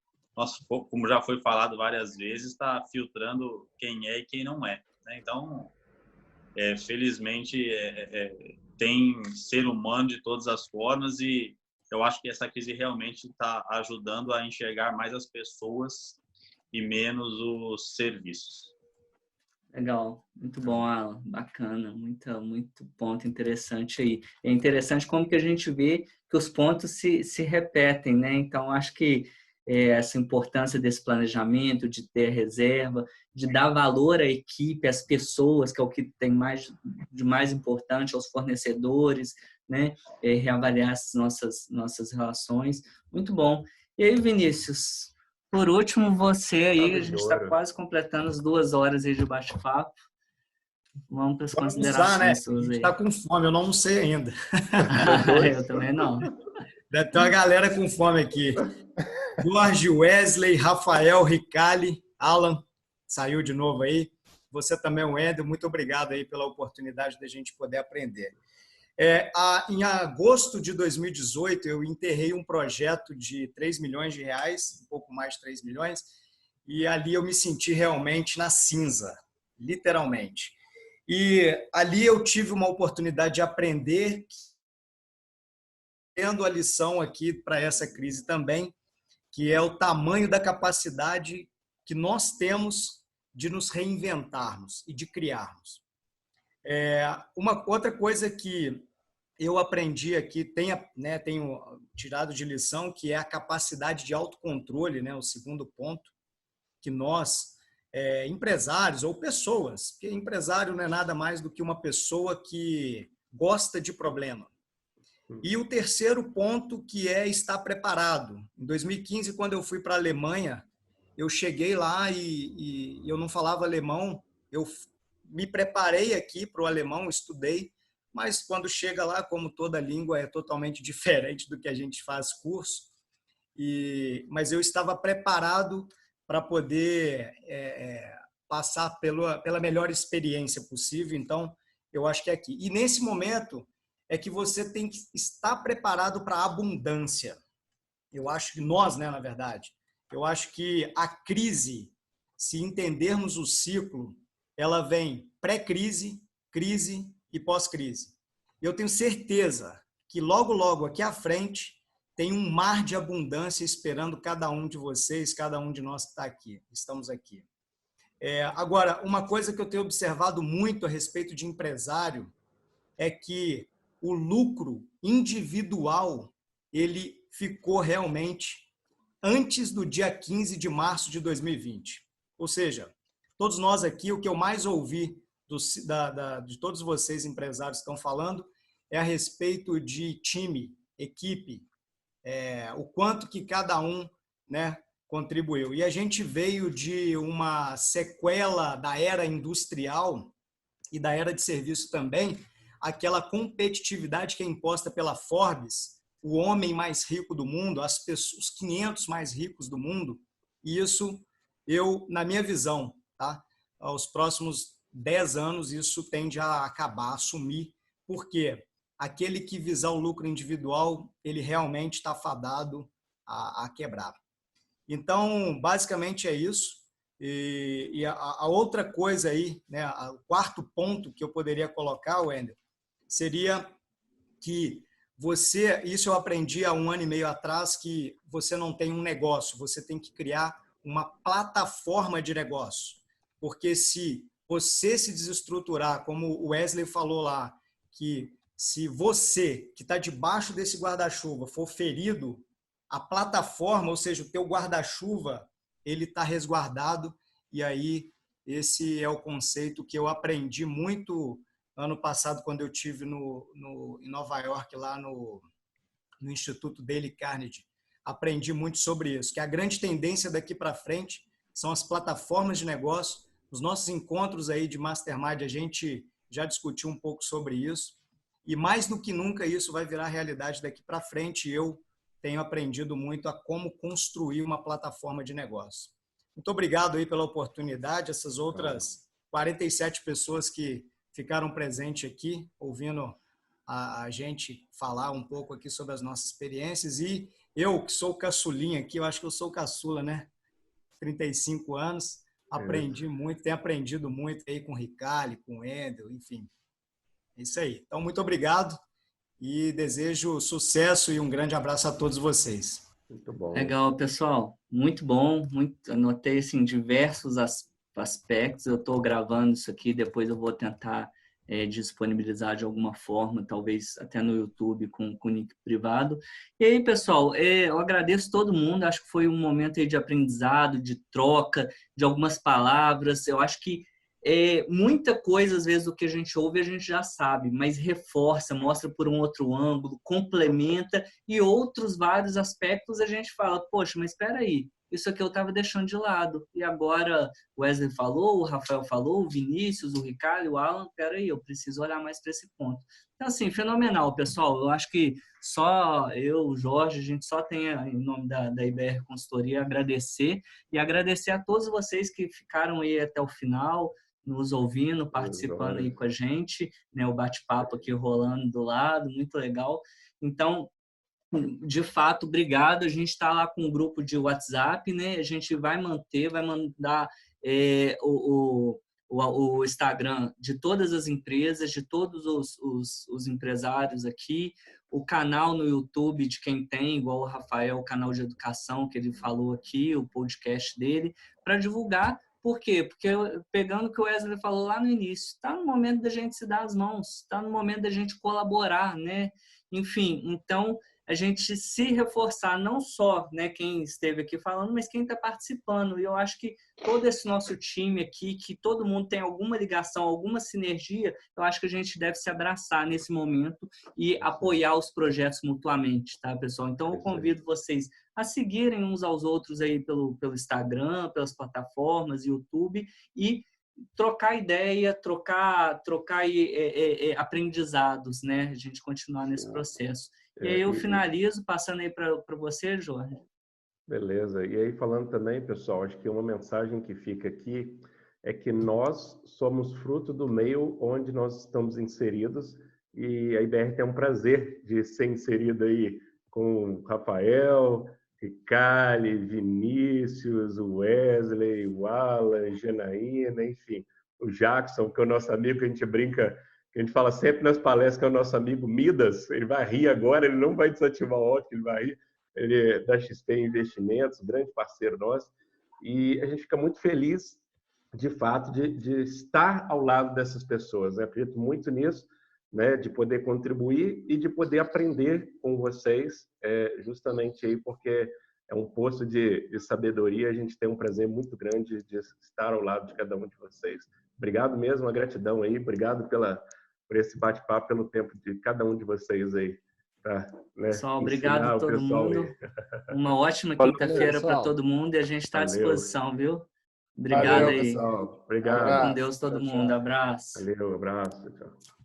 já foi falado várias vezes, está filtrando quem é e quem não é. Né? Então, felizmente, tem ser humano de todas as formas e eu acho que essa crise realmente está ajudando a enxergar mais as pessoas e menos os serviços. Legal, muito bom, Alan, bacana, muito ponto interessante aí. É interessante como que a gente vê que os pontos se repetem, né? Então, acho que essa importância desse planejamento, de ter reserva, de dar valor à equipe, às pessoas, que é o que tem de mais importante, aos fornecedores, né? Reavaliar as nossas relações. Muito bom. E aí, Vinícius? Por último, você aí, a gente está quase completando as 2 horas aí de bate-papo. Vamos para as considerações, né? suas A gente aí. está com fome, eu não almocei ainda. Eu também não. Deve ter uma galera com fome aqui. Jorge, Wesley, Rafael, Ricali, Alan, saiu de novo aí. Você também, Wendel, muito obrigado aí pela oportunidade de a gente poder aprender. Em agosto de 2018, eu enterrei um projeto de 3 milhões de reais, um pouco mais de 3 milhões, e ali eu me senti realmente na cinza, literalmente. E ali eu tive uma oportunidade de aprender, tendo a lição aqui para essa crise também, que é o tamanho da capacidade que nós temos de nos reinventarmos e de criarmos. Uma outra coisa que eu aprendi aqui, tenho tirado de lição, que é a capacidade de autocontrole, né? O segundo ponto, que nós, empresários ou pessoas, porque empresário não é nada mais do que uma pessoa que gosta de problema. E o terceiro ponto, que é estar preparado. Em 2015, quando eu fui para a Alemanha, eu cheguei lá e eu não falava alemão, eu me preparei aqui para o alemão, estudei, mas quando chega lá, como toda língua, é totalmente diferente do que a gente faz curso. Mas eu estava preparado para poder passar pela melhor experiência possível. Então, eu acho que é aqui. E nesse momento é que você tem que estar preparado para a abundância. Eu acho que nós, né, na verdade, eu acho que a crise, se entendermos o ciclo, ela vem pré-crise, crise e pós-crise. Eu tenho certeza que logo, logo aqui à frente tem um mar de abundância esperando cada um de vocês, cada um de nós que está aqui, estamos aqui. Agora, uma coisa que eu tenho observado muito a respeito de empresário é que o lucro individual ele ficou realmente antes do dia 15 de março de 2020. Ou seja, todos nós aqui, o que eu mais ouvi de todos vocês empresários que estão falando é a respeito de time, equipe, o quanto que cada um, né, contribuiu. E a gente veio de uma sequela da era industrial e da era de serviço também, aquela competitividade que é imposta pela Forbes, o homem mais rico do mundo, os 500 mais ricos do mundo. E isso, na minha visão, tá? Aos próximos 10 anos, isso tende a acabar, a sumir, porque aquele que visar o lucro individual, ele realmente está fadado a quebrar. Então, basicamente é isso. E a outra coisa aí, né, o quarto ponto que eu poderia colocar, Wendel, seria que isso eu aprendi há 1 ano e meio atrás, que você não tem um negócio, você tem que criar uma plataforma de negócio. Porque se você se desestruturar, como o Wesley falou lá, que se você que está debaixo desse guarda-chuva for ferido, a plataforma, ou seja, o teu guarda-chuva, ele está resguardado. E aí esse é o conceito que eu aprendi muito ano passado, quando eu estive em Nova York, lá no Instituto Dale Carnegie. Aprendi muito sobre isso, que a grande tendência daqui para frente são as plataformas de negócio. Os nossos encontros aí de Mastermind, a gente já discutiu um pouco sobre isso. E mais do que nunca isso vai virar realidade daqui para frente. Eu tenho aprendido muito a como construir uma plataforma de negócio. Muito obrigado aí pela oportunidade. Essas outras 47 pessoas que ficaram presentes aqui, ouvindo a gente falar um pouco aqui sobre as nossas experiências. E eu, que sou caçulinha aqui, eu acho que eu sou caçula, né? 35 anos, aprendi muito, tenho aprendido muito aí com o Ricali, com o Wendel, enfim. É isso aí. Então, muito obrigado e desejo sucesso e um grande abraço a todos vocês. Muito bom. Legal, pessoal. Muito bom. Anotei assim, diversos aspectos aspectos. Eu estou gravando isso aqui, depois eu vou tentar disponibilizar de alguma forma, talvez até no YouTube com link privado. E aí, pessoal, eu agradeço todo mundo, acho que foi um momento aí de aprendizado, de troca, de algumas palavras. Eu acho que muita coisa, às vezes, do que a gente ouve, a gente já sabe, mas reforça, mostra por um outro ângulo, complementa, e outros vários aspectos a gente fala, poxa, mas espera aí, isso aqui eu estava deixando de lado. E agora o Wesley falou, o Rafael falou, o Vinícius, o Ricardo, o Alan, espera aí, eu preciso olhar mais para esse ponto. Então, assim, fenomenal, pessoal. Eu acho que só eu, o Jorge, a gente só tem, em nome da IBR Consultoria, agradecer. E agradecer a todos vocês que ficaram aí até o final, nos ouvindo, participando aí com a gente, né? O bate-papo aqui rolando do lado, muito legal. Então, de fato, obrigado. A gente está lá com um grupo de WhatsApp, né? A gente vai manter, vai mandar o Instagram de todas as empresas, de todos os empresários aqui, o canal no YouTube de quem tem, igual o Rafael, o canal de educação que ele falou aqui, o podcast dele, para divulgar. Por quê? Porque, pegando o que o Wesley falou lá no início, está no momento da gente se dar as mãos, está no momento da gente colaborar, né? Enfim, então, a gente se reforçar, não só, né, quem esteve aqui falando, mas quem está participando. E eu acho que todo esse nosso time aqui, que todo mundo tem alguma ligação, alguma sinergia, eu acho que a gente deve se abraçar nesse momento e apoiar os projetos mutuamente, tá, pessoal? Então, eu convido vocês a seguirem uns aos outros aí pelo Instagram, pelas plataformas, YouTube, e trocar ideia, trocar aprendizados, né? A gente continuar nesse processo. E aí eu finalizo passando aí para você, Jorge. Beleza. E aí falando também, pessoal, acho que uma mensagem que fica aqui é que nós somos fruto do meio onde nós estamos inseridos, e a IBR tem um prazer de ser inserida aí com Rafael, Ricardo, Vinícius, o Wesley, o Alan, Janaína, enfim, o Jackson, que é o nosso amigo, que a gente brinca, que a gente fala sempre nas palestras, que é o nosso amigo Midas. Ele vai rir agora, ele não vai desativar o áudio, ele vai rir. Ele é da XP Investimentos, grande parceiro nosso, e a gente fica muito feliz, de fato, de estar ao lado dessas pessoas. Eu acredito muito nisso, né, de poder contribuir e de poder aprender com vocês, justamente aí porque é um poço de sabedoria. A gente tem um prazer muito grande de estar ao lado de cada um de vocês. Obrigado mesmo, uma gratidão aí, obrigado por esse bate-papo, pelo tempo de cada um de vocês aí. Pra, né, pessoal, obrigado a todo mundo. Aí. Uma ótima quinta-feira para todo mundo e a gente está à disposição, viu? Obrigado. Valeu, aí. Pessoal. Obrigado. Fica com Deus todo mundo. Abraço. Valeu, abraço. Tchau.